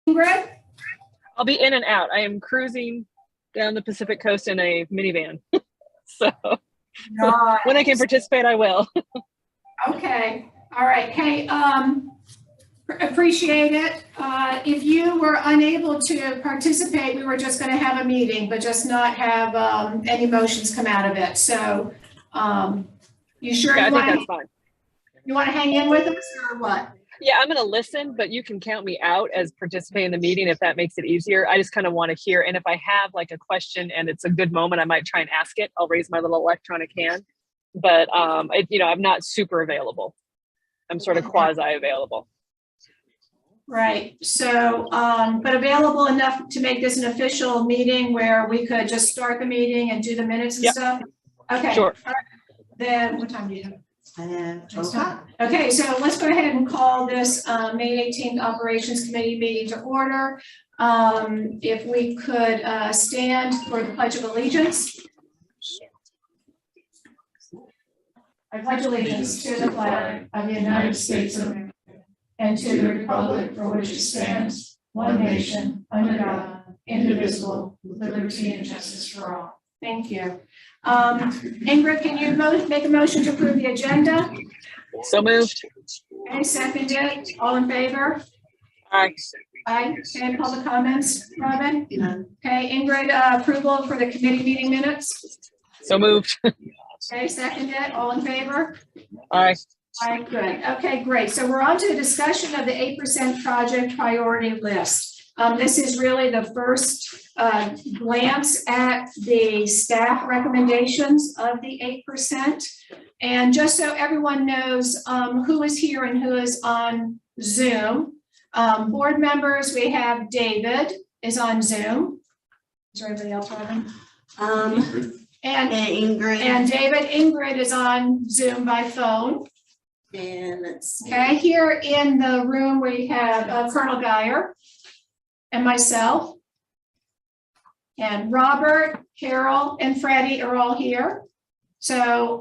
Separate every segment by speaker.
Speaker 1: Ingrid?
Speaker 2: I'll be in and out. I am cruising down the Pacific coast in a minivan. So nice. When I can participate, I will.
Speaker 1: Okay. All right. Hey, appreciate it. If you were unable to participate, we were just going to have a meeting, but just not have any motions come out of it. So you sure?
Speaker 2: Yeah, I think that's fine.
Speaker 1: You want to hang in with us or what?
Speaker 2: Yeah, I'm going to listen, but you can count me out as participating in the meeting if that makes it easier. I just kind of want to hear. And if I have like a question and it's a good moment, I might try and ask it. I'll raise my little electronic hand. But, I'm not super available. I'm sort of quasi available.
Speaker 1: Right. So, but available enough to make this an official meeting where we could just start the meeting and do the minutes and stuff? Okay.
Speaker 2: Sure.
Speaker 1: All right. Then what time do you have? 12 o'clock. Okay, so let's go ahead and call this May 18th Operations Committee meeting to order. If we could stand for the Pledge of Allegiance. I pledge allegiance to the flag of the United States of America and to the republic for which it stands, one nation, under God, indivisible, with liberty and justice for all. Thank you. Ingrid, can you make a motion to approve the agenda?
Speaker 2: So moved.
Speaker 1: Okay, seconded. All in favor?
Speaker 2: Aye.
Speaker 1: Aye. Okay, public comments, Robin?
Speaker 3: None.
Speaker 1: Okay, Ingrid, approval for the committee meeting minutes?
Speaker 2: So moved.
Speaker 1: Okay, seconded. All in favor?
Speaker 2: Aye.
Speaker 1: Aye, good. Okay, great. So we're on to the discussion of the 8% project priority list. This is really the first glance at the staff recommendations of the 8%. And just so everyone knows who is here and who is on Zoom, board members, we have David is on Zoom. Is there anybody else on? And
Speaker 3: Ingrid.
Speaker 1: And David, Ingrid is on Zoom by phone.
Speaker 3: And let's see.
Speaker 1: Okay, here in the room we have Colonel Geyer and myself. And Robert, Carol, and Freddie are all here. So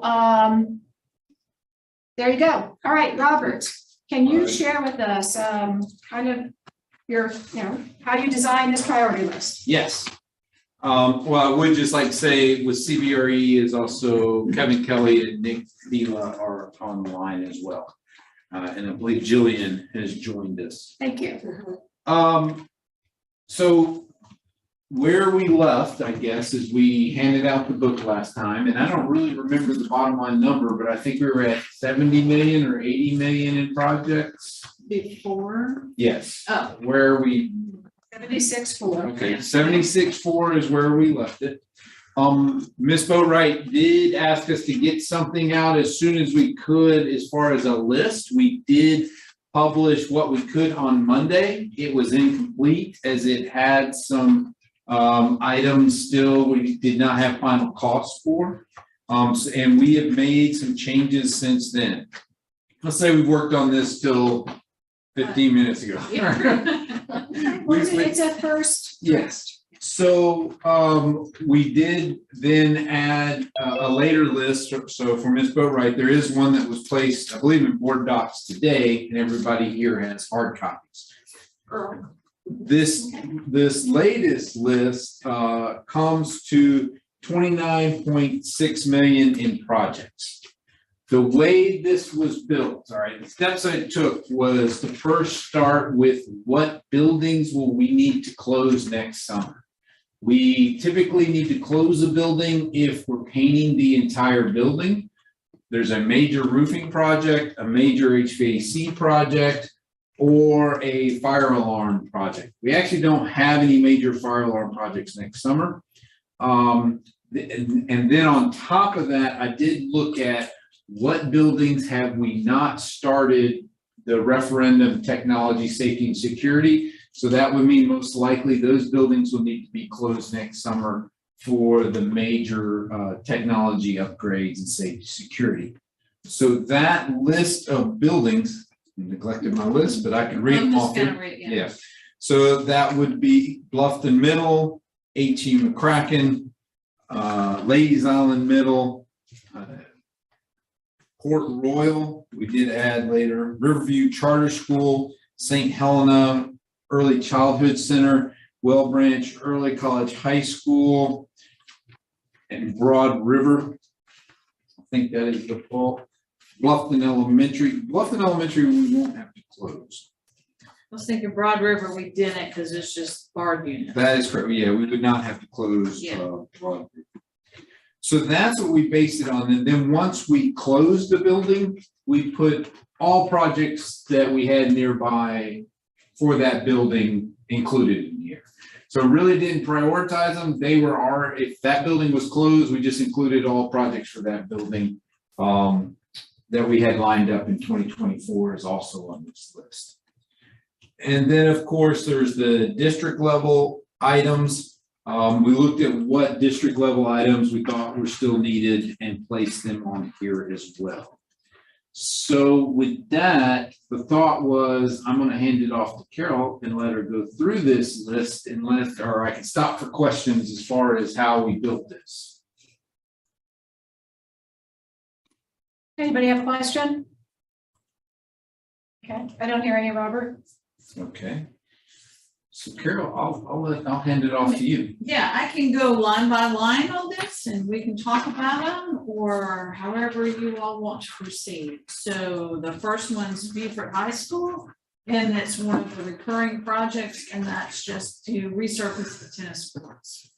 Speaker 1: there you go. All right, Robert, can you share with us kind of your, how you design this priority list?
Speaker 4: Yes. Well, I would just like to say with CBRE is also Kevin Kelly and Nick Vila are on the line as well. And I believe Jillian has joined us.
Speaker 1: Thank you.
Speaker 4: So where we left, I guess, is we handed out the book last time, and I don't really remember the bottom line number, but I think we were at 70 million or 80 million in projects.
Speaker 3: Before?
Speaker 4: Yes.
Speaker 3: Oh.
Speaker 4: Where we
Speaker 1: 76.4.
Speaker 4: Okay, 76.4 is where we left it. Ms. Boatwright did ask us to get something out as soon as we could as far as a list. We did publish what we could on Monday. It was incomplete as it had some items still we did not have final costs for. And we have made some changes since then. Let's say we've worked on this till 15 minutes ago.
Speaker 1: It's at first.
Speaker 4: Yes. So we did then add a later list. So for Ms. Boatwright, there is one that was placed, I believe, in board docs today, and everybody here has hard copies. This latest list comes to 29.6 million in projects. The way this was built, all right, the steps I took was to first start with what buildings will we need to close next summer. We typically need to close a building if we're painting the entire building. There's a major roofing project, a major HVAC project, or a fire alarm project. We actually don't have any major fire alarm projects next summer. And then on top of that, I did look at what buildings have we not started the referendum technology, safety, and security. So that would mean most likely those buildings will need to be closed next summer for the major technology upgrades and safety security. So that list of buildings, I neglected my list, but I can read them off here. Yeah. So that would be Bluffton Middle, H.E. McCracken, Ladies Island Middle, Port Royal, we did add later, Riverview Charter School, St. Helena, Early Childhood Center, Well Branch Early College High School, and Broad River. I think that is the full. Bluffton Elementary. Bluffton Elementary, we won't have to close.
Speaker 3: I was thinking Broad River, we didn't because it's just barred unit.
Speaker 4: That is correct. Yeah, we would not have to close.
Speaker 3: Yeah.
Speaker 4: Broad River. So that's what we based it on. And then once we closed the building, we put all projects that we had nearby for that building included in here. So really didn't prioritize them. They were if that building was closed, we just included all projects for that building that we had lined up in 2024 is also on this list. And then, of course, there's the district level items. We looked at what district level items we thought were still needed and placed them on here as well. So with that, the thought was I'm going to hand it off to Carol and let her go through this list or I can stop for questions as far as how we built this.
Speaker 1: Anybody have a question? Okay, I don't hear any, Robert.
Speaker 4: Okay. So Carol, I'll hand it off to you.
Speaker 3: Yeah, I can go line by line on this and we can talk about them or however you all want to proceed. So the first one's Beaufort High School. And it's one of the recurring projects and that's just to resurface the tennis courts.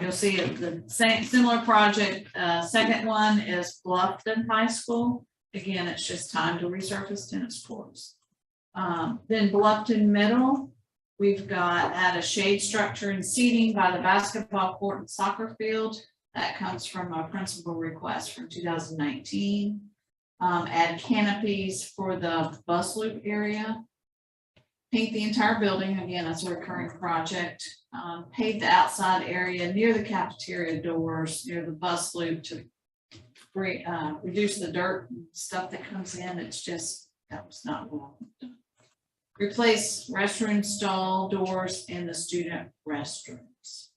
Speaker 3: You'll see the same similar project. Second one is Bluffton High School. Again, it's just time to resurface tennis courts. Then Bluffton Middle, we've got add a shade structure and seating by the basketball court and soccer field. That comes from a principal request from 2019. Add canopies for the bus loop area. Paint the entire building, again, that's a recurring project. Pave the outside area near the cafeteria doors, near the bus loop to reduce the dirt and stuff that comes in. It's just, that was not well done. Replace restroom stall doors in the student restrooms.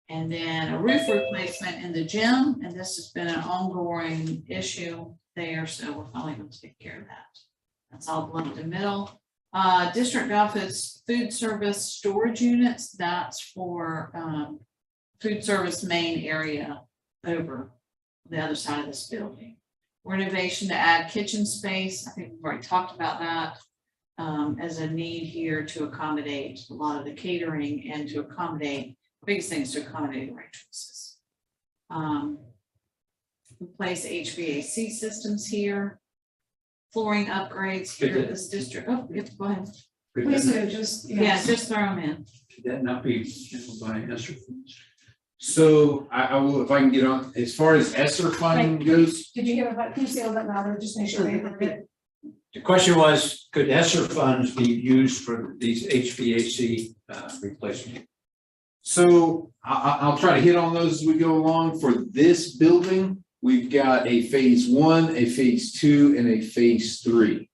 Speaker 3: And then a roof replacement in the gym, and this has been an ongoing issue there, so we're finally going to take care of that. That's all Bluffton Middle. District office food service storage units, that's for food service main area over the other side of this building. Renovation to add kitchen space, I think we've already talked about that as a need here to accommodate a lot of the catering and to accommodate, biggest things to accommodate the waitresses. Replace HVAC systems here. Flooring upgrades here at this district. Oh, go ahead.
Speaker 1: Please do, just,
Speaker 3: Yeah, just throw them in.
Speaker 5: Should that not be handled by Esser?
Speaker 4: So I will, if I can get on, as far as Esser funding goes.
Speaker 1: Did you hear about, can you say a little bit louder, just make sure we heard it?
Speaker 5: The question was, could Esser funds be used for these HVAC replacement?
Speaker 4: So I'll try to hit on those as we go along. For this building, we've got a phase 1, a phase 2, and a phase 3.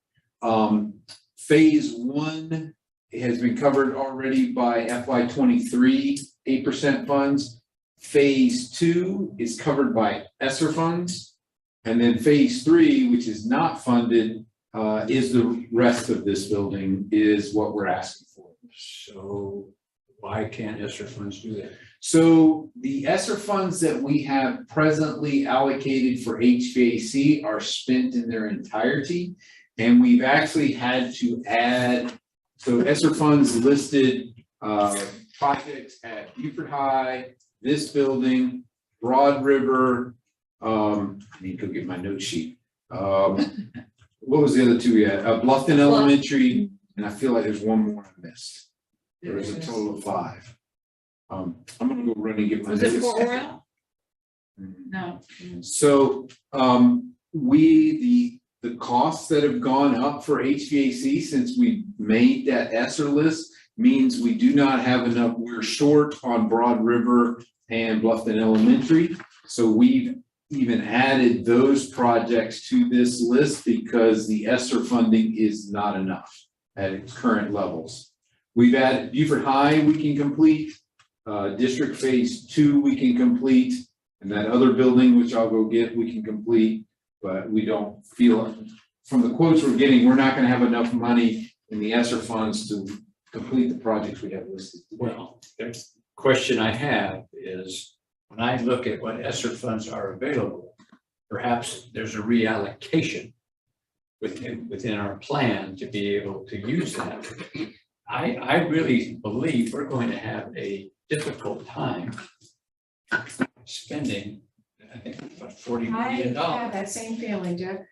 Speaker 4: Phase 1 has been covered already by FY23 8% funds. Phase 2 is covered by Esser funds. And then phase 3, which is not funded, is the rest of this building is what we're asking for.
Speaker 5: So why can't Esser funds do that?
Speaker 4: So the Esser funds that we have presently allocated for HVAC are spent in their entirety. And we've actually had to add, so Esser funds listed projects at Beaufort High, this building, Broad River, I need to go get my note sheet. What was the other two we had? Bluffton Elementary, and I feel like there's one more I missed. There was a total of 5. I'm gonna go run and get my
Speaker 3: Was it
Speaker 4: notes.
Speaker 3: for oral? No.
Speaker 4: So the costs that have gone up for HVAC since we made that Esser list means we do not have enough. We're short on Broad River and Bluffton Elementary. So we've even added those projects to this list because the Esser funding is not enough at its current levels. We've added Beaufort High, we can complete. District phase 2, we can complete. And that other building, which I'll go get, we can complete. But we don't feel, from the quotes we're getting, we're not going to have enough money in the ESSER funds to complete the projects we have listed.
Speaker 5: Well, the question I have is, when I look at what ESSER funds are available, perhaps there's a reallocation within our plan to be able to use that. I really believe we're going to have a difficult time spending, I think, about $40
Speaker 1: I
Speaker 5: million.
Speaker 1: have that same feeling, Dick.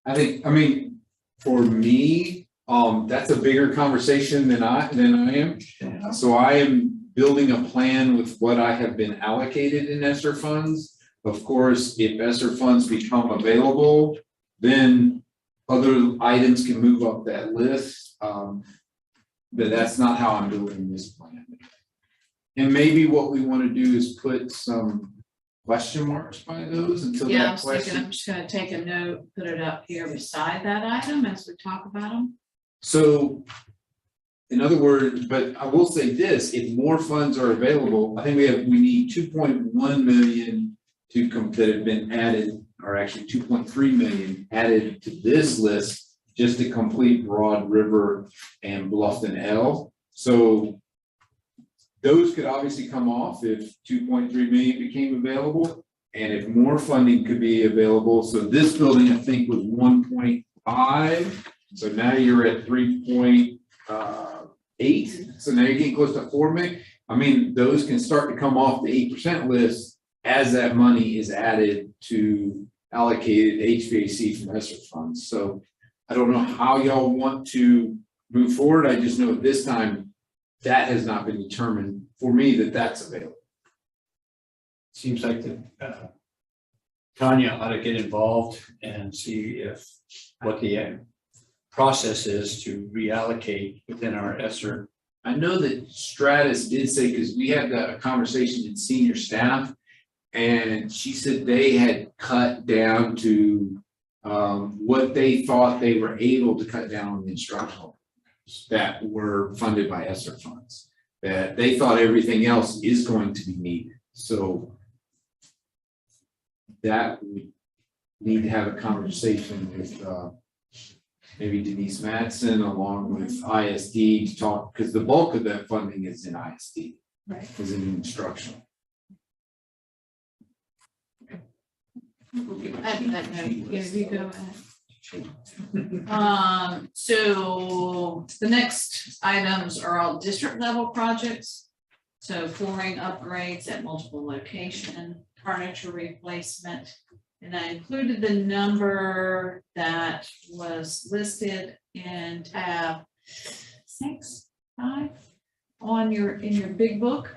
Speaker 4: I mean, for me, that's a bigger conversation than I am.
Speaker 5: Yeah.
Speaker 4: So I am building a plan with what I have been allocated in ESSER funds. Of course, if ESSER funds become available, then other items can move up that list. But that's not how I'm building this plan. And maybe what we want to do is put some question marks by those until
Speaker 3: Yeah, I
Speaker 4: that
Speaker 3: was thinking,
Speaker 4: question.
Speaker 3: I'm just gonna take a note, put it up here beside that item as we talk about them.
Speaker 4: So, in other words, but I will say this, if more funds are available, I think we need 2.1 million that have been added, or actually 2.3 million added to this list just to complete Broad River and Bluffton L. So those could obviously come off if 2.3 million became available, and if more funding could be available. So this building, I think, was 1.5. So now you're at 3.8. So now you're getting close to 4 million. I mean, those can start to come off the 8% list as that money is added to allocated HVAC from ESSER funds. So I don't know how y'all want to move forward. I just know at this time that has not been determined for me that that's available.
Speaker 5: Seems like Tanya ought to get involved and see what the process is to reallocate within our ESSER.
Speaker 4: I know that Stratus did say, because we had a conversation in senior staff, and she said they had cut down to what they thought they were able to cut down on the instructional that were funded by ESSER funds, that they thought everything else is going to be needed. So that we need to have a conversation with maybe Denise Madsen along with ISD to talk, because the bulk of that funding is in ISD,
Speaker 1: Right.
Speaker 4: is in instructional.
Speaker 3: That note, yeah, you go ahead. So the next items are all district level projects. So flooring upgrades at multiple locations, furniture replacement. And I included the number that was listed in tab 6, 5 on in your big book.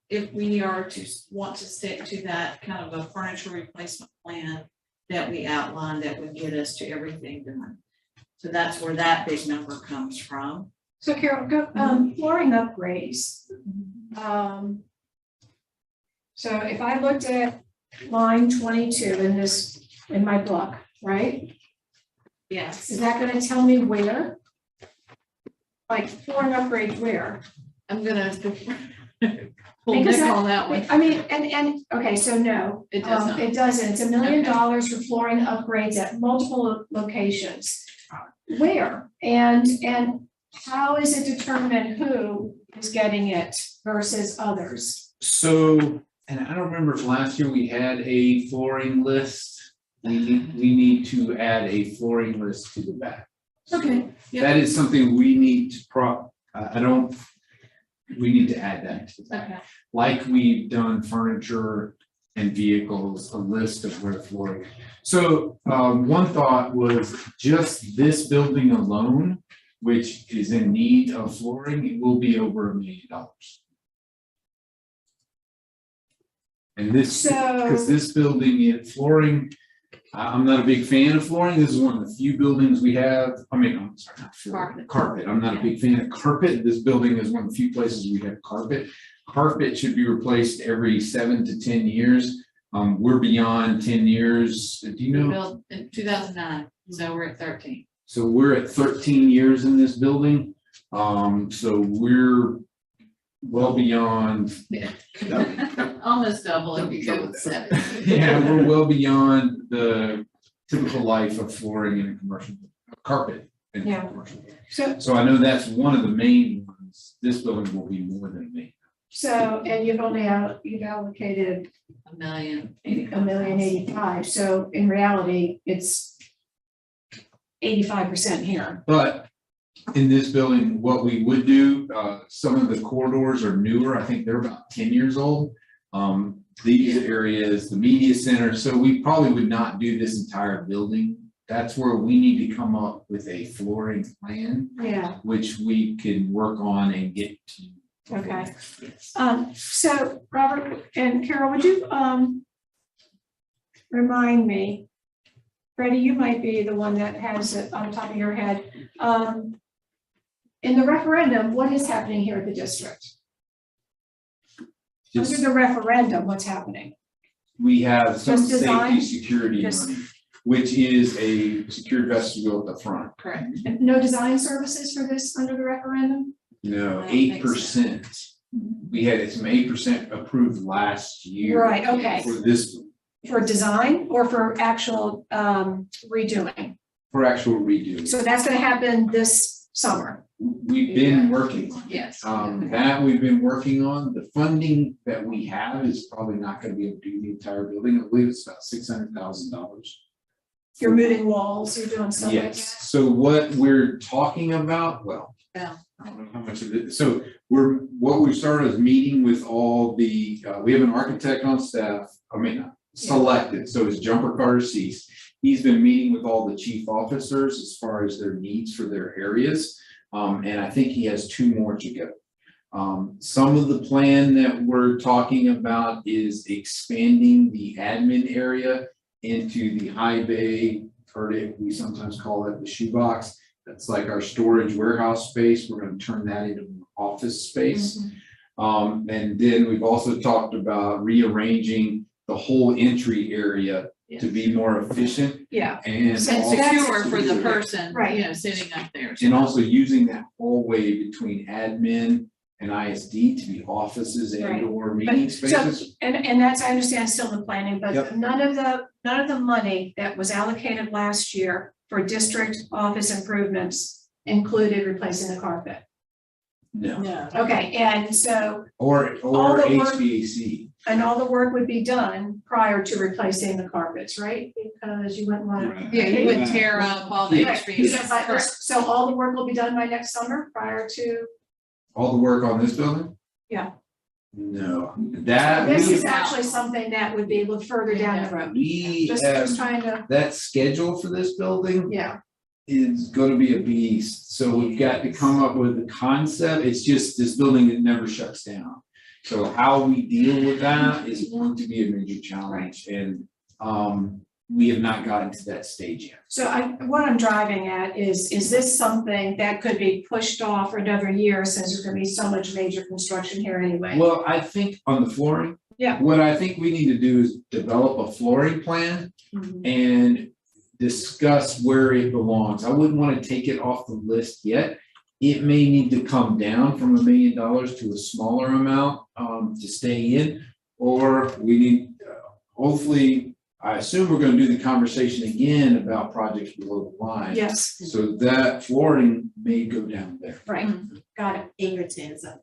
Speaker 3: If we are to want to stick to that kind of a furniture replacement plan that we outlined, that would get us to everything done. So that's where that big number comes from.
Speaker 1: So Carol, flooring upgrades. So if I looked at line 22 in my book, right?
Speaker 3: Yes.
Speaker 1: Is that gonna tell me where? Like flooring upgrades where?
Speaker 3: I'm gonna pull
Speaker 1: Because
Speaker 3: Nick on that one.
Speaker 1: I mean, and, okay, so no.
Speaker 3: It does not.
Speaker 1: It doesn't. It's $1 million for flooring upgrades at multiple locations. Where? And how is it determined who is getting it versus others?
Speaker 4: So, and I don't remember if last year we had a flooring list. We need to add a flooring list to the back.
Speaker 1: Okay.
Speaker 4: That is something we need to we need to add that to the back.
Speaker 3: Okay.
Speaker 4: Like we've done furniture and vehicles, a list of where flooring. So one thought was just this building alone, which is in need of flooring, it will be over $1 million. And this, because this building, flooring, I'm not a big fan of flooring. This is one of the few buildings we have. I mean, I'm sorry, not flooring, carpet. I'm not a big fan of carpet. This building is one of the few places we have carpet. Carpet should be replaced every 7 to 10 years. We're beyond 10 years. Do you know?
Speaker 3: Built in 2009, so we're at 13.
Speaker 4: So we're at 13 years in this building. So we're well beyond.
Speaker 3: Almost double if you go with 7.
Speaker 4: Yeah, we're well beyond the typical life of flooring in a commercial carpet and
Speaker 1: Yeah.
Speaker 4: commercial.
Speaker 1: So,
Speaker 4: So I know that's one of the main ones. This building will be more than me.
Speaker 1: and you've allocated
Speaker 3: $1,000,000.
Speaker 1: $1,085,000, so in reality, it's 85% here.
Speaker 4: But in this building, what we would do, some of the corridors are newer. I think they're about 10 years old. These areas, the media center, so we probably would not do this entire building. That's where we need to come up with a flooring plan,
Speaker 1: Yeah,
Speaker 4: which we can work on and get to.
Speaker 1: okay. So Robert and Carol, would you, remind me, Freddie, you might be the one that has it on the top of your head. In the referendum, what is happening here at the district? Under
Speaker 4: Just,
Speaker 1: the referendum, what's happening?
Speaker 4: we have some
Speaker 1: Just design?
Speaker 4: safety security
Speaker 1: Just-
Speaker 4: money, which is a secured vestibule at the front.
Speaker 3: Correct.
Speaker 1: And no design services for this under the referendum?
Speaker 4: No,
Speaker 3: I don't think so.
Speaker 4: 8%. We had some 8% approved last year.
Speaker 1: Right, okay.
Speaker 4: For this,
Speaker 1: For design or for actual redoing?
Speaker 4: for actual redo.
Speaker 1: So that's gonna happen this summer.
Speaker 4: We've been working on it.
Speaker 3: Yes.
Speaker 4: That we've been working on. The funding that we have is probably not gonna be able to do the entire building. I believe it's about $600,000.
Speaker 1: You're moving walls, you're doing stuff like that?
Speaker 4: Yes, so what we're talking about, well.
Speaker 3: Yeah.
Speaker 4: I don't know how much of it, so what we started is meeting with all the, we have an architect on staff, selected, so it's Jumper Carter Cease. He's been meeting with all the chief officers as far as their needs for their areas. And I think he has 2 more to go. Some of the plan that we're talking about is expanding the admin area into the high bay, we sometimes call it the shoebox. That's like our storage warehouse space. We're gonna turn that into an office space. And then we've also talked about rearranging the whole entry area to be more efficient
Speaker 1: Yeah,
Speaker 4: and
Speaker 3: And
Speaker 1: So
Speaker 3: secure for the person,
Speaker 1: Right.
Speaker 3: sitting up there.
Speaker 4: and also using that hallway between admin and ISD to be offices
Speaker 1: Right.
Speaker 4: and or meeting
Speaker 1: so-
Speaker 4: spaces.
Speaker 1: and that's, I understand, still in planning, but
Speaker 4: Yep.
Speaker 1: none of the money that was allocated last year for district office improvements included replacing the carpet.
Speaker 4: No,
Speaker 3: No.
Speaker 1: Okay, and so,
Speaker 4: or
Speaker 1: All the work-
Speaker 4: HVAC.
Speaker 1: and all the work would be done prior to replacing the carpets, right? Because you wouldn't want to.
Speaker 3: Yeah, you wouldn't tear up all the
Speaker 1: Right,
Speaker 3: HVAC. Correct.
Speaker 1: so all the work will be done by next summer prior to,
Speaker 4: All the work on this building?
Speaker 1: Yeah.
Speaker 4: No, that
Speaker 1: this
Speaker 4: we,
Speaker 1: is actually something that would be a little further down the road.
Speaker 4: we
Speaker 1: Just
Speaker 4: have,
Speaker 1: trying to,
Speaker 4: that schedule for this building
Speaker 1: yeah,
Speaker 4: is gonna be a beast. So we've got to come up with a concept. It's just this building that never shuts down. So how we deal with that is going to be a major challenge and, we have not gotten to that stage yet.
Speaker 1: so what I'm driving at is this something that could be pushed off for another year since there's gonna be so much major construction here anyway?
Speaker 4: Well, I think on the flooring.
Speaker 1: Yeah.
Speaker 4: What I think we need to do is develop a flooring plan
Speaker 1: Mhm.
Speaker 4: and discuss where it belongs. I wouldn't want to take it off the list yet. It may need to come down from $1 million to a smaller amount to stay in, or we need, hopefully, I assume we're gonna do the conversation again about projects below the line.
Speaker 1: Yes,
Speaker 4: So that flooring may go down there.
Speaker 1: right, got it.
Speaker 6: Ingrid's hands up.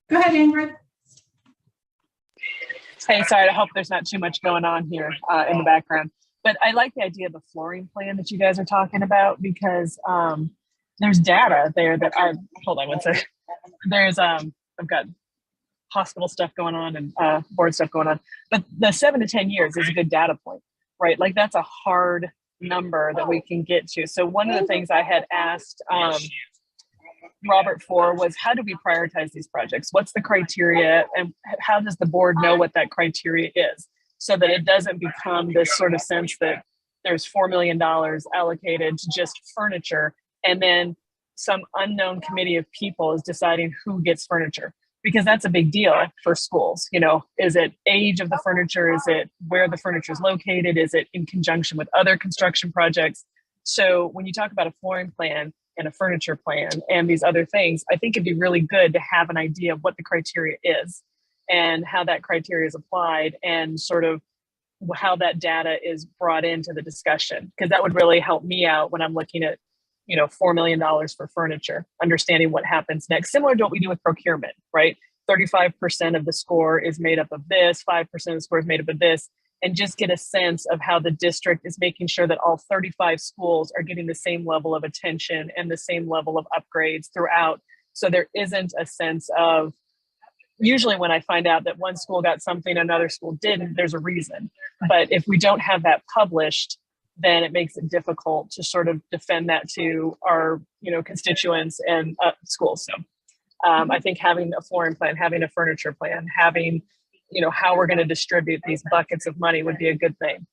Speaker 1: Go ahead, Ingrid.
Speaker 2: Hey, sorry, I hope there's not too much going on here in the background. But I like the idea of the flooring plan that you guys are talking about because there's data there that hold on one second. There's, I've got hospital stuff going on and board stuff going on. But the 7 to 10 years is a good data point, right? Like that's a hard number that we can get to. So one of the things I had asked Robert for was how do we prioritize these projects? What's the criteria and how does the board know what that criteria is? So that it doesn't become this sort of sense that there's $4 million allocated to just furniture and then some unknown committee of people is deciding who gets furniture, because that's a big deal for schools. You know, is it age of the furniture? Is it where the furniture is located? Is it in conjunction with other construction projects? So when you talk about a flooring plan and a furniture plan and these other things, I think it'd be really good to have an idea of what the criteria is and how that criteria is applied and sort of how that data is brought into the discussion, because that would really help me out when I'm looking at $4 million for furniture, understanding what happens next, similar to what we do with procurement, right? 35% of the score is made up of this, 5% of the score is made up of this, and just get a sense of how the district is making sure that all 35 schools are getting the same level of attention and the same level of upgrades throughout. So there isn't a sense of, usually when I find out that one school got something, another school didn't, there's a reason. But if we don't have that published, then it makes it difficult to sort of defend that to our, constituents and schools. So I think having a flooring plan, having a furniture plan, having, how we're going to distribute these buckets of money would be a good thing.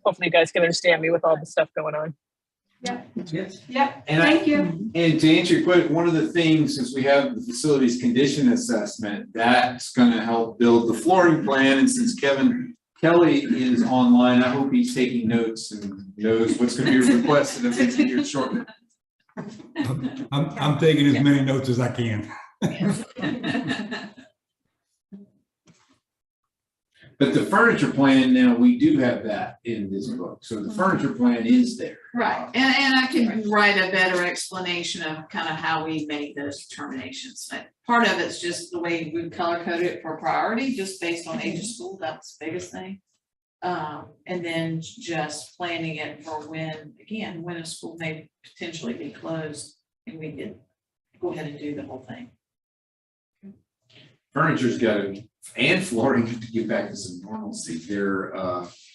Speaker 2: Hopefully you guys can understand me with all the stuff going on.
Speaker 1: Yeah,
Speaker 4: Yes.
Speaker 1: yeah,
Speaker 4: And
Speaker 1: thank you.
Speaker 4: And to answer your question, one of the things, since we have the facilities condition assessment, that's gonna help build the flooring plan, and since Kevin Kelly is online, I hope he's taking notes and knows what's gonna be requested of him here shortly.
Speaker 6: I'm taking as many notes as I can.
Speaker 4: But the furniture plan, now, we do have that in this book, so the furniture plan is there.
Speaker 3: Right, and I can write a better explanation of kind of how we made those determinations. But part of it's just the way we color coded it for priority, just based on age of school, that's the biggest thing. And then just planning it for when a school may potentially be closed, and we could go ahead and do the whole thing.
Speaker 4: Furniture's gotta, and flooring have to get back to some normalcy. Their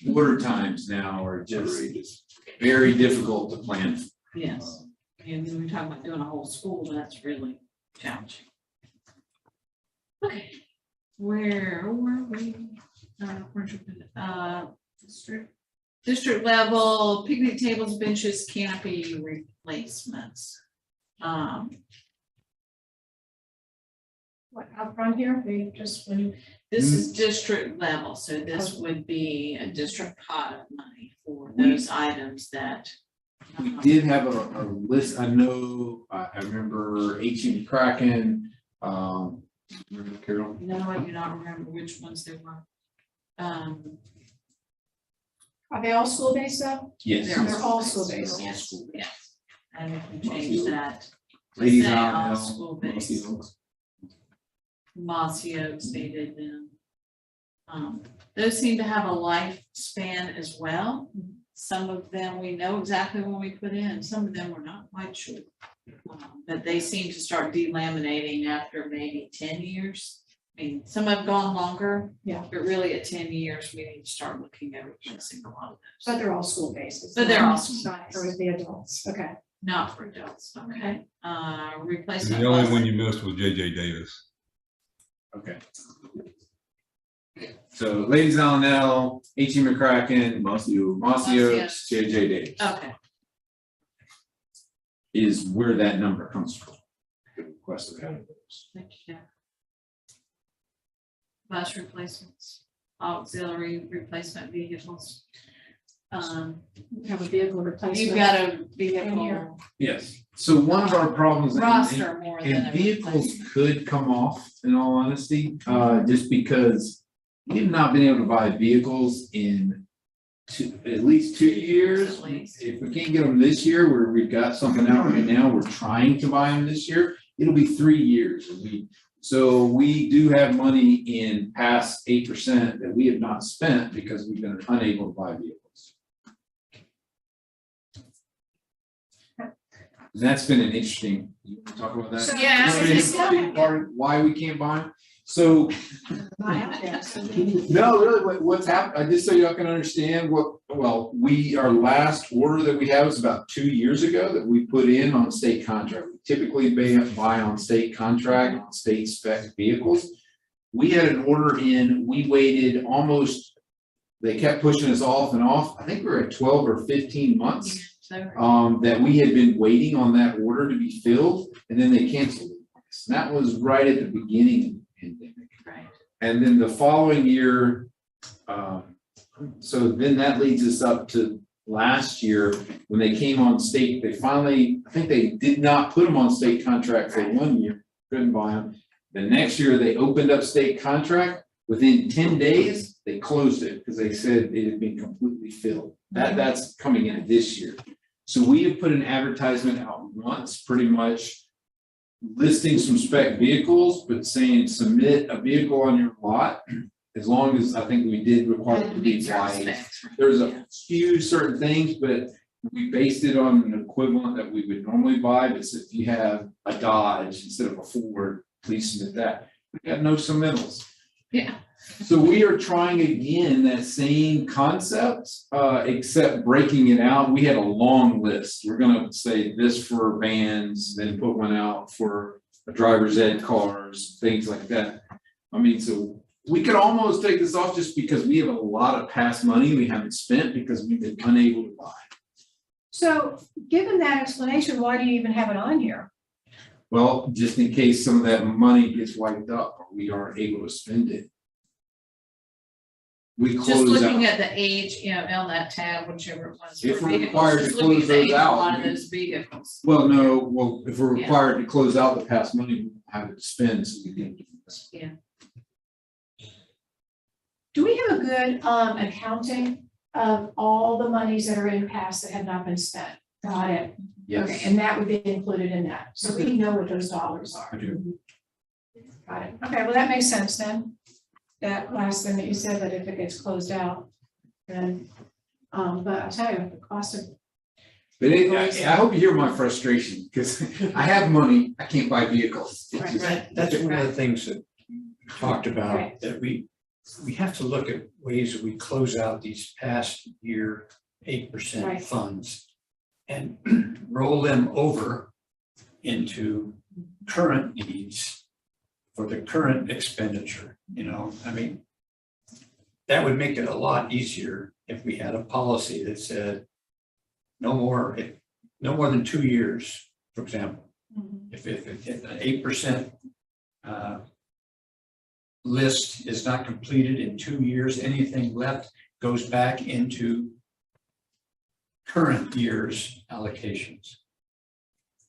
Speaker 4: order times now are just very difficult to plan.
Speaker 3: Yes, and when we're talking about doing a whole school, that's really challenging. Okay, where were we? District level, picnic tables, benches, canopy replacements.
Speaker 1: What, up front here, they just, when you,
Speaker 3: This is district level, so this would be a district pot of money for those items that.
Speaker 4: We did have a list, I know, I remember Hbac, remember Carol?
Speaker 3: No, I do not remember which ones they were.
Speaker 1: are they all school-based though?
Speaker 4: Yes.
Speaker 1: They're all school-based.
Speaker 4: They're all school-based.
Speaker 3: Yes, and we can change that.
Speaker 4: Ladies
Speaker 3: Say
Speaker 4: on
Speaker 3: all
Speaker 4: now,
Speaker 3: school-based.
Speaker 4: Mossy Oaks.
Speaker 3: Mossy Oaks, they did them. Those seem to have a lifespan as well. Some of them, we know exactly when we put in, some of them we're not quite sure. But they seem to start delaminating after maybe 10 years. I mean, some have gone longer.
Speaker 1: Yeah.
Speaker 3: But really at 10 years, we need to start looking at replacing a lot of
Speaker 1: But
Speaker 3: those.
Speaker 1: they're all school-based.
Speaker 3: But they're all
Speaker 1: It's not for the adults, okay.
Speaker 3: Not for adults, okay? Replacement.
Speaker 6: The only
Speaker 3: bus-
Speaker 6: one you missed was JJ Davis.
Speaker 4: Okay. So Ladies on L, Hbac, Mossy Oaks, JJ Davis
Speaker 3: Okay,
Speaker 4: is where that number comes from. The request of categories.
Speaker 3: thank you. Bus replacements, auxiliary replacement vehicles.
Speaker 1: We have a vehicle replacement.
Speaker 3: You've got a
Speaker 1: In
Speaker 3: vehicle
Speaker 1: here.
Speaker 4: Yes, so one of our problems.
Speaker 3: roster more than
Speaker 4: And
Speaker 3: a
Speaker 4: vehicles
Speaker 3: replacement.
Speaker 4: could come off, in all honesty, just because we've not been able to buy vehicles in at least 2 years.
Speaker 3: At least.
Speaker 4: If we can't get them this year, where we've got something out right now, we're trying to buy them this year, it'll be 3 years. So we do have money in past 8% that we have not spent because we've been unable to buy vehicles. That's been an interesting, you want to talk about that?
Speaker 1: So-
Speaker 3: Yeah,
Speaker 1: so
Speaker 3: it's
Speaker 1: they
Speaker 3: just
Speaker 1: still have-
Speaker 4: Part of why we can't buy them? So,
Speaker 1: Not out there, so they-
Speaker 4: no, really, what's happened, I just so y'all can understand our last order that we have is about 2 years ago that we put in on state contract. We typically buy on state contract, on state spec vehicles. We had an order in, we waited almost, they kept pushing us off and off. I think we were at 12 or 15 months.
Speaker 3: So,
Speaker 4: That we had been waiting on that order to be filled, and then they canceled it. And that was right at the beginning of the pandemic.
Speaker 3: right,
Speaker 4: And then the following year, so then that leads us up to last year, when they came on state, they finally, I think they did not put them on state contract for 1 year, couldn't buy them. The next year, they opened up state contract, within 10 days, they closed it, because they said it had been completely filled. That's coming in this year. So we have put an advertisement out once, pretty much listing some spec vehicles, but saying submit a vehicle on your lot. As long as, I think we did require it to be white. There's a few certain things, but we based it on an equivalent that we would normally buy. But if you have a Dodge instead of a Ford, please submit that. We have no submittals.
Speaker 3: Yeah.
Speaker 4: So we are trying again that same concept, except breaking it out. We had a long list. We're gonna say this for vans, then put one out for driver's ed cars, things like that. I mean, so we could almost take this off just because we have a lot of past money we haven't spent because we've been unable to buy.
Speaker 1: So given that explanation, why do you even have it on here?
Speaker 4: Well, just in case some of that money gets wiped up or we aren't able to spend it. We
Speaker 3: Just
Speaker 4: close
Speaker 3: looking
Speaker 4: out.
Speaker 3: at the age, you know, on that tab, whichever it was.
Speaker 4: If
Speaker 3: for
Speaker 4: we're
Speaker 3: vehicles,
Speaker 4: required to
Speaker 3: just looking
Speaker 4: close
Speaker 3: at the
Speaker 4: those
Speaker 3: age of
Speaker 4: out,
Speaker 3: a lot of
Speaker 4: we-
Speaker 3: those vehicles.
Speaker 4: Well, no, well, if we're
Speaker 3: Yeah.
Speaker 4: required to close out the past money, we have it to spend, so we can do this.
Speaker 1: Do we have a good accounting of all the monies that are in past that have not been spent? Got it. Okay,
Speaker 4: Yes,
Speaker 1: and that would be included in that. So we know what those dollars are.
Speaker 4: I do.
Speaker 1: Got it. Okay, well, that makes sense then. That last thing that you said, that if it gets closed out, then, but I'll tell you, the cost of,
Speaker 4: But I hope you hear my frustration, because I have money, I can't buy vehicles. It's just-
Speaker 5: That's one of the things that we talked about,
Speaker 1: Right.
Speaker 5: that we have to look at ways that we close out these past year 8%
Speaker 1: Right.
Speaker 5: funds and roll them over into current needs for the current expenditure, you know, I mean, that would make it a lot easier if we had a policy that said no more than 2 years, for example. If an 8% list is not completed in 2 years, anything left goes back into current year's allocations.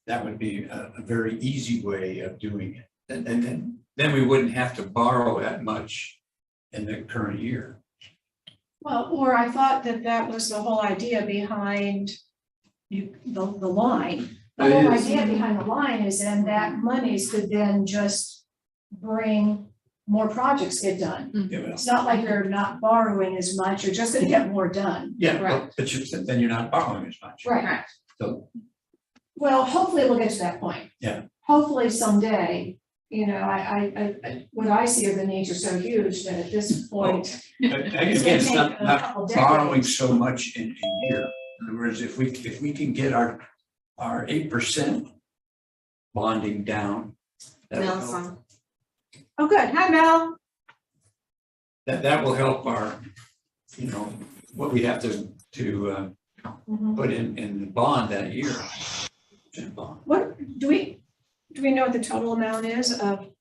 Speaker 5: That would be a very easy way of doing it. And then we wouldn't have to borrow that much in the current year.
Speaker 1: well, or I thought that that was the whole idea behind the line. The
Speaker 4: It
Speaker 1: whole
Speaker 4: is.
Speaker 1: idea behind the line is then that monies could then just bring more projects get done.
Speaker 5: Yeah, well,
Speaker 1: It's not like you're not borrowing as much, you're just gonna get more done.
Speaker 5: yeah,
Speaker 3: Right.
Speaker 5: but then you're not borrowing as much.
Speaker 1: Right.
Speaker 5: So,
Speaker 1: Well, hopefully we'll get to that point.
Speaker 5: Yeah.
Speaker 1: Hopefully someday, you know, what I see are the needs are so huge that at this point.
Speaker 5: again,
Speaker 1: It's gonna
Speaker 5: it's
Speaker 1: take
Speaker 5: not
Speaker 1: a couple
Speaker 5: borrowing
Speaker 1: decades.
Speaker 5: so much in a year. In other words, if we can get our 8% bonding down, that will help.
Speaker 1: Oh, good. Hi, Mel.
Speaker 5: That will help our, you know, what we have to
Speaker 1: Mhm.
Speaker 5: put in the bond that year. Bond.
Speaker 1: What, do we know what the total amount is of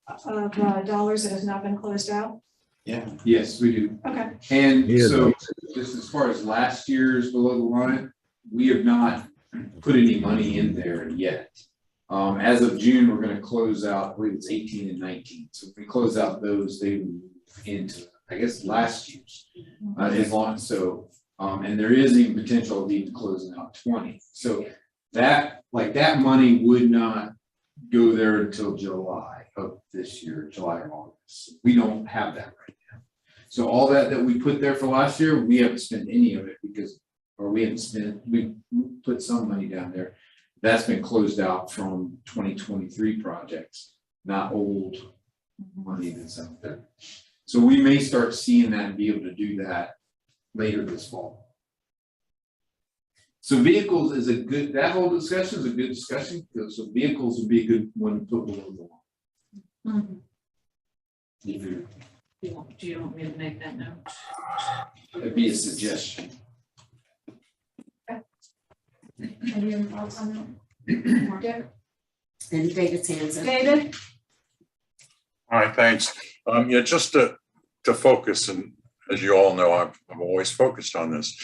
Speaker 1: dollars that has not been closed out?
Speaker 5: Yeah,
Speaker 4: Yes, we do.
Speaker 1: Okay,
Speaker 4: And
Speaker 6: Yeah,
Speaker 4: so just as far as last year's below the line, we have not put any money in there yet. As of June, we're gonna close out, I believe it's 18 and 19. So if we close out those, they will move into, I guess, last year's. As long, so, and there is even potential of even closing out 20. So that money would not go there until July of this year, July or August. We don't have that right now. So all that we put there for last year, we haven't spent any of it because, or we put some money down there. That's been closed out from 2023 projects, not old money that's out there. So we may start seeing that and be able to do that later this fall. So vehicles is that whole discussion is a good discussion, so vehicles would be a good one to put below the line. If you're-
Speaker 3: Do you want me to make that note?
Speaker 4: That'd be a suggestion.
Speaker 1: any other thoughts on that? Dick?
Speaker 7: And David's hands up.
Speaker 1: David?
Speaker 8: All right, thanks. Yeah, just to focus, and as you all know, I've always focused on this.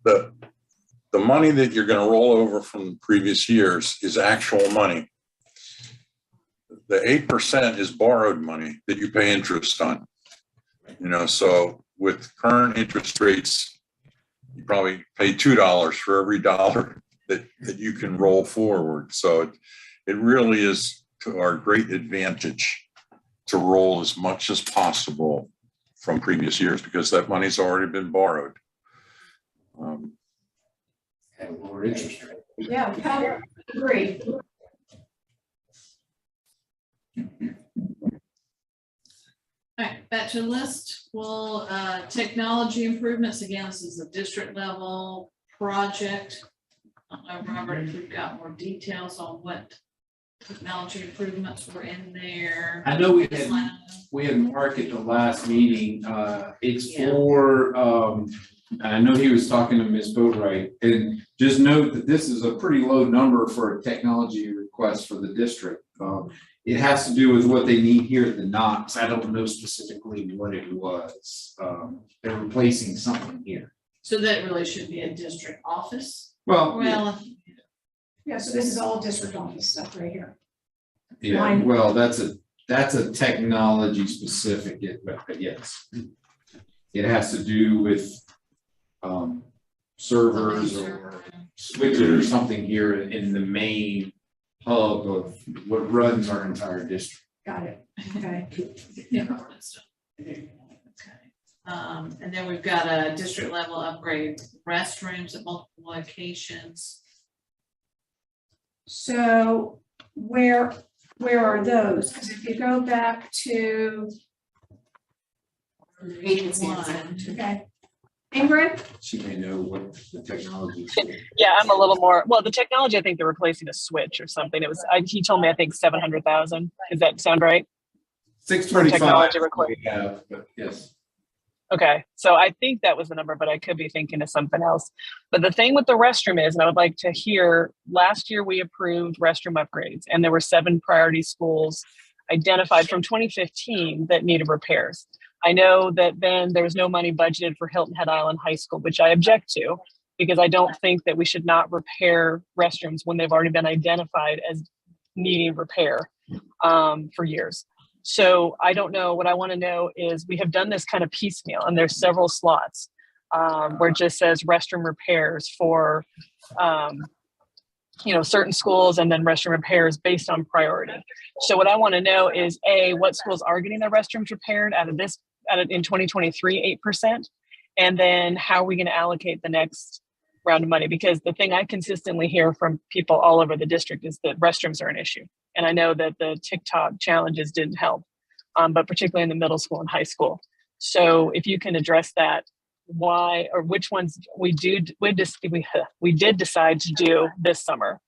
Speaker 8: The money that you're going to roll over from previous years is actual money. The 8% is borrowed money that you pay interest on. You know, so with current interest rates, you probably pay $2 for every dollar that you can roll forward. So it really is to our great advantage to roll as much as possible from previous years because that money's already been borrowed.
Speaker 4: And lower interest rate.
Speaker 1: Yeah, agree.
Speaker 3: All right, back to the list. Well, technology improvements, again, this is a district level project. I don't know, Robert, if we've got more details on what technology improvements were in there.
Speaker 4: I know we had Mark at the last meeting, it's for, I know he was talking to Ms. Boatwright, and just note that this is a pretty low number for a technology request for the district. It has to do with what they need here at the Knox. I don't know specifically what it was. They're replacing something here.
Speaker 3: So that really should be a district office.
Speaker 4: Well,
Speaker 1: Yeah, so this is all district office stuff right here.
Speaker 4: yeah,
Speaker 1: Mine.
Speaker 4: well, that's a technology specific, but yes. It has to do with servers or switches or something here in the main hub of what runs our entire district.
Speaker 1: Got it, okay.
Speaker 3: Okay. And then we've got a district level upgrade restrooms at multiple locations.
Speaker 1: So where are those? Because if you go back to, okay. Ingrid?
Speaker 4: She may know what the technology is.
Speaker 2: Yeah, I'm a little more, well, the technology, I think they're replacing a switch or something. It was, he told me, I think 700,000. Does that sound right?
Speaker 4: 625
Speaker 2: Technology required.
Speaker 4: we have, but yes.
Speaker 2: Okay, so I think that was the number, but I could be thinking of something else. But the thing with the restroom is, and I would like to hear, last year we approved restroom upgrades and there were 7 priority schools identified from 2015 that needed repairs. I know that then there was no money budgeted for Hilton Head Island High School, which I object to because I don't think that we should not repair restrooms when they've already been identified as needing repair for years. So I don't know. What I want to know is we have done this kind of piecemeal and there's several slots where it just says restroom repairs for, certain schools and then restroom repairs based on priority. So what I want to know is what schools are getting their restrooms repaired in 2023, 8%. And then how are we going to allocate the next round of money? Because the thing I consistently hear from people all over the district is that restrooms are an issue. And I know that the TikTok challenges didn't help, but particularly in the middle school and high school. So if you can address that, why or which ones we did decide to do this summer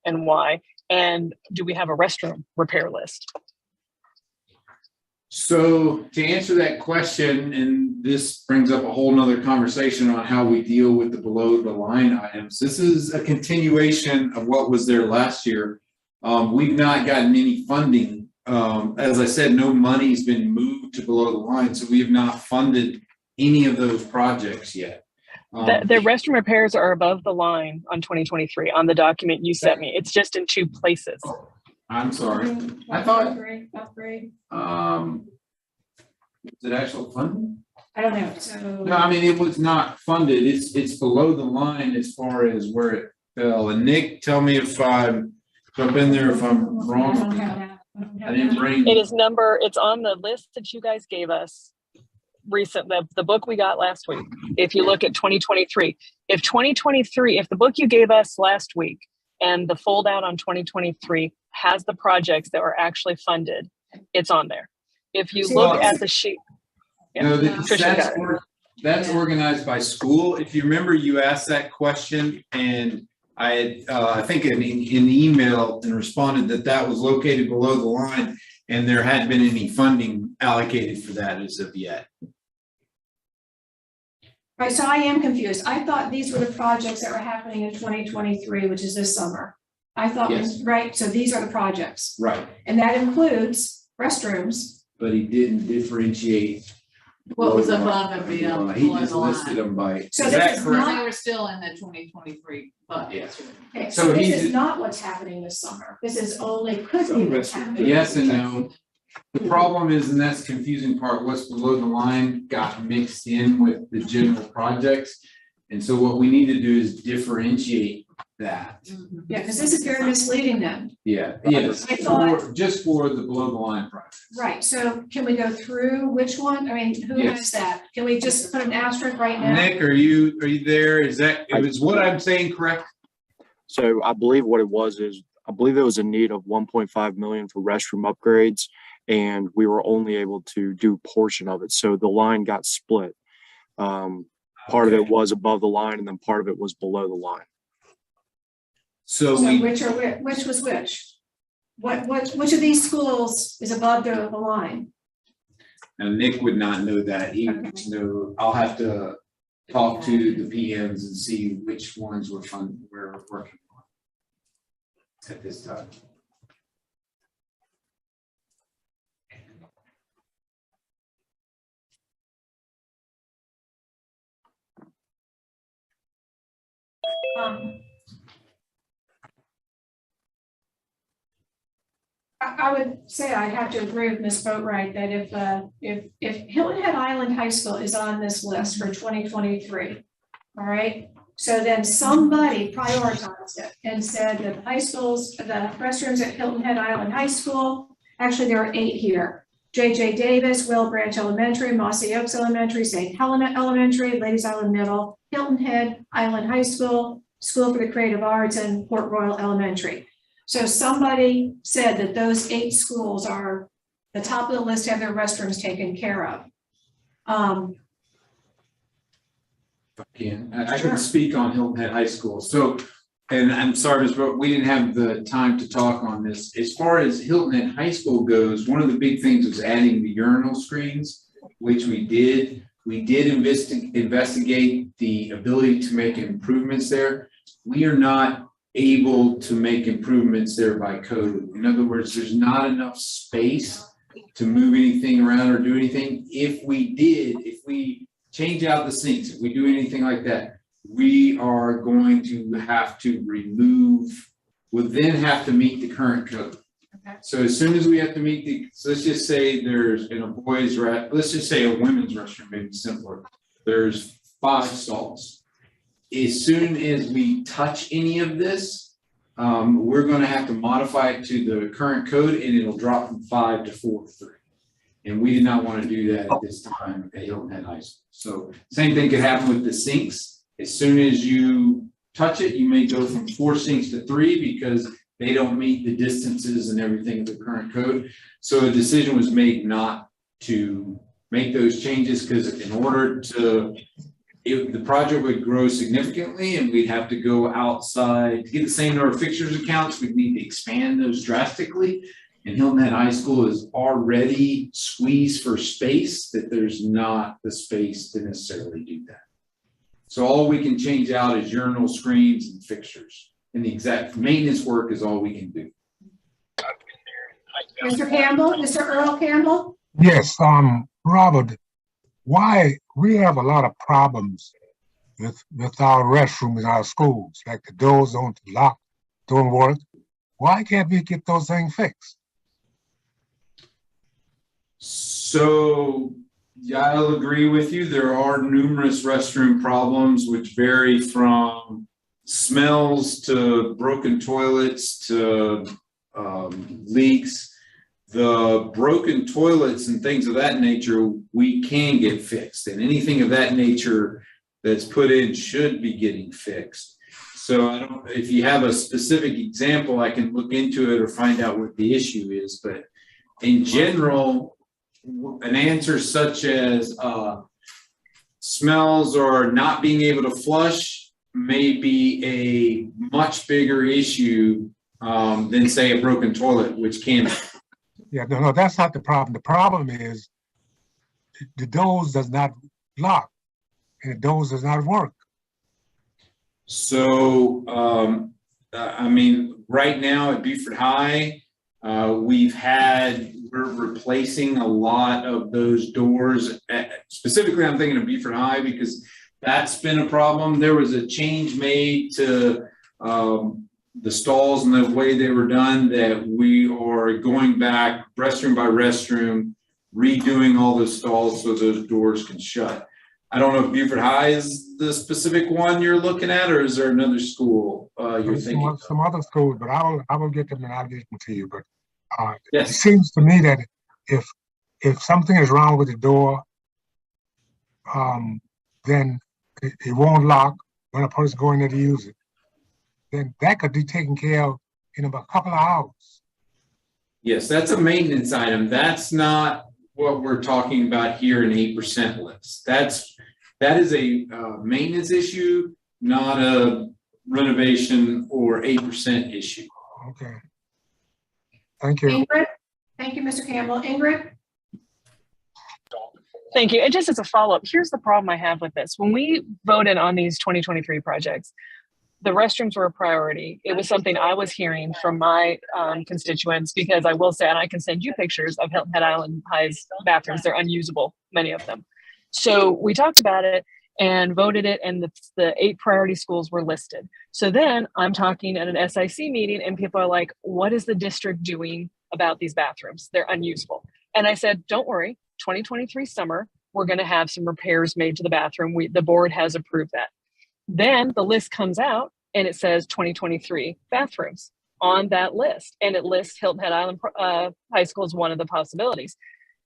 Speaker 2: and why, and do we have a restroom repair list?
Speaker 4: So to answer that question, and this brings up a whole nother conversation on how we deal with the below the line items. This is a continuation of what was there last year. We've not gotten any funding. As I said, no money's been moved to below the line, so we have not funded any of those projects yet.
Speaker 2: The restroom repairs are above the line on 2023 on the document you sent me. It's just in 2 places.
Speaker 4: I'm sorry. I thought,
Speaker 1: Upgrade.
Speaker 4: is it actual funding?
Speaker 1: I don't know, so.
Speaker 4: No, I mean, it was not funded. It's below the line as far as where it fell. And Nick, tell me if I'm in there, if I'm
Speaker 1: I don't
Speaker 4: wrong.
Speaker 1: have that.
Speaker 4: I didn't bring.
Speaker 2: It's on the list that you guys gave us recent, the book we got last week. If you look at 2023, if the book you gave us last week and the fold out on 2023 has the projects that were actually funded, it's on there. If you look at the sheet.
Speaker 4: No,
Speaker 2: Yeah,
Speaker 4: that's organized by school. If you remember, you asked that question and I think in the email and responded that was located below the line and there hadn't been any funding allocated for that as of yet.
Speaker 1: Right, so I am confused. I thought these were the projects that were happening in 2023, which is this summer. I thought,
Speaker 4: Yes.
Speaker 1: right, so these are the projects,
Speaker 4: Right,
Speaker 1: and that includes restrooms.
Speaker 4: but he didn't differentiate.
Speaker 3: What was above and beyond?
Speaker 4: He just listed them by.
Speaker 1: So
Speaker 4: is
Speaker 1: this
Speaker 4: that
Speaker 1: is
Speaker 4: correct?
Speaker 1: not-
Speaker 3: They were still in the 2023 bucket.
Speaker 4: Yes.
Speaker 1: Okay,
Speaker 4: So
Speaker 1: so this
Speaker 4: he's-
Speaker 1: is not what's happening this summer. This is only could be what's happening.
Speaker 4: Yes and no. The problem is, and that's the confusing part, what's below the line got mixed in with the general projects. And so what we need to do is differentiate that.
Speaker 1: Yeah, because this is very misleading then.
Speaker 4: Yeah, yes,
Speaker 1: I thought-
Speaker 4: just for the below the line projects.
Speaker 1: Right, so can we go through which one? I mean, who
Speaker 4: Yes.
Speaker 1: has that? Can we just put an asterisk right now?
Speaker 4: Nick, are you there? Is what I'm saying correct?
Speaker 9: So I believe what it was is, I believe there was a need of 1.5 million for restroom upgrades, and we were only able to do portion of it. So the line got split. Part of it was above the line, and then part of it was below the line.
Speaker 4: So
Speaker 1: So
Speaker 4: we,
Speaker 1: which was which? Which of these schools is above the line?
Speaker 4: and Nick would not know that. He would know, I'll have to talk to the PMs and see which ones we're working on at this time.
Speaker 1: I would say I have to agree with Ms. Boatright that if Hilton Head Island High School is on this list for 2023, all right? So then somebody prioritized it and said that the high schools, the restrooms at Hilton Head Island High School, actually there are 8 here. J.J. Davis, Will Branch Elementary, Mossy Oaks Elementary, St. Helena Elementary, Ladies Island Middle, Hilton Head Island High School, School for the Creative Arts, and Port Royal Elementary. So somebody said that those 8 schools are the top of the list, have their restrooms taken care of.
Speaker 4: I
Speaker 1: Sure.
Speaker 4: can speak on Hilton Head High School. So, and I'm sorry, but we didn't have the time to talk on this. As far as Hilton Head High School goes, one of the big things was adding the urinal screens, which we did. We did investigate the ability to make improvements there. We are not able to make improvements there by code. In other words, there's not enough space to move anything around or do anything. If we change out the sinks, if we do anything like that, we are going to have to we'll then have to meet the current code.
Speaker 1: Okay.
Speaker 4: So as soon as we have to meet so let's just say there's in a let's just say a women's restroom, maybe simpler. There's 5 stalls. As soon as we touch any of this, we're going to have to modify it to the current code, and it'll drop from 5 to 4 to 3. And we did not want to do that at this time at Hilton Head High School. So same thing could happen with the sinks. As soon as you touch it, you may go from 4 sinks to 3 because they don't meet the distances and everything of the current code. So a decision was made not to make those changes because in order to the project would grow significantly and we'd have to go outside to get the same number of fixtures and counts. We'd need to expand those drastically. And Hilton Head High School is already squeezed for space that there's not the space to necessarily do that. So all we can change out is urinal screens and fixtures. And the exact maintenance work is all we can do.
Speaker 1: Mr. Campbell, Mr. Earl Campbell?
Speaker 10: Yes, Robert, why we have a lot of problems with our restrooms in our schools, like the doors don't lock, don't work. Why can't we get those things fixed?
Speaker 4: So yeah, I'll agree with you. There are numerous restroom problems which vary from smells to broken toilets to leaks. The broken toilets and things of that nature, we can get fixed, and anything of that nature that's put in should be getting fixed. So if you have a specific example, I can look into it or find out what the issue is. But in general, an answer such as smells or not being able to flush may be a much bigger issue than say a broken toilet, which can.
Speaker 10: Yeah, no, that's not the problem. The problem is the doors does not lock and the doors does not work.
Speaker 4: So, I mean, right now at Beaufort High, we're replacing a lot of those doors. Specifically, I'm thinking of Beaufort High because that's been a problem. There was a change made to the stalls and the way they were done that we are going back restroom by restroom, redoing all those stalls so those doors can shut. I don't know if Beaufort High is the specific one you're looking at, or is there another school you're
Speaker 10: There's
Speaker 4: thinking?
Speaker 10: some other schools, but I will get them and I'll get them to you, but, it
Speaker 4: Yes.
Speaker 10: seems to me that if something is wrong with the door, then it won't lock when a person going there to use it. Then that could be taken care of in about a couple of hours.
Speaker 4: Yes, that's a maintenance item. That's not what we're talking about here in 8% list. That is a maintenance issue, not a renovation or 8% issue.
Speaker 10: Okay. Thank you.
Speaker 1: Ingrid? Thank you, Mr. Campbell. Ingrid?
Speaker 2: Thank you. And just as a follow-up, here's the problem I have with this. When we voted on these 2023 projects, the restrooms were a priority. It was something I was hearing from my constituents, because I will say, and I can send you pictures of Hilton Head Island High's bathrooms. They're unusable, many of them. So we talked about it and voted it, and the 8 priority schools were listed. So then I'm talking at an SIC meeting and people are like, what is the district doing about these bathrooms? They're unusable. And I said, don't worry, 2023 summer, we're going to have some repairs made to the bathroom. The board has approved that. Then the list comes out and it says 2023 bathrooms on that list. And it lists Hilton Head Island High School as one of the possibilities.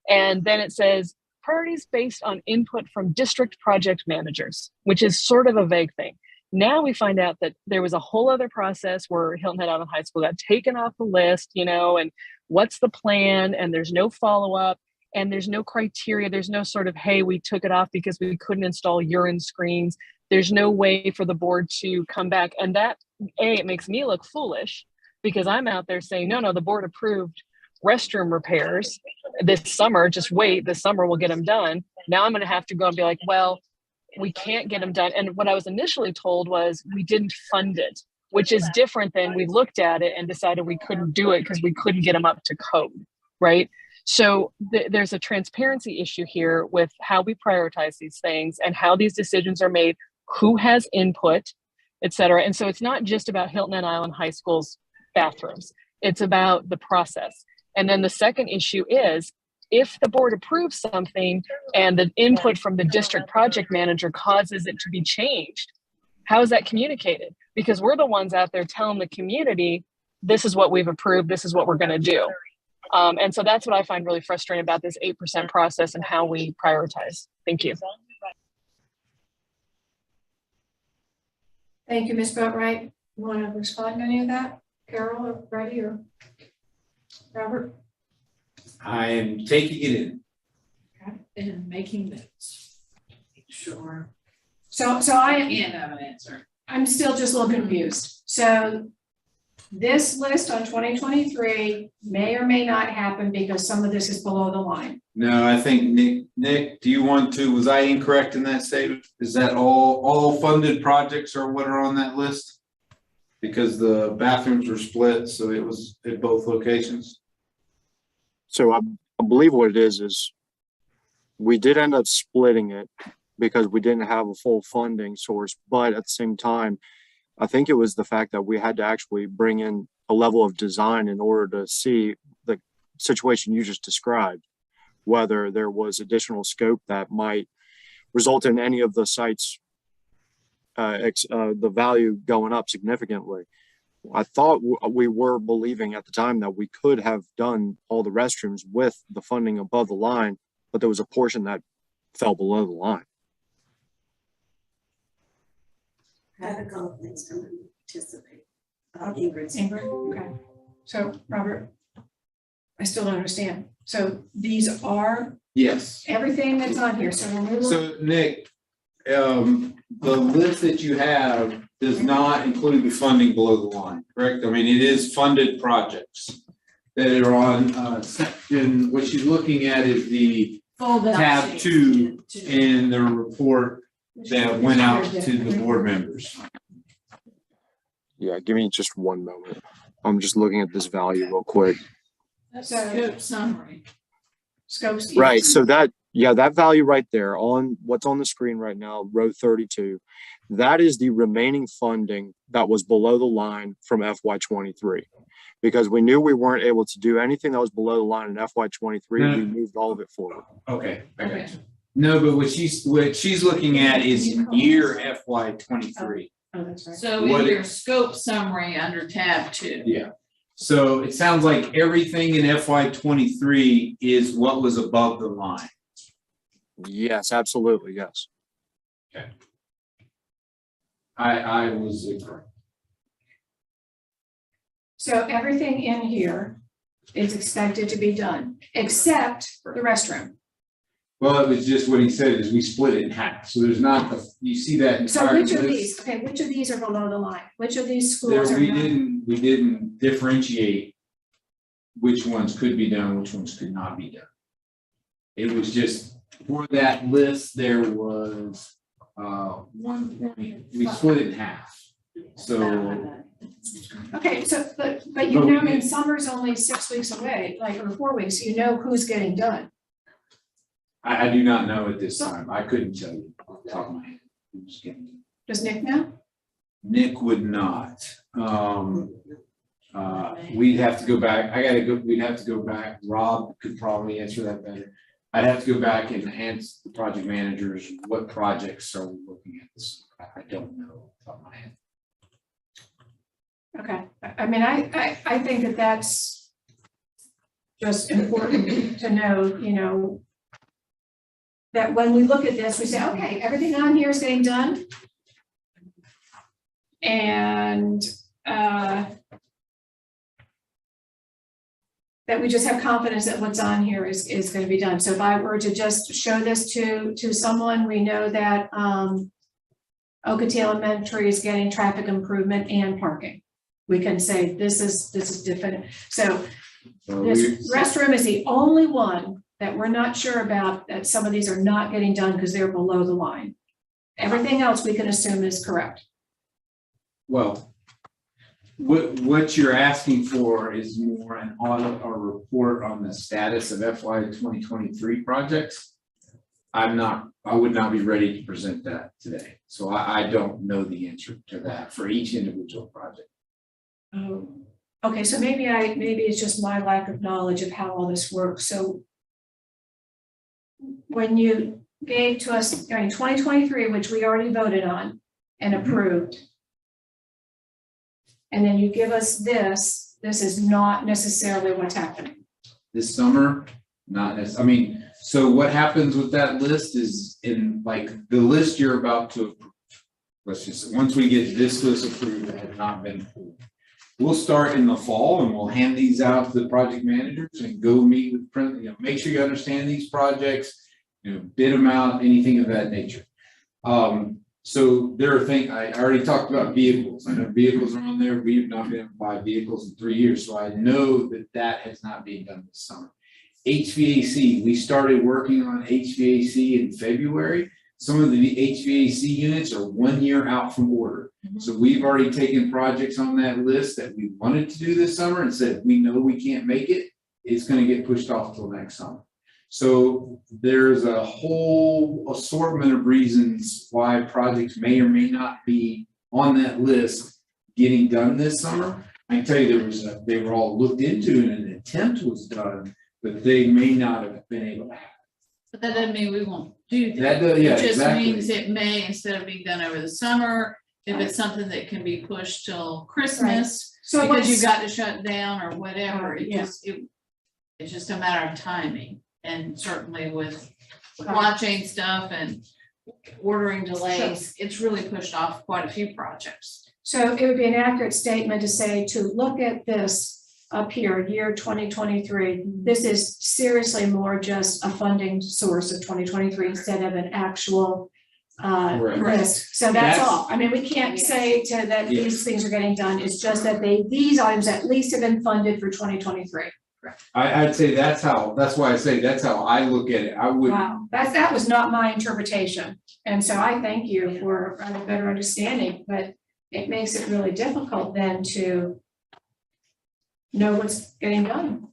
Speaker 2: And then it says priorities based on input from district project managers, which is sort of a vague thing. Now we find out that there was a whole other process where Hilton Head Island High School got taken off the list, and what's the plan? And there's no follow-up. And there's no criteria. There's no sort of, hey, we took it off because we couldn't install urine screens. There's no way for the board to come back. And that, it makes me look foolish, because I'm out there saying, no, the board approved restroom repairs this summer. Just wait, this summer we'll get them done. Now I'm going to have to go and be like, well, we can't get them done. And what I was initially told was we didn't fund it, which is different than we looked at it and decided we couldn't do it because we couldn't get them up to code, right? So there's a transparency issue here with how we prioritize these things and how these decisions are made, who has input, et cetera. And so it's not just about Hilton Head Island High School's bathrooms. It's about the process. And then the second issue is, if the board approves something and the input from the district project manager causes it to be changed, how is that communicated? Because we're the ones out there telling the community, this is what we've approved, this is what we're going to do. And so that's what I find really frustrating about this 8% process and how we prioritize. Thank you.
Speaker 1: Thank you, Ms. Boatright. You want to respond to any of that? Carol or Freddie or Robert?
Speaker 4: I am taking it in.
Speaker 3: Okay. And making notes. Sure.
Speaker 1: So I
Speaker 3: Can't have an answer.
Speaker 1: I'm still just a little confused. So this list on 2023 may or may not happen because some of this is below the line.
Speaker 4: No, I think Nick, do you want to, was I incorrect in that statement? Is that all funded projects are what are on that list? Because the bathrooms were split, so it was at both locations?
Speaker 9: So I believe what it is we did end up splitting it because we didn't have a full funding source, but at the same time, I think it was the fact that we had to actually bring in a level of design in order to see the situation you just described, whether there was additional scope that might result in any of the sites, the value going up significantly. I thought we were believing at the time that we could have done all the restrooms with the funding above the line, but there was a portion that fell below the line.
Speaker 7: I have a couple of things I'm going to participate. Ingrid's.
Speaker 1: Ingrid, okay. So Robert, I still don't understand. So these are
Speaker 4: Yes.
Speaker 1: everything that's on here. So removal.
Speaker 4: So Nick, the list that you have does not include the funding below the line, correct? I mean, it is funded projects that are on section, what she's looking at is the tab 2 in the report that went out to the board members.
Speaker 9: Yeah, give me just one moment. I'm just looking at this value real quick.
Speaker 3: That's
Speaker 1: So-
Speaker 3: scope summary.
Speaker 1: Scopes.
Speaker 9: Right, so that value right there on what's on the screen right now, row 32, that is the remaining funding that was below the line from FY23. Because we knew we weren't able to do anything that was below the line in FY23, we moved all of it forward.
Speaker 4: Okay, I got you. No, but what she's looking at is year FY 23.
Speaker 1: Oh, that's right.
Speaker 3: So
Speaker 4: What
Speaker 3: in
Speaker 4: it-
Speaker 3: your scope summary under tab 2.
Speaker 4: Yeah. So it sounds like everything in FY 23 is what was above the line.
Speaker 9: Yes, absolutely, yes.
Speaker 4: I was incorrect.
Speaker 1: So everything in here is expected to be done, except the restroom.
Speaker 4: Well, it was just what he said is we split it in half. So there's not, you see that
Speaker 1: So
Speaker 4: entire
Speaker 1: which of
Speaker 4: list?
Speaker 1: these, okay, which of these are below the line? Which of these
Speaker 4: There,
Speaker 1: schools are
Speaker 4: we
Speaker 1: not?
Speaker 4: didn't differentiate which ones could be done, which ones could not be done. It was just, for that list, there was, 1 point, we split it in half. So,
Speaker 1: Okay, so, but you know, I mean, summer's only 6 weeks away, like, or 4 weeks, you know who's getting done.
Speaker 4: I do not know at this time. I couldn't tell you off the top of my head. Who's getting done.
Speaker 1: Does Nick know?
Speaker 4: Nick would not. We'd have to go back. We'd have to go back. Rob could probably answer that better. I'd have to go back and ask the project managers, what projects are we looking at this? I don't know off the top of my head.
Speaker 1: Okay, I mean, I think that that's just important to know, you know, that when we look at this, we say, okay, everything on here is getting done. And that we just have confidence that what's on here is going to be done. So if I were to just show this to someone, we know that Ocoee Elementary is getting traffic improvement and parking. We can say this is definite. So this restroom is the only one that we're not sure about, that some of these are not getting done because they're below the line. Everything else we can assume is correct.
Speaker 4: Well, what you're asking for is more an audit or report on the status of FY 2023 projects. I would not be ready to present that today. So I don't know the answer to that for each individual project.
Speaker 1: Oh, okay, so maybe it's just my lack of knowledge of how all this works. So when you gave to us during 2023, which we already voted on and approved, and then you give us this is not necessarily what's happening.
Speaker 4: This summer, not as, I mean, so what happens with that list is in like the list you're about to approve. Let's just, once we get this list approved, that has not been approved. We'll start in the fall and we'll hand these out to the project managers and go meet with, make sure you understand these projects, bid them out, anything of that nature. So there are things, I already talked about vehicles. I know vehicles are on there. We have not been able to buy vehicles in 3 years. So I know that has not been done this summer. HVAC, we started working on HVAC in February. Some of the HVAC units are 1 year out from order. So we've already taken projects on that list that we wanted to do this summer and said, we know we can't make it. It's going to get pushed off till next summer. So there's a whole assortment of reasons why projects may or may not be on that list getting done this summer. I can tell you they were all looked into and an attempt was done, but they may not have been able to happen.
Speaker 3: But that doesn't mean we won't do that.
Speaker 4: That does, yeah,
Speaker 3: It just
Speaker 4: exactly.
Speaker 3: means it may, instead of being done over the summer, if it's something that can be pushed till Christmas,
Speaker 1: So
Speaker 3: because
Speaker 1: what's-
Speaker 3: you've got to shut down or whatever,
Speaker 1: Yeah.
Speaker 3: it's just a matter of timing. And certainly with watching stuff and ordering delays, it's really pushed off quite a few projects.
Speaker 1: So it would be an accurate statement to say, to look at this up here, year 2023, this is seriously more just a funding source of 2023 instead of an actual
Speaker 4: Correct.
Speaker 1: list. So that's
Speaker 4: That's-
Speaker 1: all. I mean, we can't say that these things are getting done. It's just that these items at least have been funded for 2023.
Speaker 4: I'd say that's why I say that's how I look at it. I would.
Speaker 1: Wow, that was not my interpretation. And so I thank you for a better understanding, but it makes it really difficult then to know what's getting done.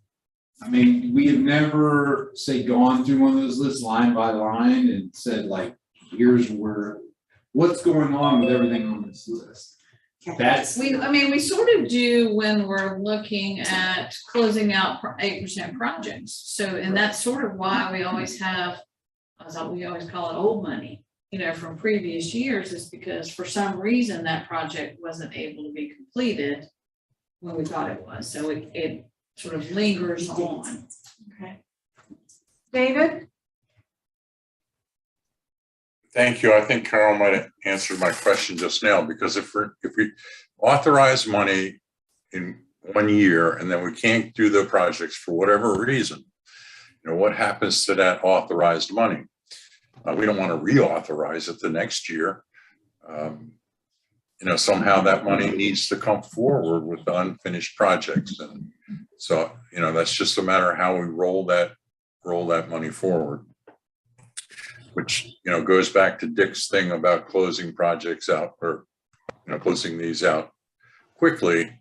Speaker 4: I mean, we have never, say, gone through one of those lists line by line and said like, here's what's going on with everything on this list. That's,
Speaker 3: We sort of do when we're looking at closing out 8% projects. So, and that's sort of why we always have we always call it old money, you know, from previous years, is because for some reason that project wasn't able to be completed when we thought it was. So it sort of lingers on.
Speaker 1: Okay. David?
Speaker 8: Thank you. I think Carol might have answered my question just now, because if we authorize money in 1 year and then we can't do the projects for whatever reason, you know, what happens to that authorized money? We don't want to reauthorize it the next year. You know, somehow that money needs to come forward with the unfinished projects. And so, you know, that's just a matter of how we roll that money forward. Which, you know, goes back to Dick's thing about closing projects out, or, you know, closing these out quickly.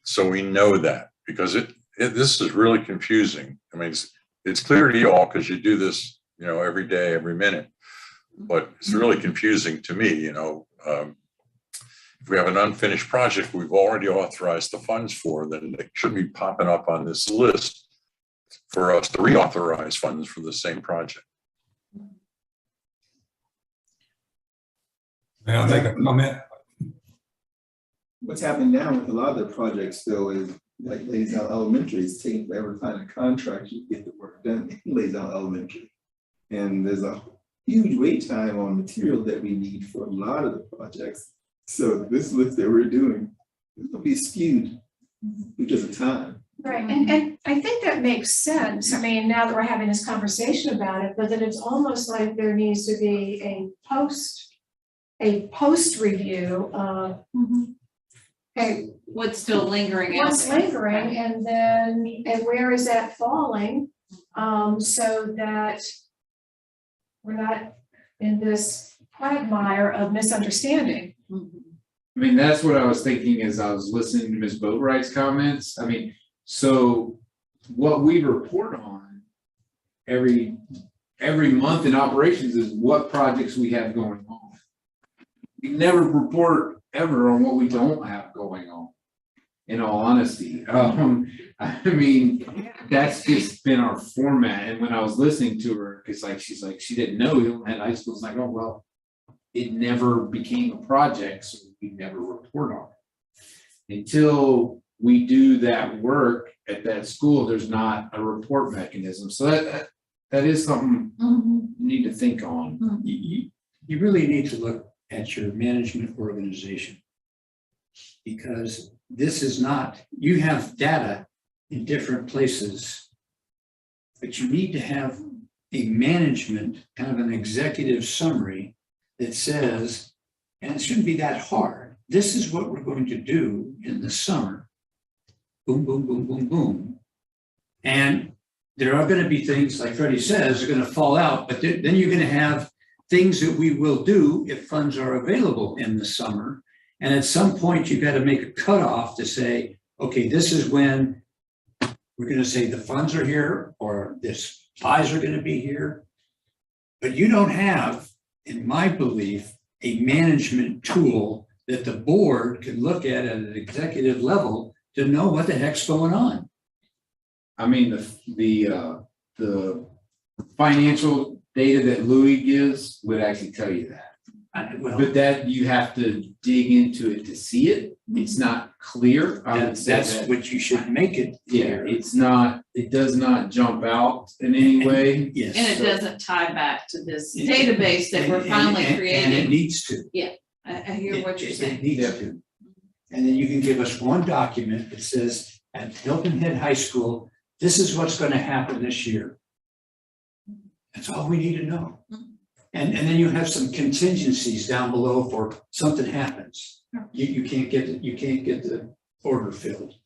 Speaker 8: So we know that, because this is really confusing. I mean, it's clear to you all because you do this, you know, every day, every minute, but it's really confusing to me, you know. If we have an unfinished project we've already authorized the funds for, then it should be popping up on this list for us to reauthorize funds for the same project.
Speaker 6: May I make a comment?
Speaker 11: What's happening now with a lot of the projects though is like Lays Out Elementary, it's taking forever to find a contractor to get the work done in Lays Out Elementary. And there's a huge wait time on material that we need for a lot of the projects. So this list that we're doing is gonna be skewed because of time.
Speaker 1: Right, and I think that makes sense. I mean, now that we're having this conversation about it, but that it's almost like there needs to be a post review of, okay,
Speaker 3: What's still lingering out
Speaker 1: what's
Speaker 3: there?
Speaker 1: lingering, and then, and where is that falling? So that we're not in this quagmire of misunderstanding.
Speaker 4: I mean, that's what I was thinking as I was listening to Ms. Boatwright's comments. I mean, so what we report on every month in operations is what projects we have going on. We never report ever on what we don't have going on, in all honesty. I mean, that's just been our format. And when I was listening to her, because like she's like, she didn't know Hilton had high school. It's like, oh, well, it never became a project, so we never report on it. Until we do that work at that school, there's not a report mechanism. So that is something you need to think on.
Speaker 5: You really need to look at your management organization, because this is not, you have data in different places, but you need to have a management, kind of an executive summary that says, and it shouldn't be that hard, this is what we're going to do in the summer. Boom, boom, boom, boom, boom. And there are going to be things, like Freddie says, are going to fall out, but then you're going to have things that we will do if funds are available in the summer. And at some point, you've got to make a cutoff to say, okay, this is when we're going to say the funds are here, or the supplies are going to be here. But you don't have, in my belief, a management tool that the board can look at an executive level to know what the heck's going on.
Speaker 4: I mean, the financial data that Louis gives would actually tell you that. But that you have to dig into it to see it. It's not clear.
Speaker 5: That's what you should make it clear.
Speaker 4: Yeah, it's not, it does not jump out in any way.
Speaker 5: Yes.
Speaker 3: And it doesn't tie back to this database that we're finally
Speaker 5: And it
Speaker 3: creating.
Speaker 5: needs to.
Speaker 3: I hear what you're
Speaker 5: It
Speaker 3: saying.
Speaker 5: needs to. And then you can give us one document that says, at Hilton Head High School, this is what's going to happen this year. That's all we need to know. And then you have some contingencies down below for something happens. You can't get the order filled.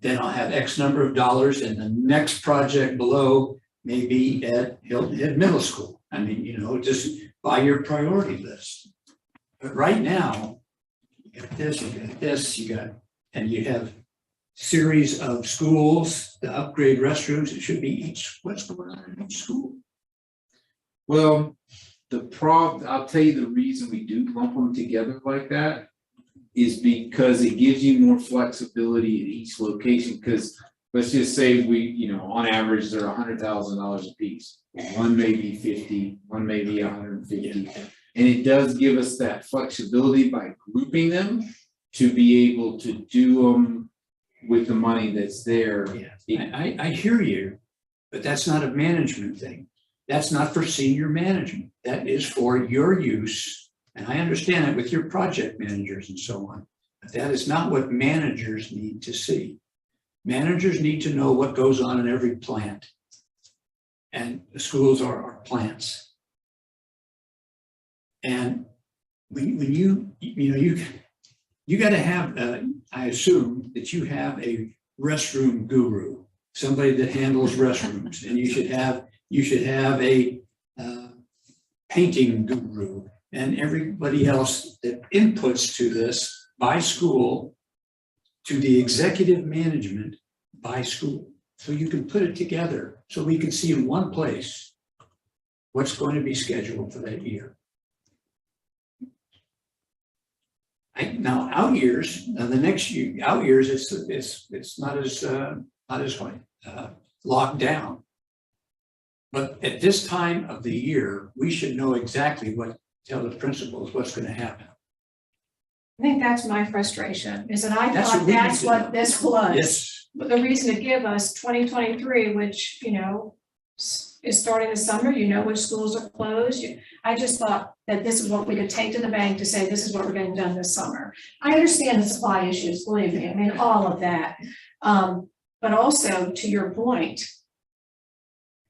Speaker 5: Then I'll have X number of dollars, and the next project below may be at Hilton Head Middle School. I mean, you know, just by your priority list. But right now, you got this, and you have series of schools to upgrade restrooms. It should be what's going on in each school.
Speaker 4: Well, I'll tell you the reason we do lump them together like that is because it gives you more flexibility at each location. Because let's just say on average, they're $100,000 a piece. One may be 50, one may be 150. And it does give us that flexibility by grouping them to be able to do them with the money that's there.
Speaker 5: Yeah, I hear you, but that's not a management thing. That's not for senior management. That is for your use. And I understand it with your project managers and so on, but that is not what managers need to see. Managers need to know what goes on in every plant. And the schools are plants. And when you got to have, I assume that you have a restroom guru, somebody that handles restrooms, and you should have a painting guru and everybody else that inputs to this by school to the executive management by school. So you can put it together so we can see in one place what's going to be scheduled for that year. Now out years, the next year, out years, it's not as locked down. But at this time of the year, we should know exactly tell the principals what's going to happen.
Speaker 1: I think that's my frustration, is that I
Speaker 5: That's
Speaker 1: thought
Speaker 5: what we
Speaker 1: that's
Speaker 5: need to
Speaker 1: what
Speaker 5: know.
Speaker 1: this was.
Speaker 5: Yes,
Speaker 1: But the reason to give us 2023, which, is starting the summer, which schools are closed. I just thought that this is what we could take to the bank to say, this is what we're getting done this summer. I understand the supply issues, believe me, I mean, all of that. But also, to your point,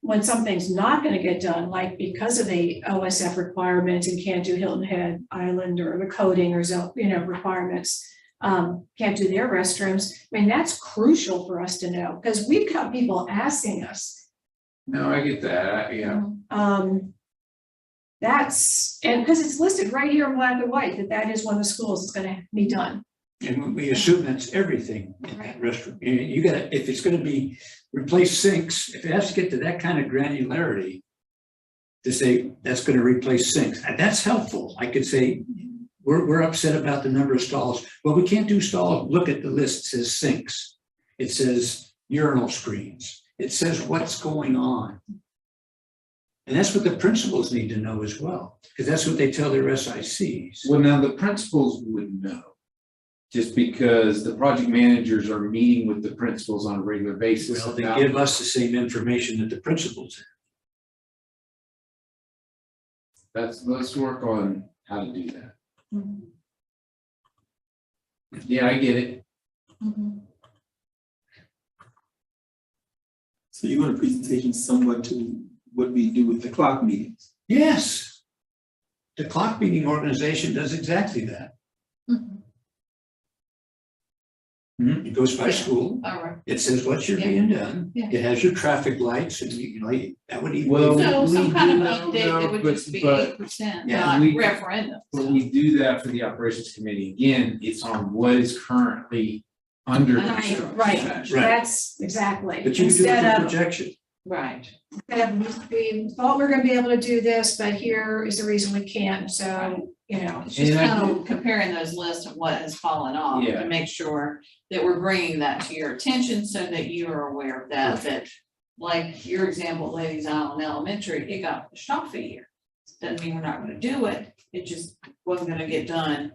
Speaker 1: when something's not gonna get done, like because of the OSF requirements and can't do Hilton Head Island or the coding or requirements, can't do their restrooms. I mean, that's crucial for us to know, because we've got people asking us.
Speaker 4: No, I get that, yeah.
Speaker 1: That's, and because it's listed right here in black and white, that is one of the schools is gonna be done.
Speaker 5: and we assume that's everything in that restroom. You gotta, if it's gonna be replace sinks, if it has to get to that kind of granularity, to say that's gonna replace sinks, that's helpful. I could say, we're upset about the number of stalls. Well, we can't do stalls. Look at the list, it says sinks. It says urinal screens. It says what's going on. And that's what the principals need to know as well, because that's what they tell their SICs.
Speaker 4: Well, now the principals would know, just because the project managers are meeting with the principals on a regular basis.
Speaker 5: Well, they give us the same information that the principals have.
Speaker 4: Let's work on how to do that. Yeah, I get it.
Speaker 11: So you want a presentation somewhat to what we do with the clock meetings?
Speaker 5: Yes. The clock meeting organization does exactly that. It goes by school.
Speaker 3: All right.
Speaker 5: It says what you're being done.
Speaker 3: Yeah.
Speaker 5: It has your traffic lights and that would even.
Speaker 4: Well,
Speaker 3: So some
Speaker 4: we
Speaker 3: kind of
Speaker 4: do
Speaker 3: update
Speaker 4: know,
Speaker 3: that would
Speaker 4: but-
Speaker 3: just be
Speaker 4: but-
Speaker 3: 8%,
Speaker 5: Yeah,
Speaker 3: not
Speaker 4: we-
Speaker 3: referendum.
Speaker 4: But we do that for the operations committee. Again, it's on what is currently under construction.
Speaker 1: Right, that's exactly.
Speaker 5: But you can do it
Speaker 1: Instead
Speaker 5: for
Speaker 1: of,
Speaker 5: projection.
Speaker 3: Right.
Speaker 1: we thought we were gonna be able to do this, but here is the reason we can't, so,
Speaker 3: It's just
Speaker 4: And I
Speaker 3: kind
Speaker 4: do-
Speaker 3: of comparing those lists of what has fallen off
Speaker 4: Yeah.
Speaker 3: to make sure that we're bringing that to your attention so that you are aware of that, like your example, Ladies Island Elementary, it got pushed off a year. Doesn't mean we're not gonna do it, it just wasn't gonna get done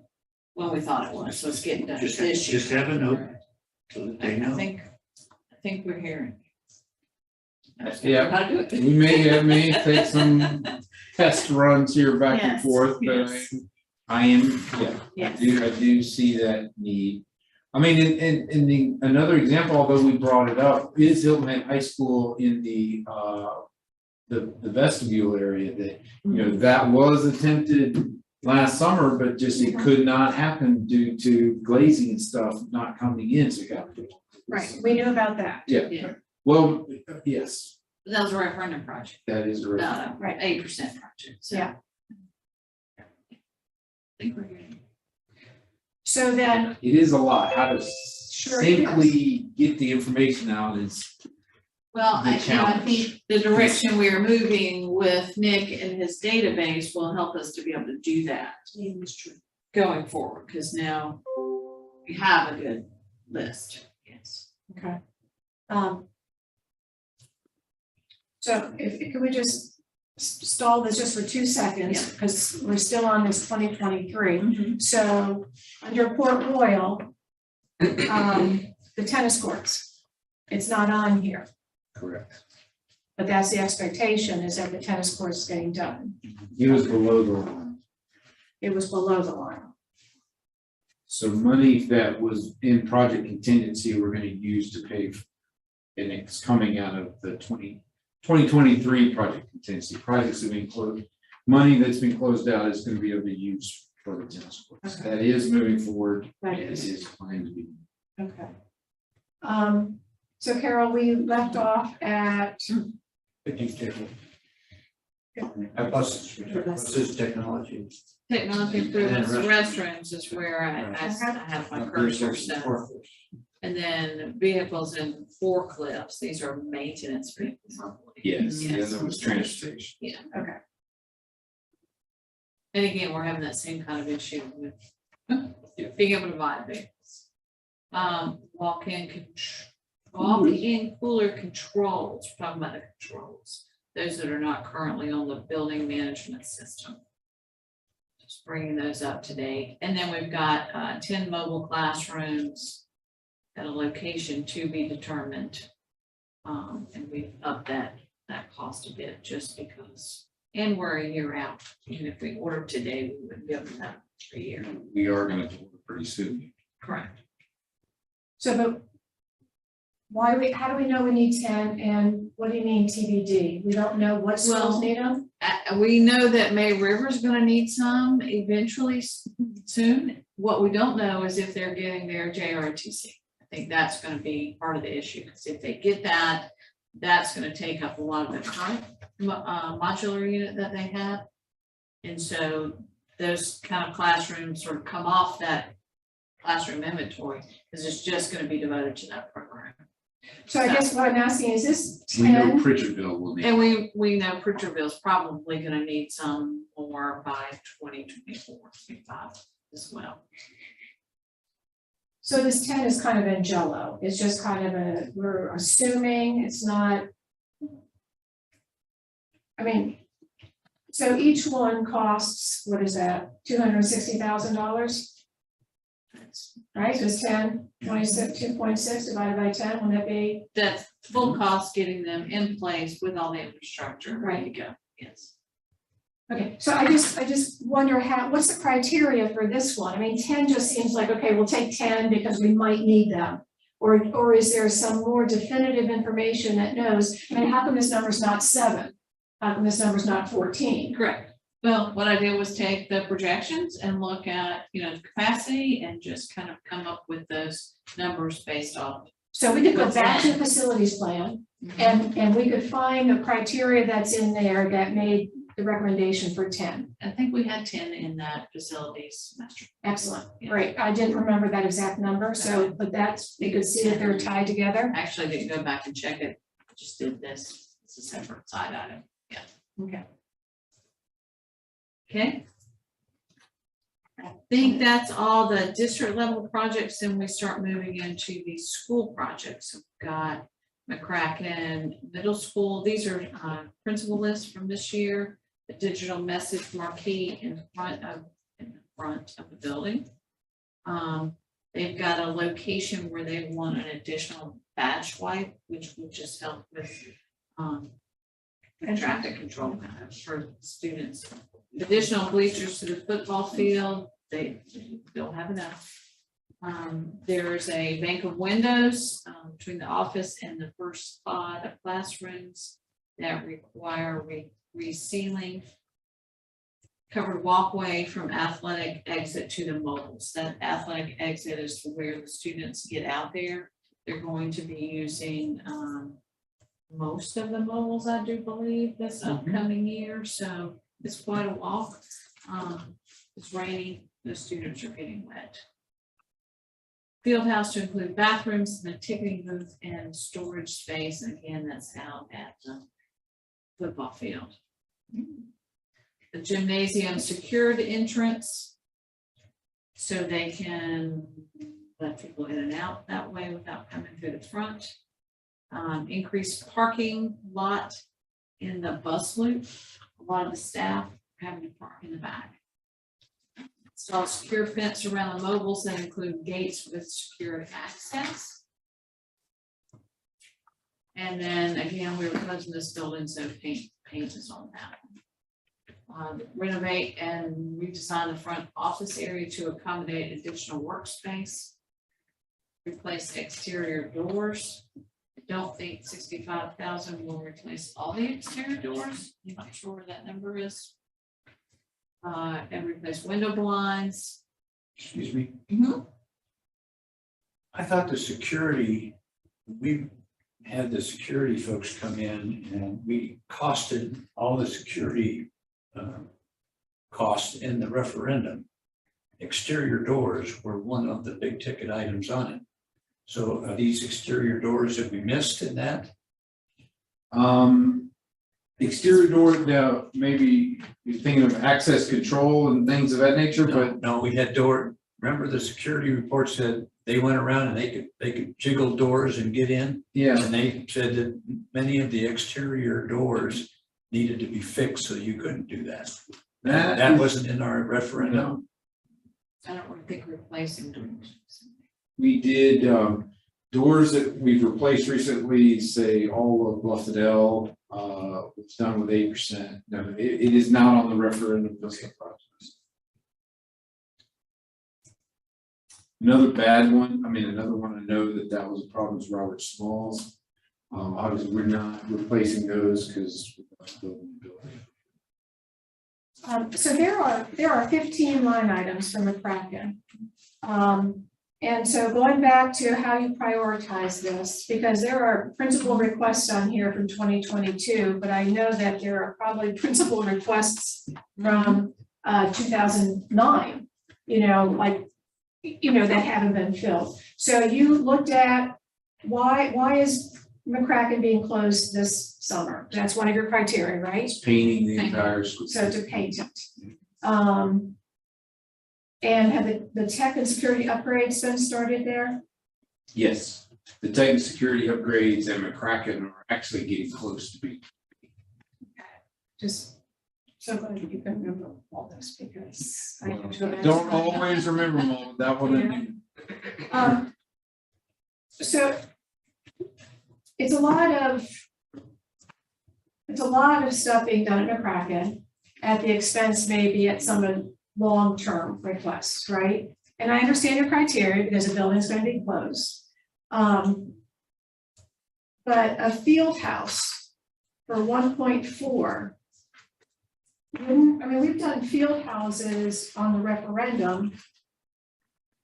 Speaker 3: when we thought it was, so it's getting done
Speaker 5: Just
Speaker 3: this year.
Speaker 5: just have a note so that they
Speaker 3: I
Speaker 5: know.
Speaker 3: think we're hearing.
Speaker 4: Yeah.
Speaker 3: How to do it.
Speaker 4: We may take some test runs here back and
Speaker 3: Yes,
Speaker 4: forth, but
Speaker 3: yes.
Speaker 4: I am, yeah.
Speaker 3: Yes.
Speaker 4: I do see that need. I mean, another example, although we brought it up, is Hilton Head High School in the vestibule area that, that was attempted last summer, but just it could not happen due to glazing and stuff not coming in, so it got.
Speaker 1: right, we knew about that.
Speaker 4: Yeah,
Speaker 3: Yeah.
Speaker 4: well, yes,
Speaker 3: That was a referendum project,
Speaker 4: that is right.
Speaker 3: not a 8% project, so.
Speaker 1: Yeah.
Speaker 3: I think we're hearing.
Speaker 1: So then,
Speaker 4: It is a lot, how to
Speaker 1: Sure it is.
Speaker 4: simply get the information out is.
Speaker 3: Well,
Speaker 4: The
Speaker 3: I
Speaker 4: challenge.
Speaker 3: think the direction we are moving with Nick and his database will help us to be able to do that going forward, because now we have a good list. Yes.
Speaker 1: okay, So if could we just stall this just for 2 seconds, because we're still on this 2023. So under Port Royal, the tennis courts, it's not on here,
Speaker 4: Correct.
Speaker 1: but that's the expectation, is that the tennis court's getting done.
Speaker 4: He was below the line.
Speaker 1: It was below the line.
Speaker 4: So money that was in project contingency, we're gonna use to pay, and it's coming out of the 2023 project contingency. Projects have been closed, money that's been closed out is gonna be able to use for the tennis courts.
Speaker 1: Okay.
Speaker 4: That is moving forward.
Speaker 1: Right.
Speaker 4: It is planned to be.
Speaker 1: Okay. So Carol, we left off at,
Speaker 5: Buses, technology.
Speaker 3: Technology improvements,
Speaker 5: And
Speaker 3: restrooms is where I have my cursor set. And then vehicles and forklifts, these are maintenance vehicles.
Speaker 4: Yes, the
Speaker 3: Yes.
Speaker 4: other was transportation.
Speaker 1: okay,
Speaker 3: And again, we're having that same kind of issue with being able to buy vehicles. Walk-in cooler controls, we're talking about the controls, those that are not currently on the building management system. Just bringing those up to date. And then we've got 10 mobile classrooms at a location to be determined. And we've upped that cost a bit just because, and we're a year out. Even if we order today, we wouldn't be able to have a year.
Speaker 4: We are gonna order pretty soon.
Speaker 3: Correct.
Speaker 1: so but how do we know we need 10, and what do you mean TBD? We don't know what schools
Speaker 3: Well,
Speaker 1: need them?
Speaker 3: We know that May River's gonna need some eventually soon. What we don't know is if they're getting their JROTC. I think that's gonna be part of the issue, because if they get that, that's gonna take up a lot of the current modular unit that they have. And so those kind of classrooms sort of come off that classroom inventory, because it's just gonna be devoted to that program.
Speaker 1: So I guess what I'm asking is this
Speaker 4: We know
Speaker 1: 10,
Speaker 4: Pritchardville will need.
Speaker 3: And we know Pritchardville's probably gonna need some more by 2024, 25 as well.
Speaker 1: so this 10 is kind of in jello, it's just kind of we're assuming it's not. I mean, so each one costs, what is that, $260,000? Right, just 10, 26, 2.6 divided by 10, wouldn't that be?
Speaker 3: That's full cost getting them in place with all the infrastructure ready to go, yes.
Speaker 1: Okay, so I just wonder what's the criteria for this one? I mean, 10 just seems like, okay, we'll take 10 because we might need them. Or is there some more definitive information that knows, I mean, how come this number's not 7? How come this number's not 14?
Speaker 3: Correct. Well, what I did was take the projections and look at, the capacity and just kind of come up with those numbers based off.
Speaker 1: So we could go back to the facilities plan and we could find the criteria that's in there that made the recommendation for 10.
Speaker 3: I think we had 10 in that facilities master.
Speaker 1: Excellent, great. I didn't remember that exact number, so, but that's, you could see that they're tied together.
Speaker 3: Actually, I didn't go back and check it. I just did this. It's a separate side item. Yeah.
Speaker 1: Okay.
Speaker 3: Okay. I think that's all the district level projects, and we start moving into the school projects. We've got McCracken Middle School. These are principal lists from this year. The digital message marquee in front of the building. They've got a location where they want an additional badge swipe, which will just help with traffic control for students. Additional bleachers to the football field, they don't have enough. There's a bank of windows between the office and the first spot of classrooms that require resealing. Covered walkway from athletic exit to the mobiles. That athletic exit is where the students get out there. They're going to be using most of the mobiles, I do believe, this upcoming year. So it's quite a walk. It's raining, the students are getting wet. Field house to include bathrooms, and a ticketing booth and storage space. And again, that's out at the football field. The gymnasium secured entrance, so they can let people in and out that way without coming through the front. Increased parking lot in the bus loop. A lot of the staff having to park in the back. Install secure fence around the mobiles that include gates with secure access. And then again, we were closing this building, so paint is on that. Renovate and redesign the front office area to accommodate additional workspace. Replace exterior doors. I don't think 65,000 will replace all the exterior doors. I'm not sure where that number is. And replace window blinds.
Speaker 5: Excuse me,
Speaker 3: Mm-hmm.
Speaker 5: I thought the security, we had the security folks come in and we costed all the security costs in the referendum. Exterior doors were one of the big ticket items on it. So are these exterior doors that we missed in that?
Speaker 4: Exterior door, now, maybe you're thinking of access control and things of that nature, but
Speaker 5: No, we had remember the security report said they went around and they could jiggle doors and get in?
Speaker 4: yeah,
Speaker 5: And they said that many of the exterior doors needed to be fixed, so you couldn't do that. That
Speaker 4: is-
Speaker 5: wasn't in our referendum.
Speaker 3: I don't want to think replacing doors.
Speaker 4: we did, doors that we've replaced recently, say all of Bluffton, was done with 8%. No, it is not on the referendum list of projects. Another bad one, another one I know that was a problem is Robert Smalls. Obviously, we're not replacing those because we're not building the building.
Speaker 1: So there are 15 line items from McCracken. And so going back to how you prioritize this, because there are principal requests on here from 2022, but I know that there are probably principal requests from 2009, that haven't been filled. So you looked at why is McCracken being closed this summer? That's one of your criteria, right?
Speaker 4: Painting the entire school.
Speaker 1: So to paint it. And have the tech and security upgrades been started there?
Speaker 4: Yes, the tech and security upgrades and McCracken are actually getting close to being.
Speaker 1: Just so glad you can remember all this because I have to imagine-
Speaker 4: Don't always remember them all, that one.
Speaker 1: So it's a lot of stuff being done at McCracken at the expense maybe at some of long-term requests, right? And I understand your criteria because the building's going to be closed. But a field house for 1.4. We've done field houses on the referendum.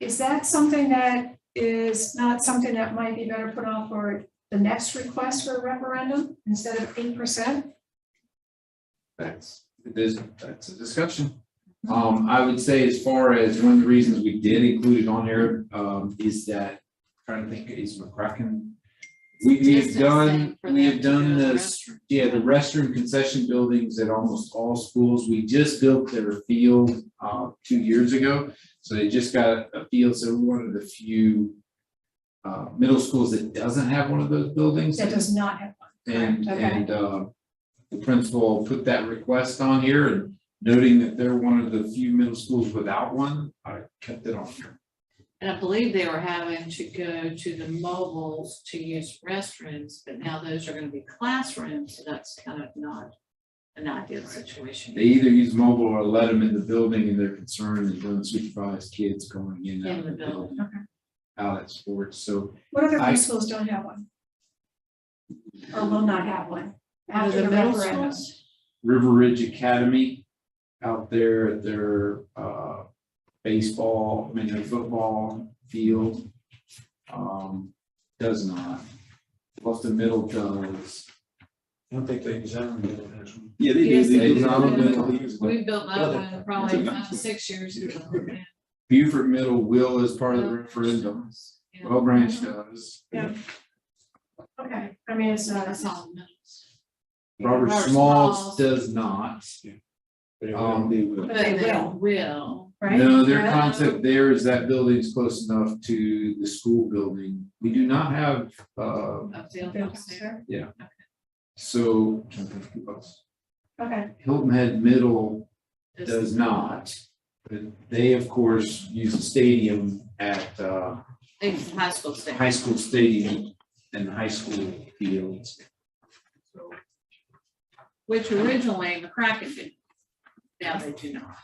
Speaker 1: Is that something that is not something that might be better put off for the next request for a referendum instead of 8%?
Speaker 4: That's a discussion. I would say as far as one of the reasons we did include it on there, is that, trying to think, is McCracken. We have done this, the restroom concession buildings at almost all schools. We just built their field 2 years ago. So they just got a field, so we're one of the few middle schools that doesn't have one of those buildings.
Speaker 1: That does not have one.
Speaker 4: And,
Speaker 1: Okay.
Speaker 4: and the principal put that request on here, and noting that they're one of the few middle schools without one, I kept it on here.
Speaker 3: And I believe they were having to go to the mobiles to use restrooms, but now those are going to be classrooms, so that's kind of not an ideal situation.
Speaker 4: They either use mobile or let them in the building, and they're concerned and don't supervise kids going in and out of the building, out at sports, so.
Speaker 1: What other high schools don't have one? Or will not have one after the
Speaker 3: middle
Speaker 1: referendum?
Speaker 3: schools?
Speaker 4: River Ridge Academy out there at their their football field does not. Bluffton Middle does.
Speaker 5: I don't think they design middle has one.
Speaker 11: Yeah, they
Speaker 3: Yes,
Speaker 11: do.
Speaker 4: they
Speaker 11: They
Speaker 4: do.
Speaker 11: do.
Speaker 3: We built that one probably 6 years ago.
Speaker 4: Beaufort Middle will as part of the referendum.
Speaker 3: Yeah.
Speaker 4: Well Branch does.
Speaker 1: Okay, it's not.
Speaker 3: That's all middles.
Speaker 4: Robert
Speaker 3: Robert
Speaker 4: Smalls
Speaker 3: Smalls.
Speaker 4: does not.
Speaker 11: They
Speaker 3: But they
Speaker 11: will.
Speaker 3: will.
Speaker 1: right?
Speaker 4: No, their
Speaker 1: No?
Speaker 4: concept there is that building's close enough to the school building. We do not have, so. I'm trying to think who else.
Speaker 1: Okay,
Speaker 4: Hilton Head Middle does not, but they of course use a stadium at,
Speaker 3: It's high school state.
Speaker 4: high school stadium and high school fields. So,
Speaker 3: Which originally McCracken did. Now they do not.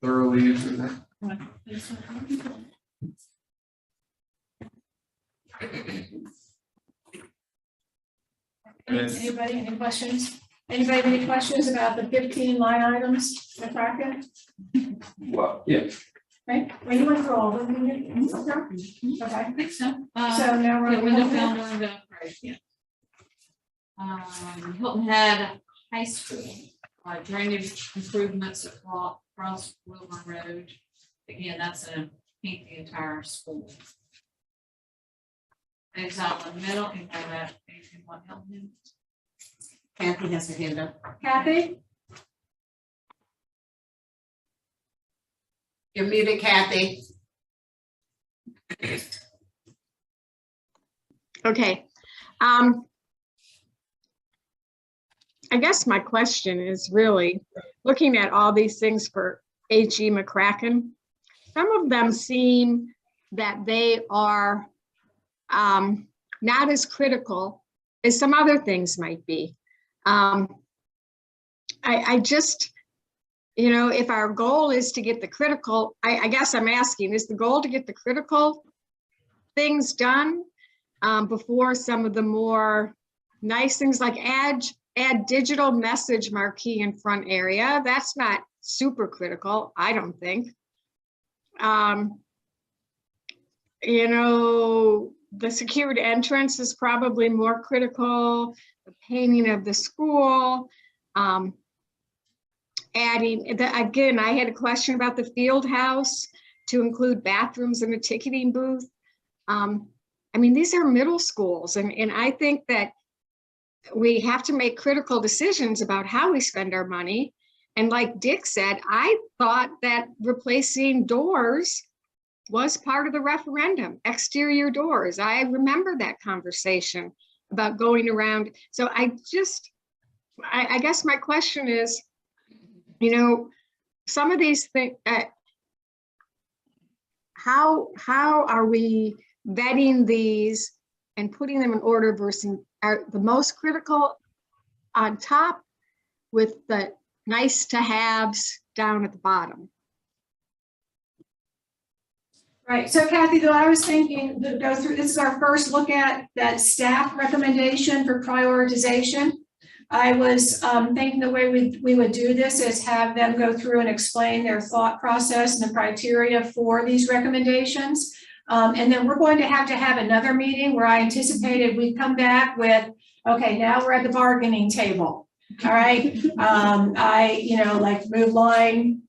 Speaker 4: thoroughly answer that.
Speaker 1: Anybody, any questions? Anybody have any questions about the 15 line items, McCracken?
Speaker 4: Well, yeah.
Speaker 1: Right, well, you went through all of them, didn't you? Okay,
Speaker 3: I think so.
Speaker 1: so now we're.
Speaker 3: Yeah, window film, window upgrade, yeah. Hilton Head High School, drainage improvements across Wilmer Road. Again, that's gonna paint the entire school. Exile in the middle, and go that, anything want Hilton Head?
Speaker 7: Kathy has her hand up.
Speaker 1: Kathy?
Speaker 7: You're muted, Kathy.
Speaker 12: Okay. I guess my question is really looking at all these things for H.E. McCracken. Some of them seem that they are not as critical as some other things might be. I just, you know, if our goal is to get the critical, I guess I'm asking, is the goal to get the critical things done before some of the more nice things like add digital message marquee in front area? That's not super critical, I don't think. You know, the secured entrance is probably more critical, the painting of the school, adding, again, I had a question about the field house to include bathrooms and a ticketing booth. I mean, these are middle schools, and I think that we have to make critical decisions about how we spend our money. And like Dick said, I thought that replacing doors was part of the referendum, exterior doors. I remember that conversation about going around. So I guess my question is, you know, some of these things, how are we vetting these and putting them in order versus are the most critical on top with the nice to haves down at the bottom?
Speaker 1: Right, so Kathy, though I was thinking to go through, this is our first look at that staff recommendation for prioritization. I was thinking the way we would do this is have them go through and explain their thought process and the criteria for these recommendations. And then we're going to have another meeting where I anticipated we'd come back with, okay, now we're at the bargaining table. All right, like move line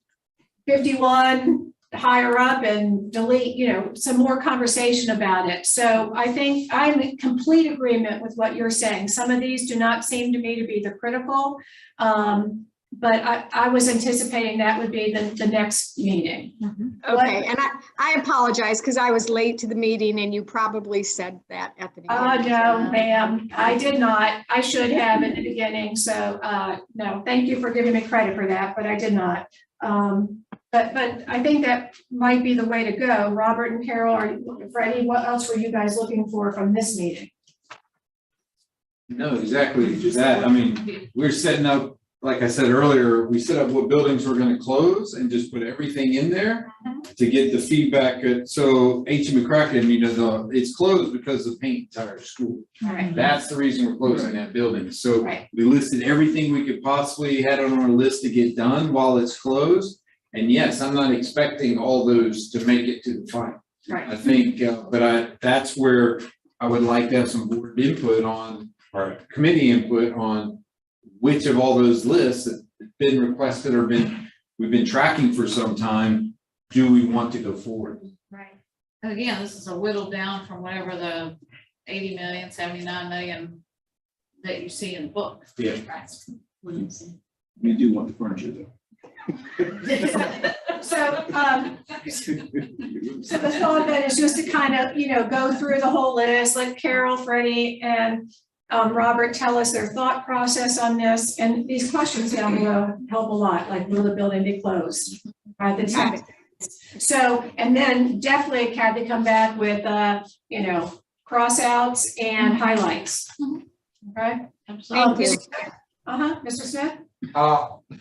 Speaker 1: 51 higher up and delete, some more conversation about it. So I think I'm in complete agreement with what you're saying. Some of these do not seem to me to be the critical, but I was anticipating that would be the next meeting.
Speaker 12: Okay, and I apologize because I was late to the meeting and you probably said that at the beginning.
Speaker 1: No, ma'am, I did not. I should have in the beginning. So no, thank you for giving me credit for that, but I did not. But I think that might be the way to go. Robert and Carol, or Freddie, what else were you guys looking for from this meeting?
Speaker 4: No, exactly that. I mean, we're setting up, like I said earlier, we set up what buildings we're gonna close and just put everything in there to get the feedback. So H. McCracken, it's closed because of paint entire school.
Speaker 1: Right.
Speaker 4: That's the reason we're closing that building. So
Speaker 1: Right.
Speaker 4: we listed everything we could possibly had on our list to get done while it's closed. And yes, I'm not expecting all those to make it to the final.
Speaker 1: Right.
Speaker 4: I think, that's where I would like to have some board input on, or committee input on which of all those lists that have been requested or we've been tracking for some time, do we want to go forward?
Speaker 3: Right. And again, this is a whittle down from whatever the 80 million, 79 million that you see in the book.
Speaker 4: Yeah.
Speaker 3: Right.
Speaker 11: We do want the furniture though.
Speaker 1: So, so the thought then is just to kind of, go through the whole list, let Carol, Freddie, and Robert tell us their thought process on this, and these questions down below help a lot, like will the building be closed? The type. So, and then definitely Kathy come back with, crossouts and highlights. Okay?
Speaker 12: Thank you.
Speaker 1: Mr. Smith?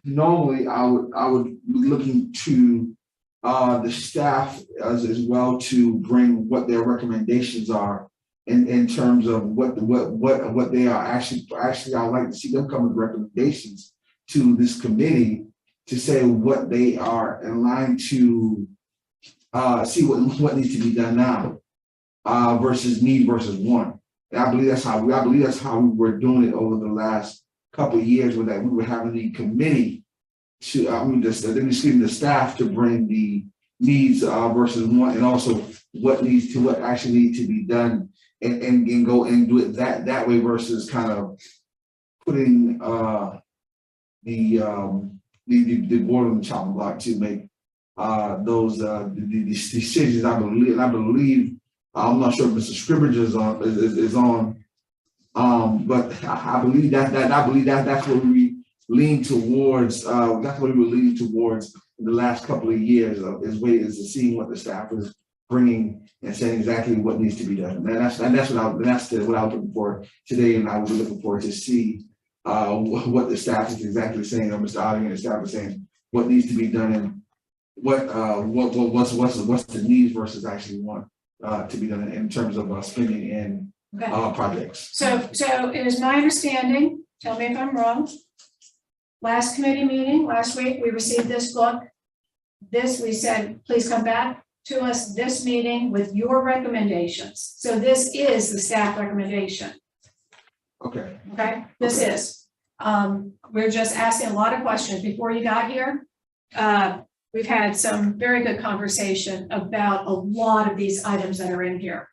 Speaker 13: Normally, I would be looking to the staff as well to bring what their recommendations are in terms of what they are actually, I'd like to see them come with recommendations to this committee to say what they are in line to see what needs to be done now versus need versus want. And I believe that's how we were doing it over the last couple of years, with that we were having the committee to the staff to bring the needs versus want, and also what actually needs to be done, and go and do it that way versus kind of putting the board on the chopping block to make those decisions. I believe I'm not sure if Mr. Scribbage is on. But I believe that's what we lean towards. That's what we were leaning towards in the last couple of years. Is to seeing what the staff is bringing and saying exactly what needs to be done. And that's what I was looking for today, and I was looking forward to see what the staff is exactly saying, or Mr. Odding and the staff is saying what needs to be done, and what's the needs versus actually want to be done in terms of spending and projects.
Speaker 1: So it is my understanding, tell me if I'm wrong. Last committee meeting, last week, we received this book. We said, please come back to us this meeting with your recommendations. So this is the staff recommendation.
Speaker 13: Okay.
Speaker 1: Okay, this is. We're just asking a lot of questions before you got here. We've had some very good conversation about a lot of these items that are in here.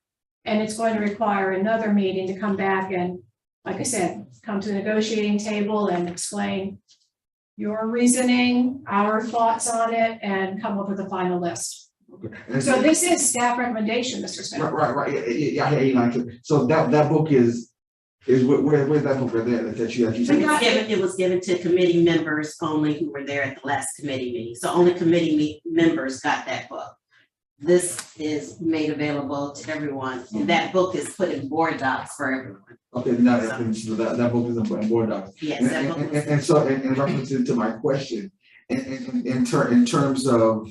Speaker 1: And it's going to require another meeting to come back and, like I said, come to the negotiating table and explain your reasoning, our thoughts on it, and come up with a final list.
Speaker 13: Okay.
Speaker 1: So this is staff recommendation, Mr. Smith.
Speaker 13: Right. Yeah. So that book is where's that book right there that you said?
Speaker 7: It was given to committee members only who were there at the last committee meeting. So only committee members got that book. This is made available to everyone, and that book is put in board docs for everyone.
Speaker 13: Okay, now that book is in board docs.
Speaker 7: Yes, that book is.
Speaker 13: And so in reference to my question, in terms of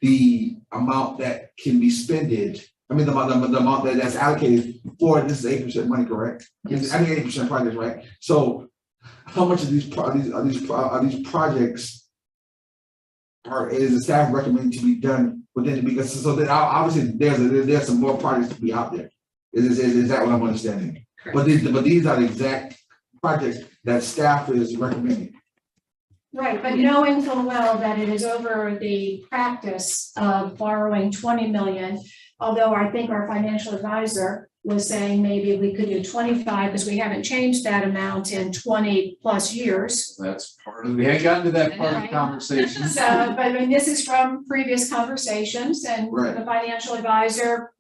Speaker 13: the amount that can be spended, I mean the amount that's allocated for this is 8% money, correct?
Speaker 7: Yes.
Speaker 13: I mean 8% projects, right? So how much of these projects is the staff recommending to be done within, because so that obviously there's some more projects to be out there. Is that what I'm understanding?
Speaker 7: Correct.
Speaker 13: But these are the exact projects that staff is recommending.
Speaker 1: Right, but knowing full well that it is over the practice of borrowing 20 million, although I think our financial advisor was saying maybe we could do 25 because we haven't changed that amount in 20 plus years.
Speaker 4: That's part of, we hadn't gotten to that part of the conversation.
Speaker 1: So, but I mean, this is from previous conversations and
Speaker 13: Right.
Speaker 1: the financial advisor,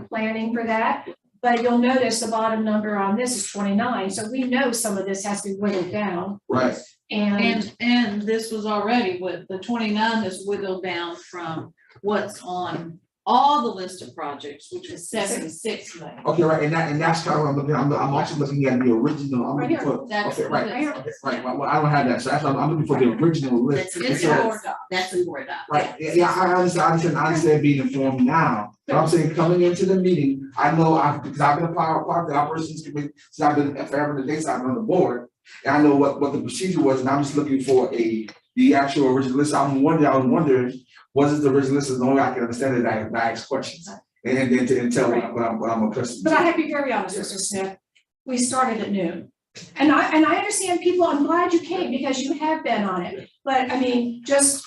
Speaker 1: planning for that. But you'll notice the bottom number on this is 29. So we know some of this has to be whittled down.
Speaker 13: Right.
Speaker 1: And
Speaker 3: this was already with the 29 is whittled down from what's on all the list of projects, which was 76 million.
Speaker 13: Okay, right, and that's kind of what I'm looking. I'm also looking at the original. I'm
Speaker 1: Right
Speaker 13: looking
Speaker 1: here.
Speaker 13: for.
Speaker 3: That's
Speaker 13: Okay, right.
Speaker 1: right here.
Speaker 13: Okay, right. Well, I don't have that, so that's why I'm looking for the original list.
Speaker 7: It's
Speaker 3: in
Speaker 7: in
Speaker 3: board doc.
Speaker 7: That's in board doc.
Speaker 13: Right, yeah, I understand being informed now, but I'm saying coming into the meeting, I know because I've been a part of the operations committee, since I've been forever in the day, so I've been on the board. And I know what the procedure was, and I'm just looking for the actual original list. I was wondering, was it the original list? As long as I can understand it, I ask questions, and then to tell what I'm accustomed
Speaker 1: But I
Speaker 13: to.
Speaker 1: have to be very honest, Mr. Smith, we started at noon. And I understand people, I'm glad you came because you have been on it. But I mean, just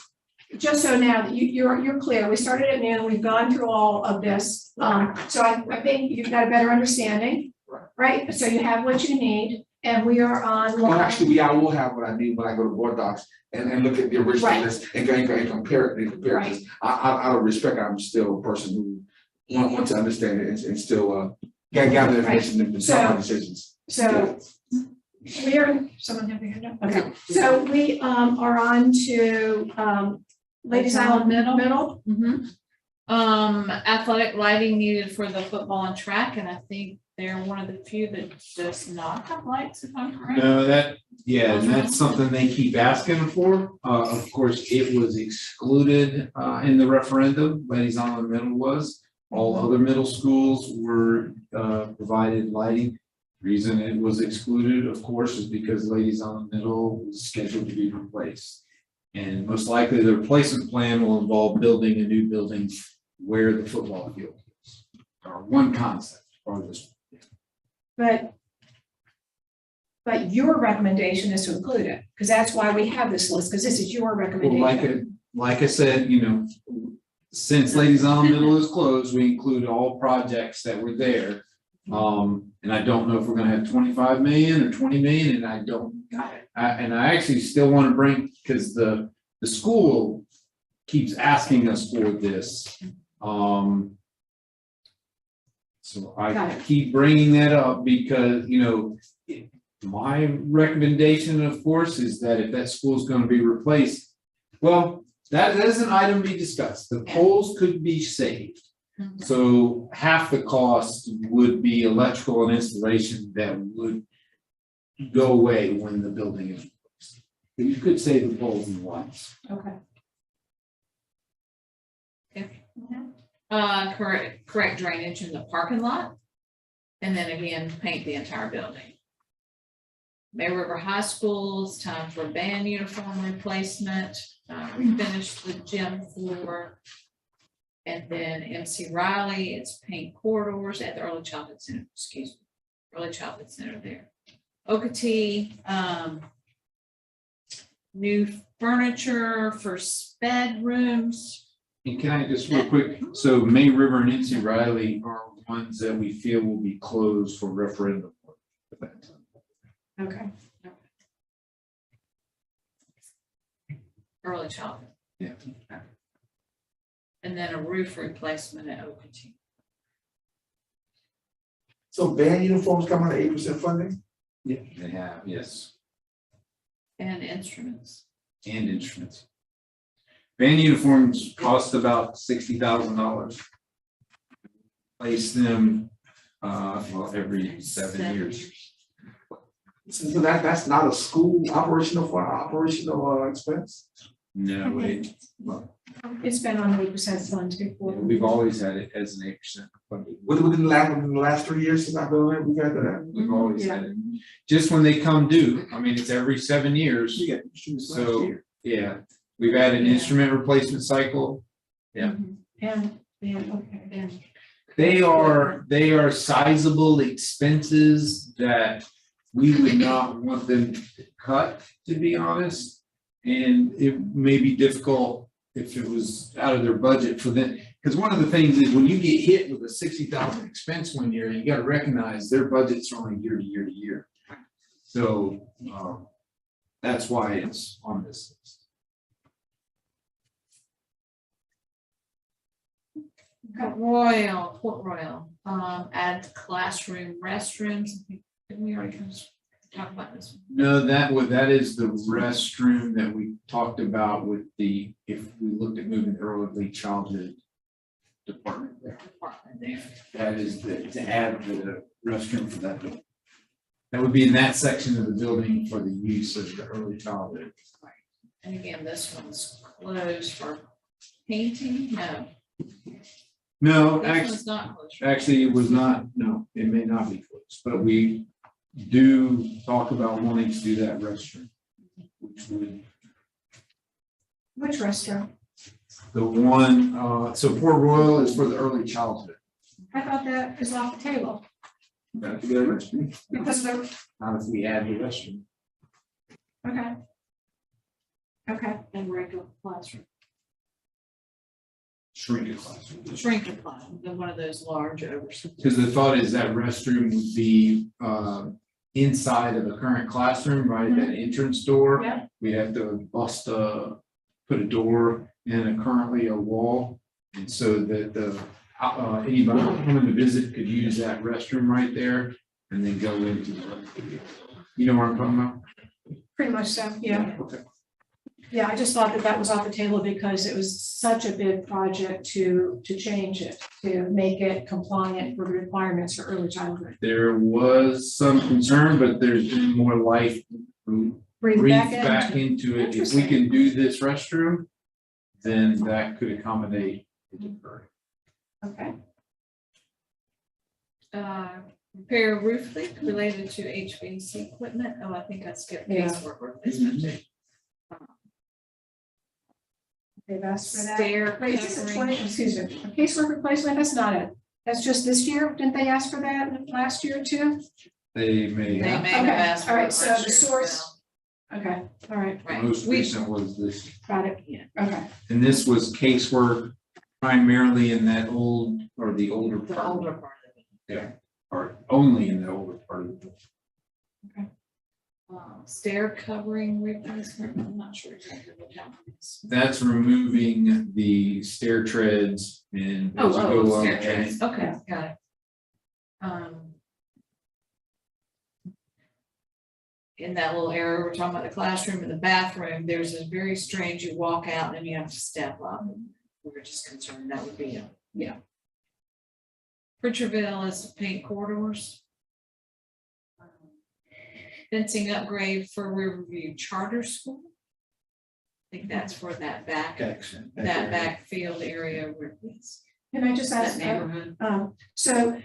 Speaker 1: so now that you're clear, we started at noon, we've gone through all of this. So I think you've got a better understanding, right? So you have what you need. And we are on.
Speaker 13: Well, actually, I will have what I need when I go to board docs and look at the original
Speaker 1: Right.
Speaker 13: list and compare it,
Speaker 1: Right.
Speaker 13: Out of respect, I'm still a person who want to understand it and still, gather information and
Speaker 1: So-
Speaker 13: make decisions.
Speaker 1: So we are, someone have their hand up? Okay, so we are on to Ladies Island Middle.
Speaker 3: Athletic lighting needed for the football and track, and I think they're one of the few that does not have lights, if I'm correct.
Speaker 4: No, and that's something they keep asking for. Of course, it was excluded in the referendum. Ladies Island Middle was. All other middle schools were provided lighting. Reason it was excluded, of course, is because Ladies Island Middle was scheduled to be replaced. And most likely the replacement plan will involve building a new building where the football field is. Or one concept, or this.
Speaker 1: But your recommendation is to include it, because that's why we have this list, because this is your
Speaker 4: Well,
Speaker 1: recommendation.
Speaker 4: like I said, since Ladies Island Middle is closed, we include all projects that were there. And I don't know if we're gonna have 25 million or 20 million, and I don't.
Speaker 1: Got it.
Speaker 4: And I actually still want to bring, because the school keeps asking us for this. So
Speaker 1: Got
Speaker 4: I
Speaker 1: it.
Speaker 4: keep bringing that up because, my recommendation, of course, is that if that school is going to be replaced, well, that is an item to be discussed. The poles could be saved. So half the cost would be electrical and installation that would go away when the building is replaced. You could save the poles and lights.
Speaker 1: Okay.
Speaker 3: Correct drainage in the parking lot. And then again, paint the entire building. May River High School's time for band uniform replacement, refinish the gym floor. And then MC Riley, it's paint corridors at the Early Childhood Center, Early Childhood Center there. Okatee, new furniture for sped rooms.
Speaker 4: And can I just real quick, so May River and NC Riley are ones that we feel will be closed for referendum.
Speaker 1: Okay.
Speaker 3: Early childhood.
Speaker 4: Yeah.
Speaker 3: And then a roof replacement at Okatee.
Speaker 13: So band uniforms come out of 8% funding?
Speaker 4: Yeah, they have, yes,
Speaker 3: And instruments.
Speaker 4: and instruments. Band uniforms cost about $60,000. Place them, every 7 years.
Speaker 13: So that's not a school operational expense?
Speaker 4: No,
Speaker 1: It's been on 8% funds before.
Speaker 4: we've always had it as an 8% funding.
Speaker 13: Within the last 3 years since I've been there, we've had that.
Speaker 4: We've always had it. Just when they come due, I mean, it's every 7 years.
Speaker 13: We got instruments last
Speaker 4: So,
Speaker 13: year.
Speaker 4: yeah, we've had an instrument replacement cycle. Yeah.
Speaker 1: And, okay.
Speaker 4: They are sizable expenses that we would not want them to cut, to be honest. And it may be difficult if it was out of their budget for them. Because one of the things is when you get hit with a 60,000 expense one year, you gotta recognize their budgets are only year to year to year. So, that's why it's on this list.
Speaker 3: Port Royal, add classroom restrooms. Didn't we already talk about this?
Speaker 4: No, that is the restroom that we talked about with if we looked at moving early childhood department there. That is to add the restroom for that building. That would be in that section of the building for the use of the early childhood.
Speaker 3: And again, this one's closed for painting, no.
Speaker 4: No,
Speaker 3: This one's not closed.
Speaker 4: actually, it was not, no, it may not be closed, but we do talk about wanting to do that restroom.
Speaker 1: Which restaurant?
Speaker 4: The one, so Port Royal is for the early childhood.
Speaker 1: I thought that was off the table
Speaker 4: That's a good restroom.
Speaker 1: because of,
Speaker 4: Not if we add the restroom.
Speaker 1: okay. Okay.
Speaker 3: And regular classroom.
Speaker 4: Shrink a classroom.
Speaker 3: Shrink classroom, then one of those large oversized.
Speaker 4: Because the thought is that restroom would be inside of the current classroom, right at that entrance door.
Speaker 1: Yeah.
Speaker 4: We have to put a door in currently a wall. And so that anybody coming to visit could use that restroom right there and then go into the, you know what I'm talking about?
Speaker 1: Pretty much so, yeah.
Speaker 4: Okay.
Speaker 1: Yeah, I just thought that that was off the table because it was such a big project to change it, to make it compliant for the requirements for early childhood.
Speaker 4: There was some concern, but there's been more life breathed back into it. If we can do this restroom, then that could accommodate.
Speaker 1: Okay.
Speaker 3: Repair roof leak related to HVAC equipment. Oh, I think I skipped
Speaker 1: Yeah.
Speaker 3: casework replacement.
Speaker 1: They've asked for that.
Speaker 3: Stair
Speaker 1: Wait, is this a
Speaker 3: covering.
Speaker 1: excuse me, a casework replacement? That's not it. That's just this year. Didn't they ask for that last year too?
Speaker 4: They may
Speaker 3: They
Speaker 4: have.
Speaker 3: may have
Speaker 1: Okay,
Speaker 3: asked
Speaker 1: all
Speaker 3: for
Speaker 1: right,
Speaker 3: it
Speaker 1: so
Speaker 3: last
Speaker 1: the
Speaker 3: year,
Speaker 1: source- Okay, all right,
Speaker 3: Right.
Speaker 4: Most
Speaker 3: We-
Speaker 4: recent was this,
Speaker 1: got it. Yeah, okay.
Speaker 4: and this was casework primarily in that older
Speaker 3: The
Speaker 4: part.
Speaker 3: older part of it.
Speaker 4: Yeah, or only in the older part of it.
Speaker 3: Stair covering replacement. I'm not sure exactly what that is.
Speaker 4: That's removing the stair treads and. as you
Speaker 3: Oh,
Speaker 4: go up
Speaker 3: stair
Speaker 4: and-
Speaker 3: treads. Okay, got it. In that little area, we're talking about the classroom and the bathroom, there's a very strange, you walk out and you have to step up. We were just concerned that would be a, yeah. Pritchardville is to paint corridors. Fencing upgrade for Riverview Charter School. I think that's for that back field area where it's
Speaker 1: Can I just
Speaker 3: that
Speaker 1: ask,
Speaker 3: neighborhood.
Speaker 1: so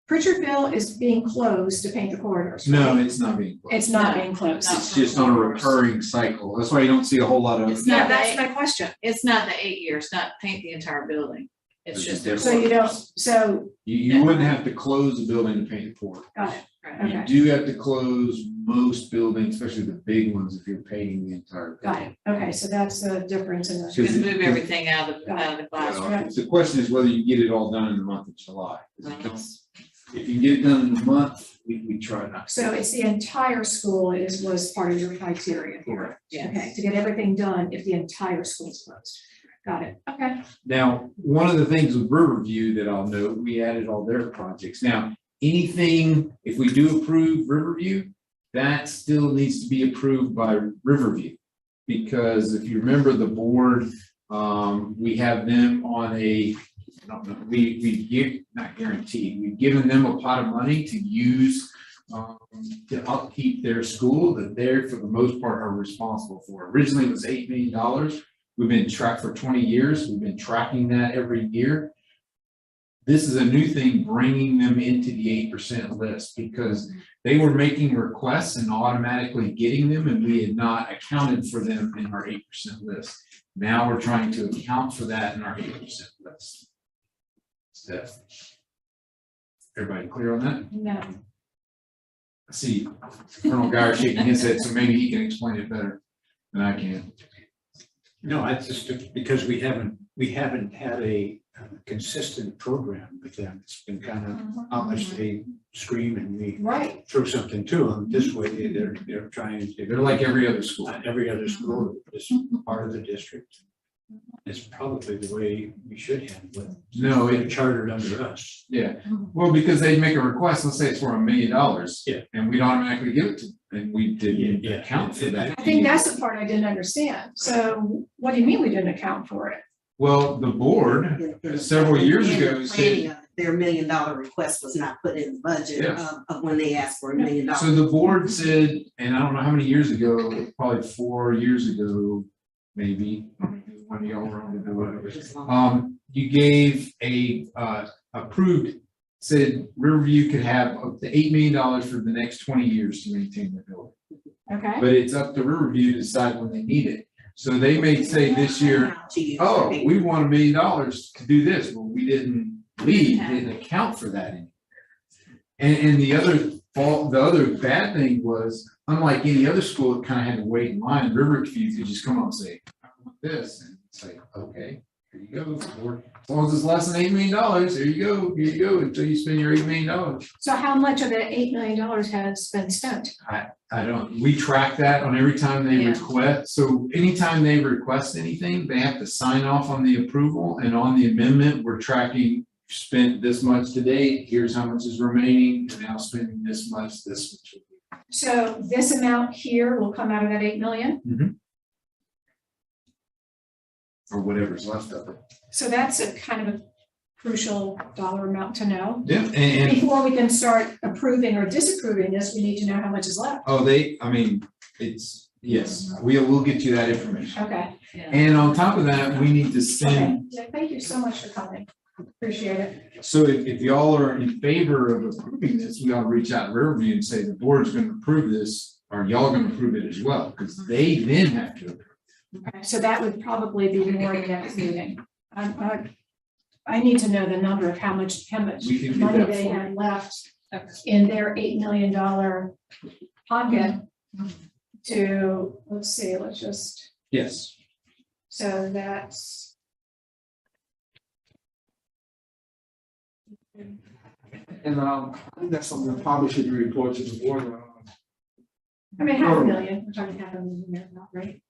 Speaker 1: Pritchardville is being closed to paint the corridors?
Speaker 4: No,
Speaker 1: right?
Speaker 4: it's not being. closed.
Speaker 1: It's not
Speaker 3: No,
Speaker 1: being closed.
Speaker 3: not
Speaker 4: It's just on a recurring cycle. That's why you don't see a whole lot of.
Speaker 3: It's
Speaker 1: Yeah,
Speaker 3: not
Speaker 1: that's
Speaker 3: that-
Speaker 1: my question.
Speaker 3: It's not the 8 years, not paint the entire building. It's
Speaker 4: It's
Speaker 3: just.
Speaker 4: different.
Speaker 1: So you don't, so,
Speaker 4: You wouldn't have to close the building to paint the corridors.
Speaker 1: got it,
Speaker 3: Right.
Speaker 4: You
Speaker 1: okay,
Speaker 4: do have to close most buildings, especially the big ones, if you're painting the entire.
Speaker 1: got it. Okay, so that's the difference in the.
Speaker 3: You can move everything out of the classroom.
Speaker 4: Well, the question is whether you get it all done in the month of July. If you get it done in the month, we try not.
Speaker 1: So it's the entire school was part of your criteria here.
Speaker 3: Yeah.
Speaker 1: Okay, to get everything done if the entire school's closed. Got it, okay.
Speaker 4: Now, one of the things with Riverview that I'll note, we added all their projects. Now, anything, if we do approve Riverview, that still needs to be approved by Riverview. Because if you remember the board, we have them on a, I don't know, we give, not guaranteed, we've given them a pot of money to use to upkeep their school that they're, for the most part, are responsible for. Originally, it was $8 million. We've been tracked for 20 years. We've been tracking that every year. This is a new thing, bringing them into the 8% list because they were making requests and automatically getting them, and we had not accounted for them in our 8% list. Now we're trying to account for that in our 8% list. So, everybody clear on that?
Speaker 1: No,
Speaker 4: I see Colonel Guyer shaking his head, so maybe he can explain it better than I can.
Speaker 5: No, I just, because we haven't had a consistent program with them. It's been kind of how much they scream and we
Speaker 1: right,
Speaker 5: throw something to them. This way, they're trying to.
Speaker 4: They're like every other school.
Speaker 5: Every other school is part of the district. It's probably the way we should handle it.
Speaker 4: No,
Speaker 5: They're chartered under us.
Speaker 4: Yeah, well, because they make a request, let's say it's for $1 million.
Speaker 5: Yeah.
Speaker 4: And we'd automatically give it to them, and we didn't
Speaker 5: Yeah.
Speaker 4: account for that.
Speaker 1: I think that's the part I didn't understand. So what do you mean we didn't account for it?
Speaker 4: Well, the board several years ago said,
Speaker 7: Their $1 million request was not put in the budget
Speaker 4: Yeah.
Speaker 7: of when they asked for $1 million.
Speaker 4: so the board said, and I don't know how many years ago, probably 4 years ago, maybe, when y'all were on the board. You gave a, approved, said Riverview could have up to $8 million for the next 20 years to maintain the building.
Speaker 1: Okay,
Speaker 4: But it's up to Riverview to decide when they need it. So they may say this year, oh, we want $1 million to do this. Well, we didn't account for that anymore. And the other fault, the other bad thing was, unlike any other school, it kind of had to wait in line. Riverview could just come up and say, I want this, and say, okay, here you go, or as long as it's less than $8 million, here you go, until you spend your $8 million.
Speaker 1: So how much of the $8 million has been spent?
Speaker 4: I don't, we track that on every time they
Speaker 3: Yeah.
Speaker 4: request, so anytime they request anything, they have to sign off on the approval, and on the amendment, we're tracking. Spent this much today, here's how much is remaining, and now spending this much, this much.
Speaker 1: So this amount here will come out of that 8 million?
Speaker 4: Or whatever's left of it.
Speaker 1: So that's a kind of a crucial dollar amount to know.
Speaker 4: Yeah, and
Speaker 1: Before we can start approving or disapproving this, we need to know how much is left.
Speaker 4: it's, yes, we'll get you that information.
Speaker 1: Okay.
Speaker 4: And on top of that, we need to send,
Speaker 1: Okay. Yeah, thank you so much for coming. Appreciate it.
Speaker 4: so if y'all are in favor of approving this, we ought to reach out to Riverview and say the board's gonna approve this, or y'all gonna approve it as well, because they then have to.
Speaker 1: Okay, so that would probably be more in the next meeting. I need to know the number of how much
Speaker 4: We can do
Speaker 1: money
Speaker 4: that
Speaker 1: they
Speaker 4: for you.
Speaker 1: had left in their $8 million pocket to, let's see, let's just,
Speaker 4: Yes.
Speaker 1: so that's.
Speaker 13: And I think that's something that probably should be reported to the board.
Speaker 1: I mean, $500,000, we're talking $500,000, not right?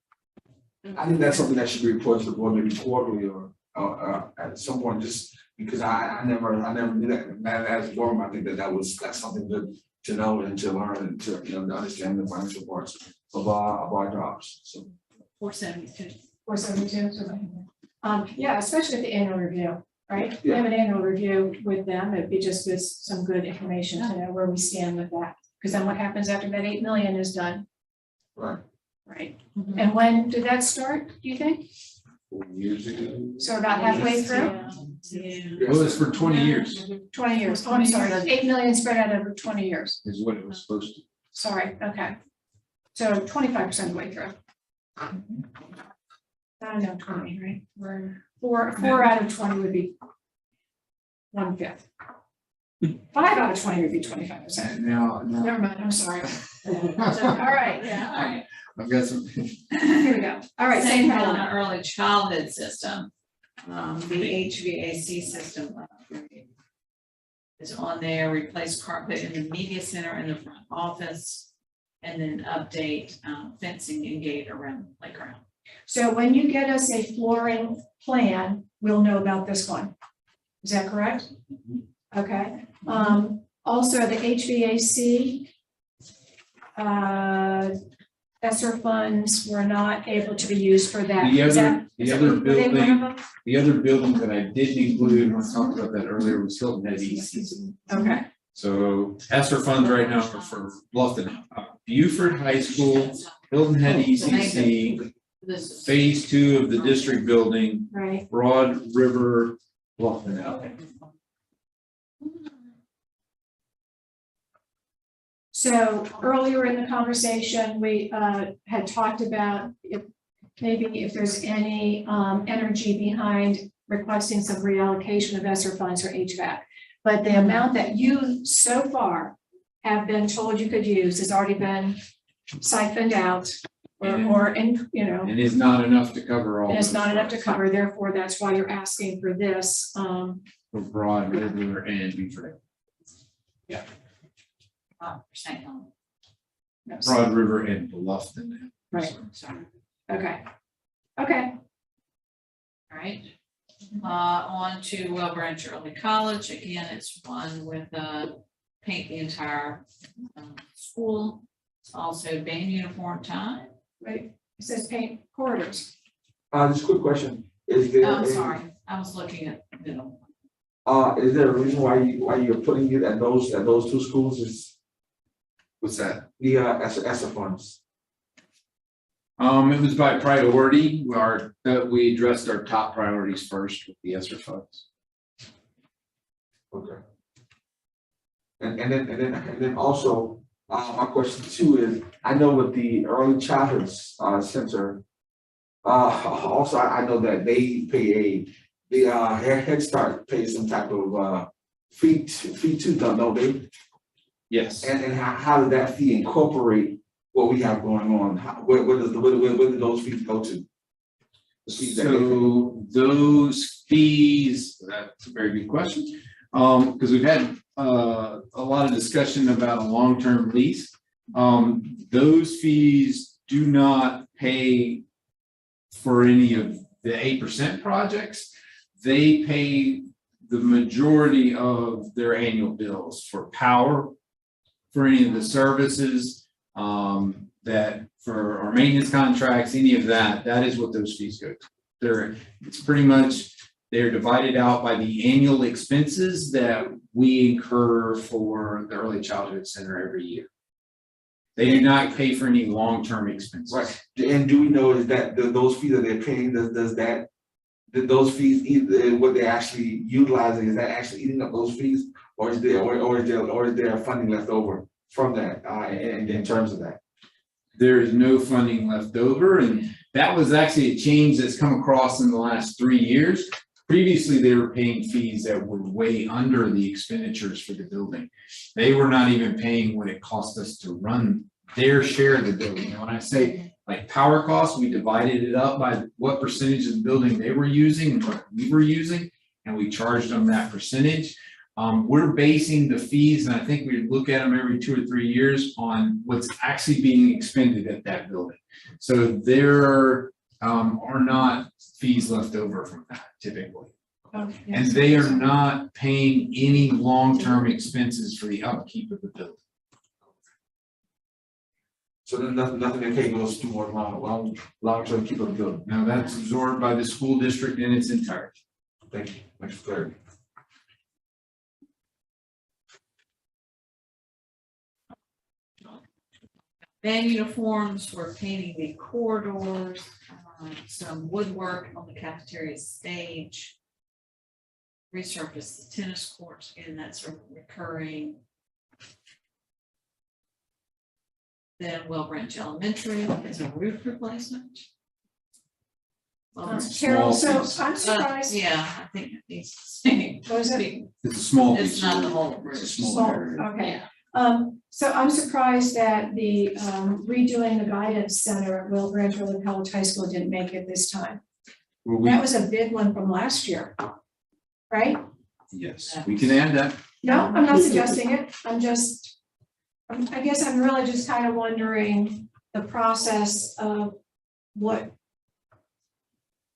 Speaker 13: I think that's something that should be reported to the board maybe quarterly or at some point, just because I never knew that. And as a board, I think that's something good to know and to learn and to, to understand the financial parts of our jobs, so.
Speaker 3: 472.
Speaker 1: 472. Yeah, especially at the annual review, right? We
Speaker 13: Yeah.
Speaker 1: have an annual review with them. It'd be just with some good information to know where we stand with that. Because then what happens after that 8 million is done,
Speaker 13: Right.
Speaker 1: right? And when did that start, do you think?
Speaker 4: 4 years ago.
Speaker 1: So about halfway through?
Speaker 3: Yeah.
Speaker 4: Well, it's for 20 years
Speaker 1: 20 years. Oh, I'm sorry, 8 million spread out over 20 years.
Speaker 4: is what it was supposed to.
Speaker 1: Sorry, okay. So 25% of the way through. I don't know, 20, right? We're four out of 20 would be 1/5. 5 out of 20 would be 25%.
Speaker 4: Now,
Speaker 1: Never mind, I'm sorry. All right, yeah, all right.
Speaker 4: I've got some.
Speaker 1: Here we go. All right,
Speaker 3: Same
Speaker 1: same
Speaker 3: on
Speaker 1: problem.
Speaker 3: the early childhood system. The HVAC system upgrade is on there, replace carpet in the media center in the front office, and then update fencing and gate around the playground.
Speaker 1: So when you get us a flooring plan, we'll know about this one. Is that correct? Okay. Also the HVAC, Esser funds were not able to be used for that.
Speaker 4: The
Speaker 1: Is
Speaker 4: other,
Speaker 1: that-
Speaker 4: the
Speaker 1: is
Speaker 4: other
Speaker 1: that- were they one of
Speaker 4: building,
Speaker 1: them?
Speaker 4: the other building that I didn't include, when I talked about that earlier, was Hilton had ECC.
Speaker 1: Okay,
Speaker 4: So ESSER funds right now are for Bluffton, Beaufort High School, Hilton Head ECC,
Speaker 3: This
Speaker 4: phase 2 of the district building,
Speaker 1: right.
Speaker 4: Broad River, Bluffton out.
Speaker 1: So earlier in the conversation, we had talked about if there's any energy behind requesting some reallocation of ESSER funds for HVAC. But the amount that you so far have been told you could use has already been siphoned out or in,
Speaker 4: And it's not enough to cover all.
Speaker 1: and it's
Speaker 4: those
Speaker 1: not enough to
Speaker 4: funds
Speaker 1: cover, therefore, that's why you're asking for this.
Speaker 4: For Broad River and Beaufort.
Speaker 3: percent on.
Speaker 1: No,
Speaker 4: Broad River and Bluffton.
Speaker 1: Right. Okay. Okay,
Speaker 3: All right. On to Branch Early College. Again, it's one with paint the entire school. It's also band uniform time.
Speaker 1: right, it says paint corridors.
Speaker 13: Just a quick question, is there?
Speaker 3: I'm sorry, I was looking at middle.
Speaker 13: Is there a reason why you're putting it at those two schools is
Speaker 4: What's that?
Speaker 13: the ESSER funds?
Speaker 4: It was by priority, we addressed our top priorities first with the ESSER funds.
Speaker 13: Okay. And then also, my question too is, I know with the early childhood center, also I know that they pay the Head Start pays some type of fee too, don't they?
Speaker 4: Yes.
Speaker 13: And how did that fee incorporate what we have going on? Where do those fees go to?
Speaker 4: So those fees, that's a very good question. Because we've had a lot of discussion about a long-term lease. Those fees do not pay for any of the 8% projects. They pay the majority of their annual bills for power, for any of the services, that for our maintenance contracts, any of that, that is what those fees go to. It's pretty much, they're divided out by the annual expenses that we incur for the Early Childhood Center every year. They do not pay for any long-term expenses.
Speaker 13: Right, and do we know is that those fees that they're paying, those fees, either what they're actually utilizing, is that actually eating up those fees? Or is there funding left over from that, in terms of that?
Speaker 4: There is no funding left over, and that was actually a change that's come across in the last 3 years. Previously, they were paying fees that were way under the expenditures for the building. They were not even paying what it cost us to run their share of the building. And when I say like power costs, we divided it up by what percentage of the building they were using and what we were using, and we charged them that percentage. We're basing the fees, and I think we look at them every 2 or 3 years on what's actually being expended at that building. So there are not fees left over from that typically. And they are not paying any long-term expenses for the upkeep of the building.
Speaker 13: So then nothing they pay goes toward long-term keep of the building.
Speaker 4: Now that's absorbed by the school district in its entirety.
Speaker 13: Thank you, thanks for clarity.
Speaker 3: Band uniforms, we're painting the corridors, some woodwork on the cafeteria stage. Resurface the tennis courts, and that's a recurring. Then Will Branch Elementary is a roof replacement.
Speaker 1: Carol, so
Speaker 4: piece.
Speaker 1: I'm surprised.
Speaker 3: Yeah, I think it needs to stay.
Speaker 1: Was it?
Speaker 4: It's a small
Speaker 3: It's
Speaker 4: piece.
Speaker 3: not the whole
Speaker 4: It's a
Speaker 3: roof.
Speaker 4: small area.
Speaker 1: Okay. So I'm surprised that the redoing the guidance center at Will Branch Early College High School didn't make it this time.
Speaker 4: Well, we,
Speaker 1: That was a big one from last year, right?
Speaker 4: yes, we can add that.
Speaker 1: No, I'm not suggesting it. I guess I'm really just kind of wondering the process of what.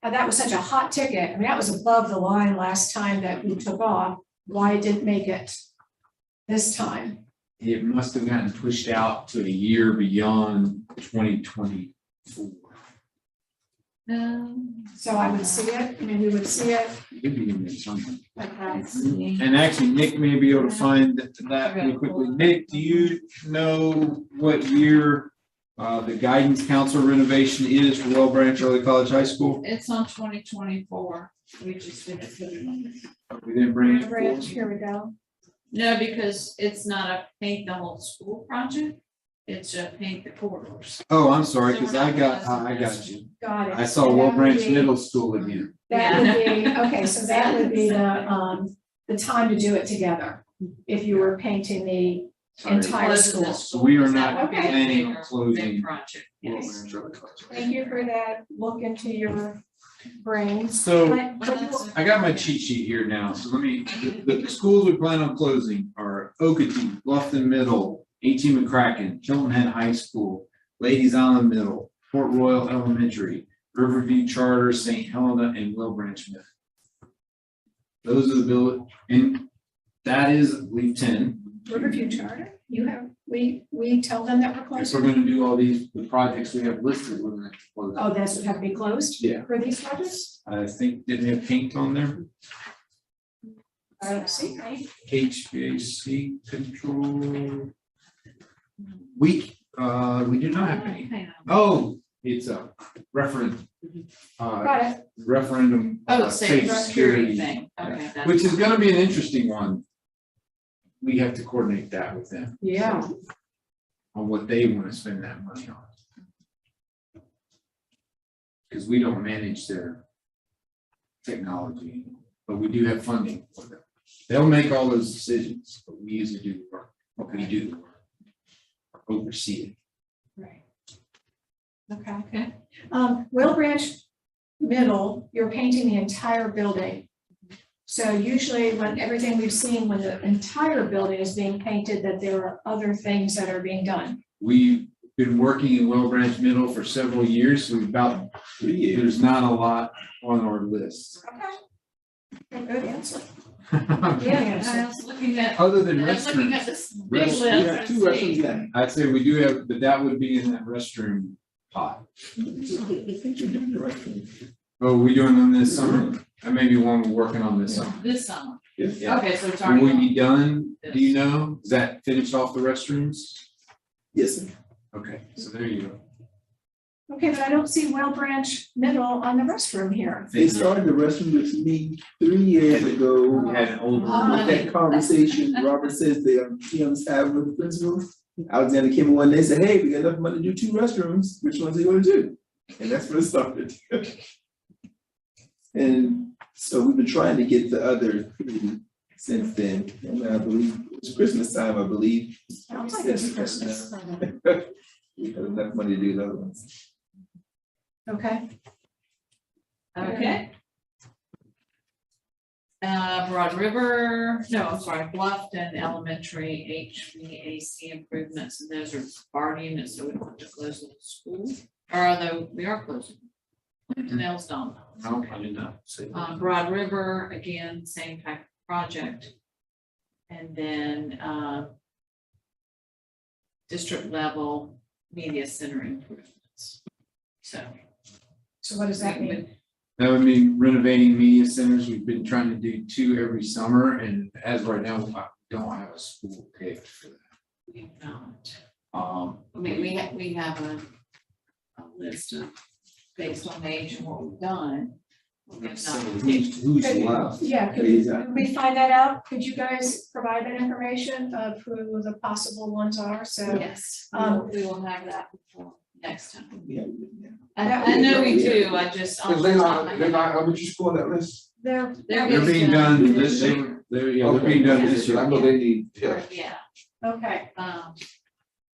Speaker 1: That was such a hot ticket. I mean, that was above the line last time that we took off. Why it didn't make it this time?
Speaker 4: It must have gotten pushed out to a year beyond 2024.
Speaker 1: So I would see it, I mean, we would see it.
Speaker 4: Could be in there somewhere.
Speaker 1: Okay.
Speaker 4: And actually, Nick may be able to find that really quickly. Nick, do you know what year the guidance council renovation is for Will Branch Early College High School?
Speaker 3: It's on 2024. We just didn't put it on.
Speaker 4: We didn't bring it
Speaker 1: Branch,
Speaker 4: forward.
Speaker 1: here we go.
Speaker 3: No, because it's not a paint the whole school project. It's a paint the corridors.
Speaker 4: Oh, I'm sorry, because I got you.
Speaker 1: Got it.
Speaker 4: I saw
Speaker 1: And
Speaker 4: Will
Speaker 1: that would
Speaker 4: Branch
Speaker 1: be-
Speaker 4: Middle School again.
Speaker 1: That would be, okay, so that would be the time to do it together. If you were painting the entire
Speaker 3: Closing
Speaker 1: school.
Speaker 3: the
Speaker 4: So we are
Speaker 3: because
Speaker 4: not
Speaker 3: that would be a
Speaker 4: planning on
Speaker 3: bigger-
Speaker 4: closing
Speaker 3: big project.
Speaker 4: Will
Speaker 3: Yes.
Speaker 4: Branch Early College High
Speaker 1: Thank you for that, look into your brains.
Speaker 4: So
Speaker 1: But
Speaker 4: I got my cheat sheet here now, so let me, the schools we plan on closing are Okatee, Bluffton Middle, H.E. McCracken, Hilton Head High School, Ladies Island Middle, Port Royal Elementary, Riverview Charter, St. Helena, and Will Branch Middle. Those are the bill, and that is, I believe, 10.
Speaker 1: Riverview Charter, you have, we tell them that we're
Speaker 4: If we're
Speaker 1: closing?
Speaker 4: gonna do all these, the projects we have listed, we're gonna close.
Speaker 1: Oh, that's what have to be closed?
Speaker 4: Yeah.
Speaker 1: For these projects?
Speaker 4: I think, didn't they have paint on there?
Speaker 1: I don't see, right?
Speaker 4: HVAC control. We do not have paint. Oh, it's a referendum.
Speaker 1: Got it.
Speaker 4: Referendum.
Speaker 3: Oh,
Speaker 4: safe
Speaker 3: safe security thing. Okay. that's-
Speaker 4: Which is gonna be an interesting one. We have to coordinate that with them
Speaker 1: Yeah.
Speaker 4: on what they wanna spend that money on. Cause we don't manage their technology, but we do have funding for them. They'll make all those decisions, but we usually do the work, we do the work. Oversee it.
Speaker 1: Right. Okay. Will Branch middle, you're painting the entire building. So usually when everything we've seen, when the entire building is being painted, that there are other things that are being done.
Speaker 4: We've been working in Well Branch Middle for several years, so there's not a lot on our list.
Speaker 1: Okay. Good answer.
Speaker 3: Yeah, I was looking at,
Speaker 4: Other than
Speaker 3: I was looking at
Speaker 4: restrooms,
Speaker 3: this big
Speaker 4: Rest-
Speaker 3: list.
Speaker 11: Yeah, two restrooms now.
Speaker 4: I'd say we do have, but that would be in that restroom pot.
Speaker 11: I think you're doing the right thing.
Speaker 4: Oh, we doing them this summer? Or maybe one we're working on this summer.
Speaker 3: This summer.
Speaker 11: Yeah.
Speaker 3: Okay, so it's
Speaker 4: Will
Speaker 3: already
Speaker 4: we
Speaker 3: on.
Speaker 4: be done? Do you know? Is that finished off the restrooms?
Speaker 11: Yes, sir.
Speaker 4: Okay, so there you go.
Speaker 1: Okay, but I don't see Well Branch Middle on the restroom here.
Speaker 11: They started the restroom with me 3 years ago.
Speaker 4: We had an old.
Speaker 11: With that conversation, Robert says he was having with the principals. Alexander came in one day and said, hey, we got enough money to do 2 restrooms. Which ones are you gonna do? And that's when it started. And so we've been trying to get the other 3 since then. And I believe it's Christmas time, I believe.
Speaker 1: Sounds like it's Christmas.
Speaker 11: We have enough money to do the other ones.
Speaker 1: Okay.
Speaker 3: Okay. Broad River, no, I'm sorry, Bluffton Elementary HVAC improvements, and those are bar units, so we don't have to close the school, or although we are closing. Nails done.
Speaker 5: No, I did not say that.
Speaker 3: Broad River, again, same type of project. And then, district level media center improvements. So
Speaker 1: what does that mean?
Speaker 4: That would mean renovating media centers. We've been trying to do 2 every summer, and as of right now, I don't have a school picked for that.
Speaker 3: we not.
Speaker 4: Um,
Speaker 3: I mean, we have a list of, based on age and what we've done. We have
Speaker 11: So
Speaker 3: not
Speaker 11: who's left?
Speaker 1: Yeah, could
Speaker 11: Exactly.
Speaker 1: we find that out? Could you guys provide that information of who the possible ones are? So,
Speaker 3: Yes, we will have that before next time.
Speaker 11: Yeah.
Speaker 3: I know we do, I just.
Speaker 13: Is they not elementary school on that list?
Speaker 1: they're,
Speaker 4: They're being done this, they're being done this
Speaker 13: I
Speaker 4: year,
Speaker 13: know they need, yeah.
Speaker 3: Yeah,
Speaker 1: okay.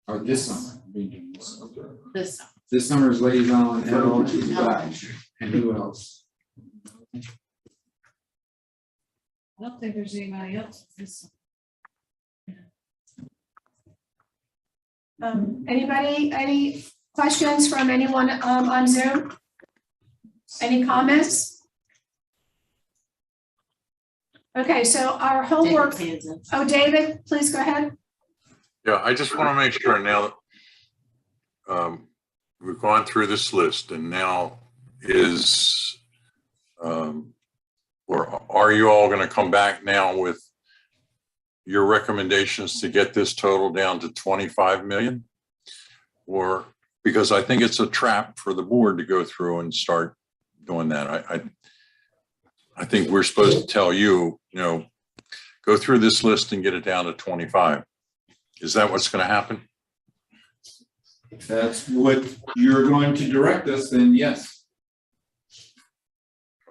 Speaker 4: or this summer. Being done this summer.
Speaker 3: this summer.
Speaker 4: This summer is liaison, L,
Speaker 11: Hbac.
Speaker 4: and who else?
Speaker 3: I don't think there's anybody else this summer.
Speaker 1: Anybody, any questions from anyone on Zoom? Any comments? Okay, so our homework, David, please go ahead.
Speaker 8: Yeah, I just want to make sure now that we've gone through this list and now is, or are you all going to come back now with your recommendations to get this total down to 25 million? Or, because I think it's a trap for the board to go through and start doing that. I think we're supposed to tell you, go through this list and get it down to 25. Is that what's going to happen?
Speaker 4: If that's what you're going to direct us, then yes.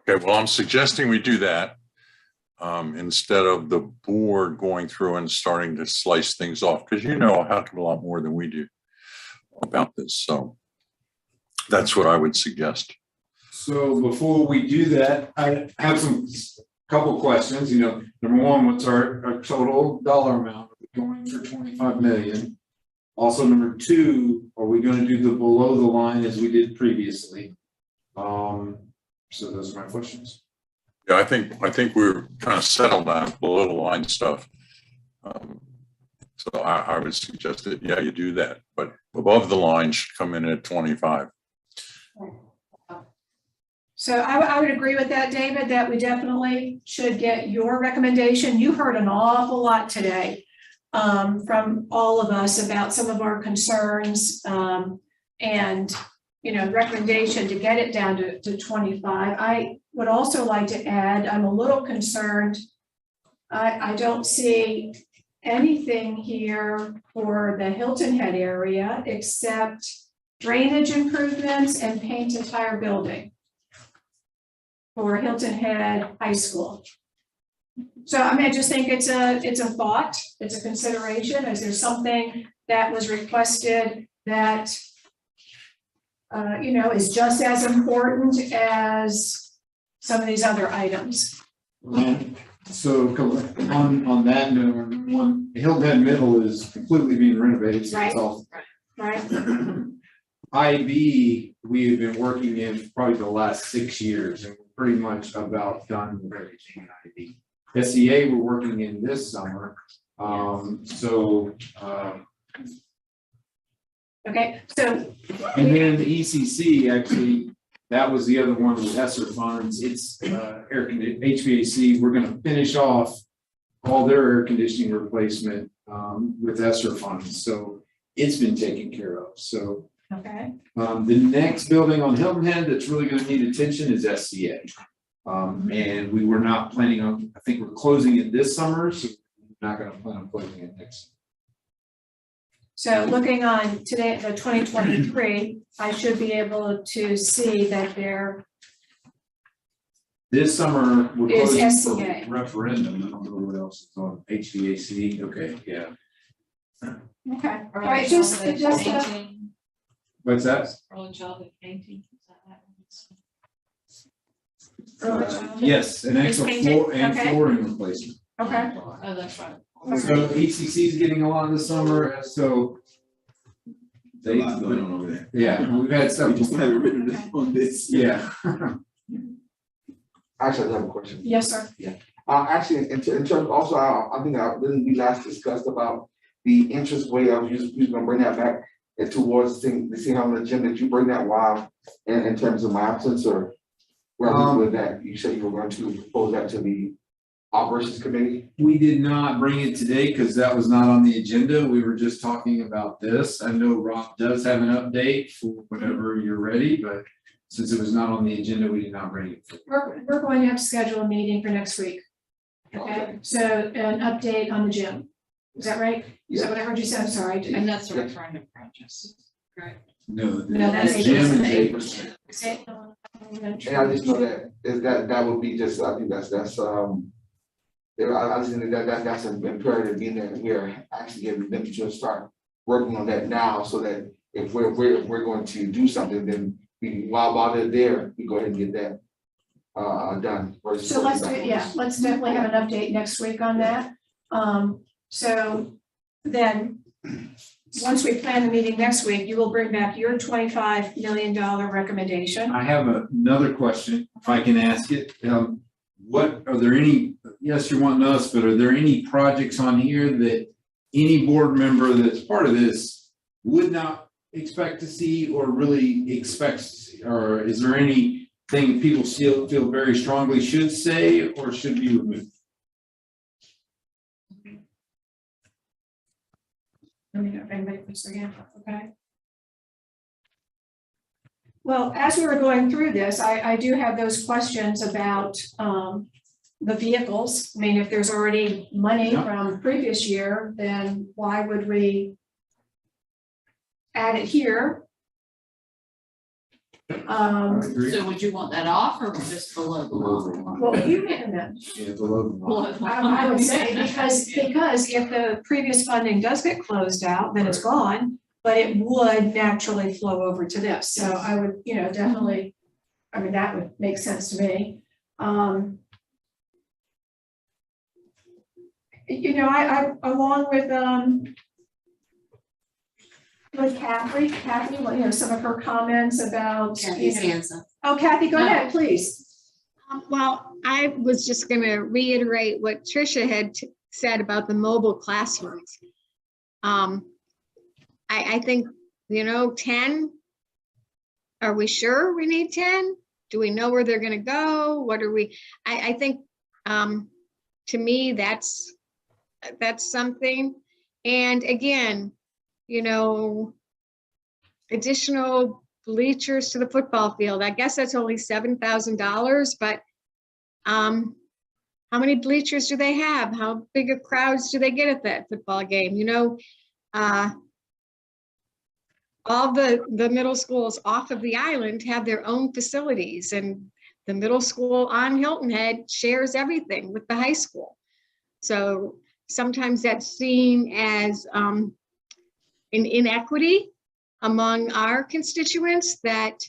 Speaker 8: Okay, well, I'm suggesting we do that instead of the board going through and starting to slice things off, because a heck of a lot more than we do about this. So that's what I would suggest.
Speaker 4: So before we do that, I have couple questions. Number one, what's our total dollar amount? Are we going for 25 million? Also, number two, are we going to do the below the line as we did previously? So those are my questions.
Speaker 8: Yeah, I think we're kind of settled on below the line stuff. So I would suggest that, yeah, you do that, but above the line should come in at 25.
Speaker 1: So I would agree with that, David, that we definitely should get your recommendation. You heard an awful lot today from all of us about some of our concerns and, recommendation to get it down to 25. I would also like to add, I'm a little concerned. I don't see anything here for the Hilton Head area except drainage improvements and paint entire building for Hilton Head High School. So I just think it's a thought, it's a consideration. Is there something that was requested that is just as important as some of these other items.
Speaker 4: And so on that note, Hilton Head Middle is completely being renovated. So it's all
Speaker 1: Right?
Speaker 4: IB, we have been working in for probably the last 6 years, and we're pretty much about done with everything in IB. SEA, we're working in this summer.
Speaker 1: Okay, so.
Speaker 4: And then the ECC, actually, that was the other one with Esser funds. It's air conditioning, HVAC. We're gonna finish off all their air conditioning replacement with Esser funds. So it's been taken care of. So
Speaker 1: Okay.
Speaker 4: the next building on Hilton Head that's really gonna need attention is SCA. And we were not planning on, I think we're closing it this summer, so we're not gonna plan on closing it next.
Speaker 1: So looking on today, the 2023, I should be able to see that there
Speaker 4: This summer, we're
Speaker 1: is
Speaker 4: closing for
Speaker 1: SCA.
Speaker 4: referendum. I don't know what else is on HVAC. Okay, yeah.
Speaker 1: Okay, all right, just,
Speaker 4: What's that?
Speaker 3: Early childhood painting, is that
Speaker 4: Yes, an extra
Speaker 1: Painting,
Speaker 4: floor and
Speaker 1: okay.
Speaker 4: flooring replacement.
Speaker 1: okay,
Speaker 3: Oh, that's right.
Speaker 4: So ECC is getting a lot this summer, so.
Speaker 11: A lot going on over there.
Speaker 4: Yeah, we've had
Speaker 11: We
Speaker 4: some,
Speaker 11: just haven't written this on this.
Speaker 4: yeah.
Speaker 13: Actually, I have a question.
Speaker 1: yes, sir.
Speaker 13: Actually, in terms, also, I think we last discussed about the interest way. I was just gonna bring that back and towards the thing on the agenda. Did you bring that while in terms of my absence, or where are we with that? You said you were going to propose that to the operations committee?
Speaker 4: We did not bring it today because that was not on the agenda. We were just talking about this. I know Rob does have an update for whenever you're ready, but since it was not on the agenda, we did not bring it.
Speaker 1: We're going to have to schedule a meeting for next week. Okay, so an update on the gym. Is that right? Is that what I heard you say? I'm sorry.
Speaker 3: And that's the referendum project, correct?
Speaker 4: No.
Speaker 1: No, that's
Speaker 4: the gym is
Speaker 1: 8%.
Speaker 4: 8%.
Speaker 13: And I just know that would be just, I think that's I just think that's an imperative being that we're actually getting them to start working on that now, so that if we're going to do something, then while they're there, we go ahead and get that done.
Speaker 1: So let's definitely have an update next week on that. So then, once we plan the meeting next week, you will bring back your $25 million recommendation.
Speaker 4: I have another question, if I can ask it. What, are there any, yes, you're wanting us, but are there any projects on here that any board member that's part of this would not expect to see or really expects to see? Or is there anything people still feel very strongly should say or should be removed?
Speaker 1: Let me know if anybody puts their hand up, okay? Well, as we were going through this, I do have those questions about the vehicles. I mean, if there's already money from previous year, then why would we add it here?
Speaker 3: So would you want that off or just below the line?
Speaker 1: Well, you can then.
Speaker 4: Yeah, below the line.
Speaker 1: I would say because if the previous funding does get closed out, then it's gone, but it would naturally flow over to this. So I would, definitely, I mean, that would make sense to me. I along with Kathy, some of her comments about.
Speaker 7: Kathy's hands up.
Speaker 1: Oh, Kathy, go ahead, please.
Speaker 12: Well, I was just going to reiterate what Tricia had said about the mobile classrooms. I think, 10, are we sure we need 10? Do we know where they're going to go? What are we, I think, to me, that's something. And again, additional bleachers to the football field. I guess that's only $7,000, but how many bleachers do they have? How big of crowds do they get at that football game? All the middle schools off of the island have their own facilities, and the middle school on Hilton Head shares everything with the high school. So sometimes that's seen as an inequity among our constituents that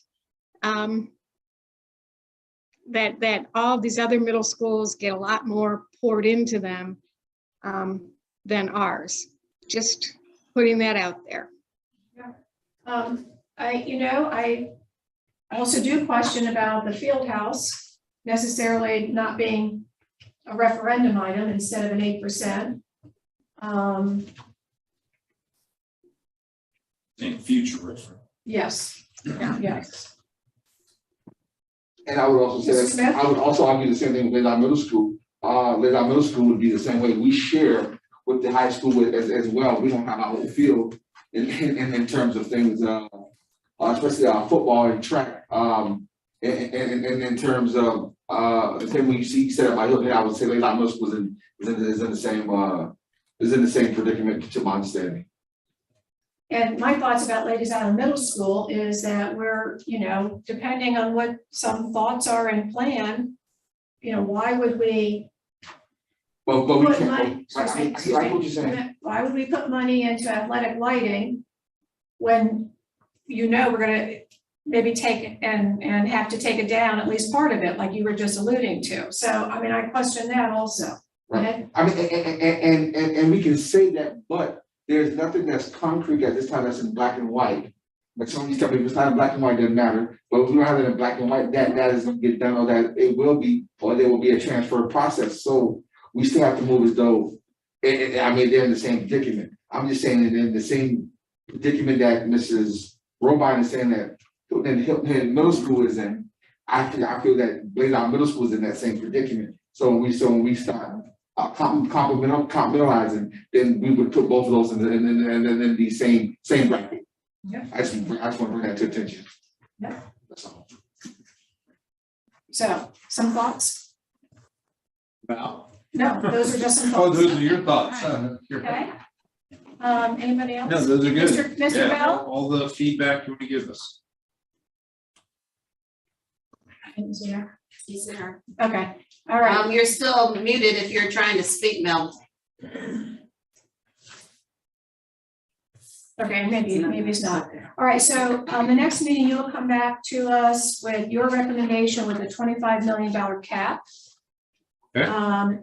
Speaker 12: that all these other middle schools get a lot more poured into them than ours. Just putting that out there.
Speaker 1: I also do question about the field house necessarily not being a referendum item instead of an 8%.
Speaker 4: In future reference.
Speaker 1: Yes, yes.
Speaker 13: And I would also say
Speaker 1: Mr. Smith?
Speaker 13: that, I would also argue the same thing with Lehi Middle School. Lehi Middle School would be the same way. We share with the high school as well. We don't have our own field in terms of things, especially football and track. And in terms of the thing when you see set up by Hilton, I would say Lehi Middle School is in the same predicament to my understanding.
Speaker 1: And my thoughts about Ladies Island Middle School is that we're, depending on what some thoughts are and plan, why would we
Speaker 13: But we
Speaker 1: put
Speaker 13: can't.
Speaker 1: money, excuse me, excuse
Speaker 13: I like what
Speaker 1: me.
Speaker 13: you're saying.
Speaker 1: Why would we put money into athletic lighting when we're gonna maybe take and have to take it down, at least part of it, like you were just alluding to. So, I question that also.
Speaker 13: Right. And we can say that, but there's nothing that's concrete at this time that's in black and white. But somebody's telling me if it's not in black and white, it doesn't matter. But if we don't have it in black and white, that is gonna get done, or that it will be, or there will be a transfer process. So we still have to move as though, they're in the same predicament. I'm just saying that in the same predicament that Mrs. Robine is saying that Hilton Middle School is in. I feel that Lehi Middle School is in that same predicament. So when we start compartmentalizing, then we would put both of those in the same bracket.
Speaker 1: Yeah.
Speaker 13: I just want to bring that to attention.
Speaker 1: Yeah.
Speaker 13: That's all.
Speaker 1: So, some thoughts?
Speaker 4: Wow.
Speaker 1: No, those are just some
Speaker 4: Oh,
Speaker 1: thoughts.
Speaker 4: those are your thoughts.
Speaker 1: Okay. Anybody else?
Speaker 4: No, those are good.
Speaker 1: Mr.
Speaker 4: Yeah,
Speaker 1: Bell?
Speaker 4: all the feedback you want to give us.
Speaker 1: He's there.
Speaker 7: He's there.
Speaker 1: Okay, all right.
Speaker 7: You're still muted if you're trying to speak, Mel.
Speaker 1: Okay, maybe it's not. All right, so the next meeting, you'll come back to us with your recommendation with a $25 million cap.
Speaker 4: Okay.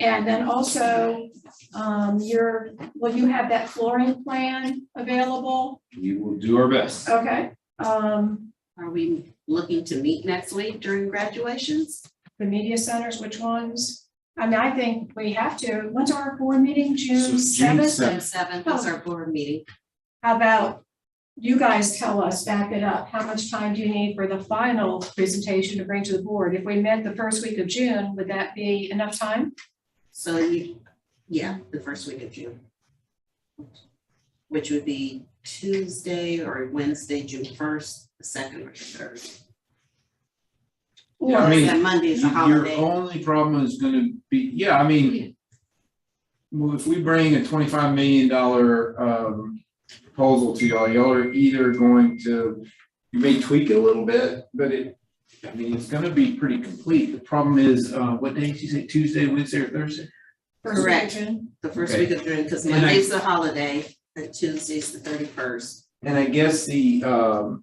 Speaker 1: And then also, will you have that flooring plan available?
Speaker 4: We will do our best.
Speaker 1: Okay.
Speaker 7: Are we looking to meet next week during graduations?
Speaker 1: The media centers, which ones? I think we have to. When's our board meeting? June
Speaker 4: So June
Speaker 1: 7th?
Speaker 7: June 7th is our board meeting.
Speaker 1: How about you guys tell us, back it up, how much time do you need for the final presentation to bring to the board? If we met the first week of June, would that be enough time?
Speaker 7: So the first week of June. Which would be Tuesday or Wednesday, June 1st, the 2nd or the 3rd.
Speaker 1: Or
Speaker 4: I mean,
Speaker 7: that Monday is a
Speaker 4: Your
Speaker 7: holiday.
Speaker 4: only problem is gonna be, well, if we bring a $25 million proposal to y'all are either going to, you may tweak it a little bit, but it's gonna be pretty complete. The problem is, what day did you say, Tuesday, Wednesday, or Thursday?
Speaker 1: first week of
Speaker 7: Correct.
Speaker 1: June?
Speaker 7: The first
Speaker 4: Okay.
Speaker 7: week of June, because
Speaker 4: And I-
Speaker 7: Monday's the holiday and Tuesday's the 31st.
Speaker 4: And I guess that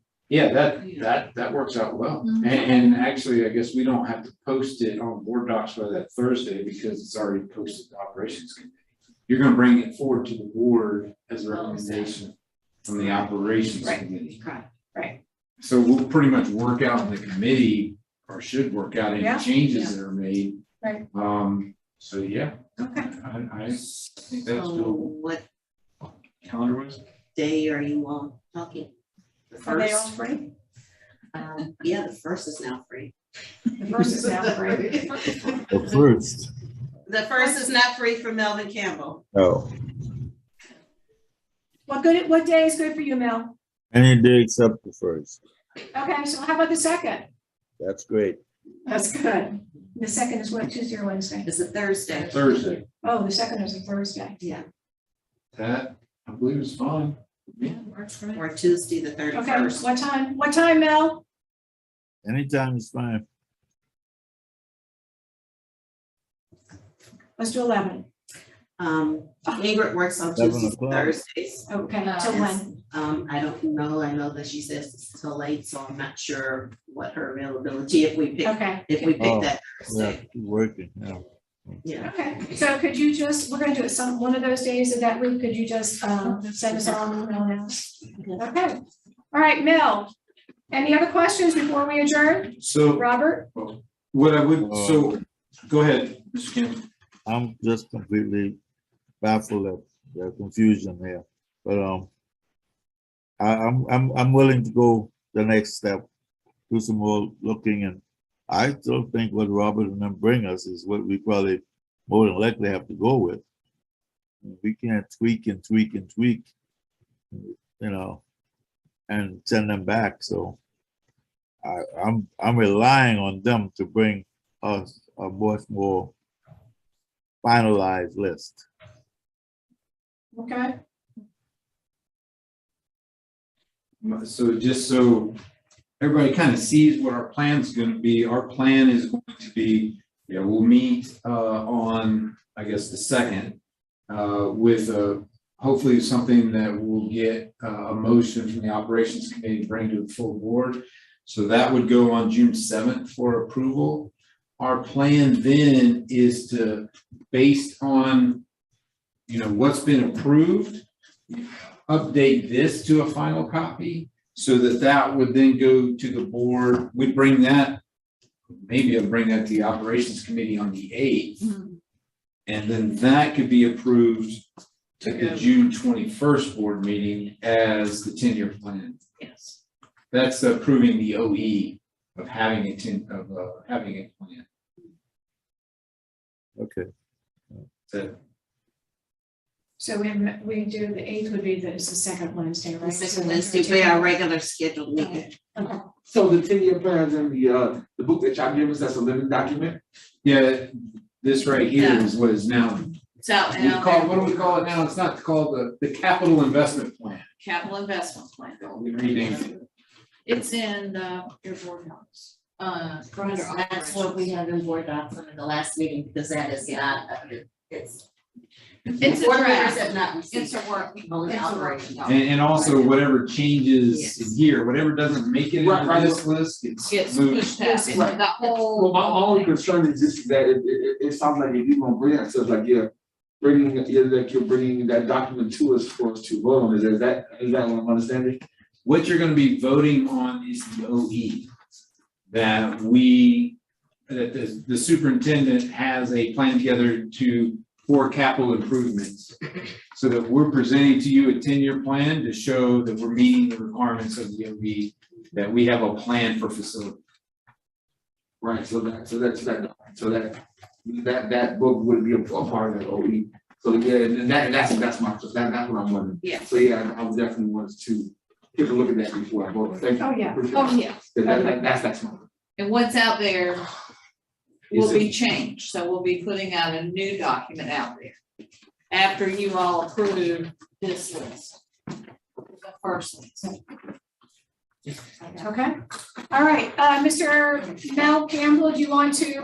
Speaker 4: works out well. And actually, I guess we don't have to post it on board docs by that Thursday because it's already posted to operations committee. You're gonna bring it forward to the board as a recommendation from the operations
Speaker 1: Right.
Speaker 4: committee.
Speaker 7: Correct.
Speaker 1: Right.
Speaker 4: So we'll pretty much work out in the committee, or should work out any
Speaker 1: Yeah.
Speaker 4: changes that are made.
Speaker 1: Right.
Speaker 4: So yeah,
Speaker 1: Okay.
Speaker 4: I think that's
Speaker 7: So
Speaker 4: doable.
Speaker 7: what
Speaker 4: Calendar wise.
Speaker 7: day are you all talking? The
Speaker 1: Are they all
Speaker 7: first?
Speaker 1: free?
Speaker 7: Yeah, the first is now free.
Speaker 1: The first is now free.
Speaker 6: The first.
Speaker 7: The first is not free for Melvin Campbell.
Speaker 6: Oh,
Speaker 1: What day is good for you, Mel?
Speaker 6: any day except the first.
Speaker 1: Okay, so how about the second?
Speaker 6: That's great.
Speaker 1: That's good. The second is what, Tuesday or Wednesday?
Speaker 7: It's a Thursday.
Speaker 4: Thursday.
Speaker 1: Oh, the second is a Thursday.
Speaker 7: Yeah,
Speaker 4: That, I believe is fine. Yeah.
Speaker 7: or Tuesday, the
Speaker 1: Okay,
Speaker 7: 31st.
Speaker 1: what time? What time, Mel?
Speaker 6: Anytime is fine.
Speaker 1: Let's do 11.
Speaker 7: Ingrid works on
Speaker 6: 7
Speaker 7: Tuesdays and
Speaker 6: o'clock.
Speaker 7: Thursdays.
Speaker 1: Okay, till when?
Speaker 7: I don't know, I know that she says it's till late, so I'm not sure what her availability, if we pick
Speaker 1: Okay,
Speaker 6: Oh,
Speaker 7: that
Speaker 6: Yeah,
Speaker 7: Thursday.
Speaker 6: she's working, yeah.
Speaker 7: Yeah.
Speaker 1: okay. So could you just, we're gonna do it one of those days of that week. Could you just, send us all an email now? Okay. All right, Mel, any other questions before we adjourn?
Speaker 4: So
Speaker 1: Robert?
Speaker 4: what I would, so, go ahead, Mr. Kim.
Speaker 6: I'm just completely baffled at the confusion here, but, I'm willing to go the next step, do some more looking, and I still think what Robert and them bring us is what we probably more than likely have to go with. We can't tweak and tweak and tweak, you know, and send them back, so I'm relying on them to bring us a much more finalized list.
Speaker 1: Okay,
Speaker 4: So just so everybody kind of sees what our plan's gonna be, our plan is going to be, we'll meet on, I guess, the 2nd with hopefully something that will get a motion from the operations committee to bring to the full board. So that would go on June 7th for approval. Our plan then is to, based on, what's been approved, update this to a final copy so that would then go to the board. We'd bring that, maybe I'll bring that to the operations committee on the 8th. And then that could be approved at the June 21st board meeting as the 10-year plan.
Speaker 1: yes.
Speaker 4: That's approving the OE of having having a plan.
Speaker 6: Okay.
Speaker 1: So we do, the 8th would be the second Wednesday, right?
Speaker 7: The second Wednesday, we are regular scheduled meeting.
Speaker 1: Okay.
Speaker 13: So the 10-year plans in the book that y'all give us, that's a living document?
Speaker 4: Yeah, this right here is what is now,
Speaker 3: It's out
Speaker 4: we call, what do we call it now? It's not called the capital investment plan.
Speaker 3: Capital investment plan.
Speaker 4: We renamed it.
Speaker 3: It's in your board notes.
Speaker 7: That's what we have in board docs in the last meeting, because that is not, it's.
Speaker 3: It's a
Speaker 7: board members
Speaker 3: draft.
Speaker 7: have not received
Speaker 3: It's a work.
Speaker 7: only
Speaker 3: It's a work
Speaker 7: operation.
Speaker 3: document.
Speaker 4: And also whatever changes
Speaker 7: Yes.
Speaker 4: in here, whatever doesn't make it
Speaker 13: Right,
Speaker 4: into
Speaker 13: right.
Speaker 4: this list,
Speaker 3: Gets
Speaker 4: it's moved.
Speaker 3: pushed out.
Speaker 13: Right.
Speaker 3: The whole.
Speaker 13: Well, my only concern is just that it sounds like if you're gonna bring that, so it's like you're bringing that document to us for us to vote on. Is that what I'm understanding?
Speaker 4: What you're gonna be voting on is the OE. That the superintendent has a plan together for capital improvements. So that we're presenting to you a 10-year plan to show that we're meeting the requirements of the OE, that we have a plan for facility.
Speaker 13: Right, so that book would be a part of that OE. So yeah, and that's what I'm wondering.
Speaker 3: Yeah.
Speaker 13: So yeah, I would definitely want to take a look at that before I vote. Thank you.
Speaker 1: Oh, yeah.
Speaker 13: Appreciate
Speaker 1: Oh,
Speaker 13: it.
Speaker 1: yeah.
Speaker 13: That's my.
Speaker 3: And what's out there will
Speaker 4: Is it-
Speaker 3: be changed, so we'll be putting out a new document out there. After you all approve this list. The first one.
Speaker 1: Okay, all right, Mr. Mel Campbell, do you want to,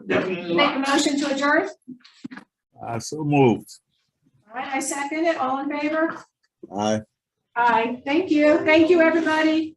Speaker 1: make a motion to adjourn?
Speaker 6: So moved.
Speaker 1: All right, I second it, all in favor?
Speaker 6: Aye.
Speaker 1: Aye, thank you, everybody.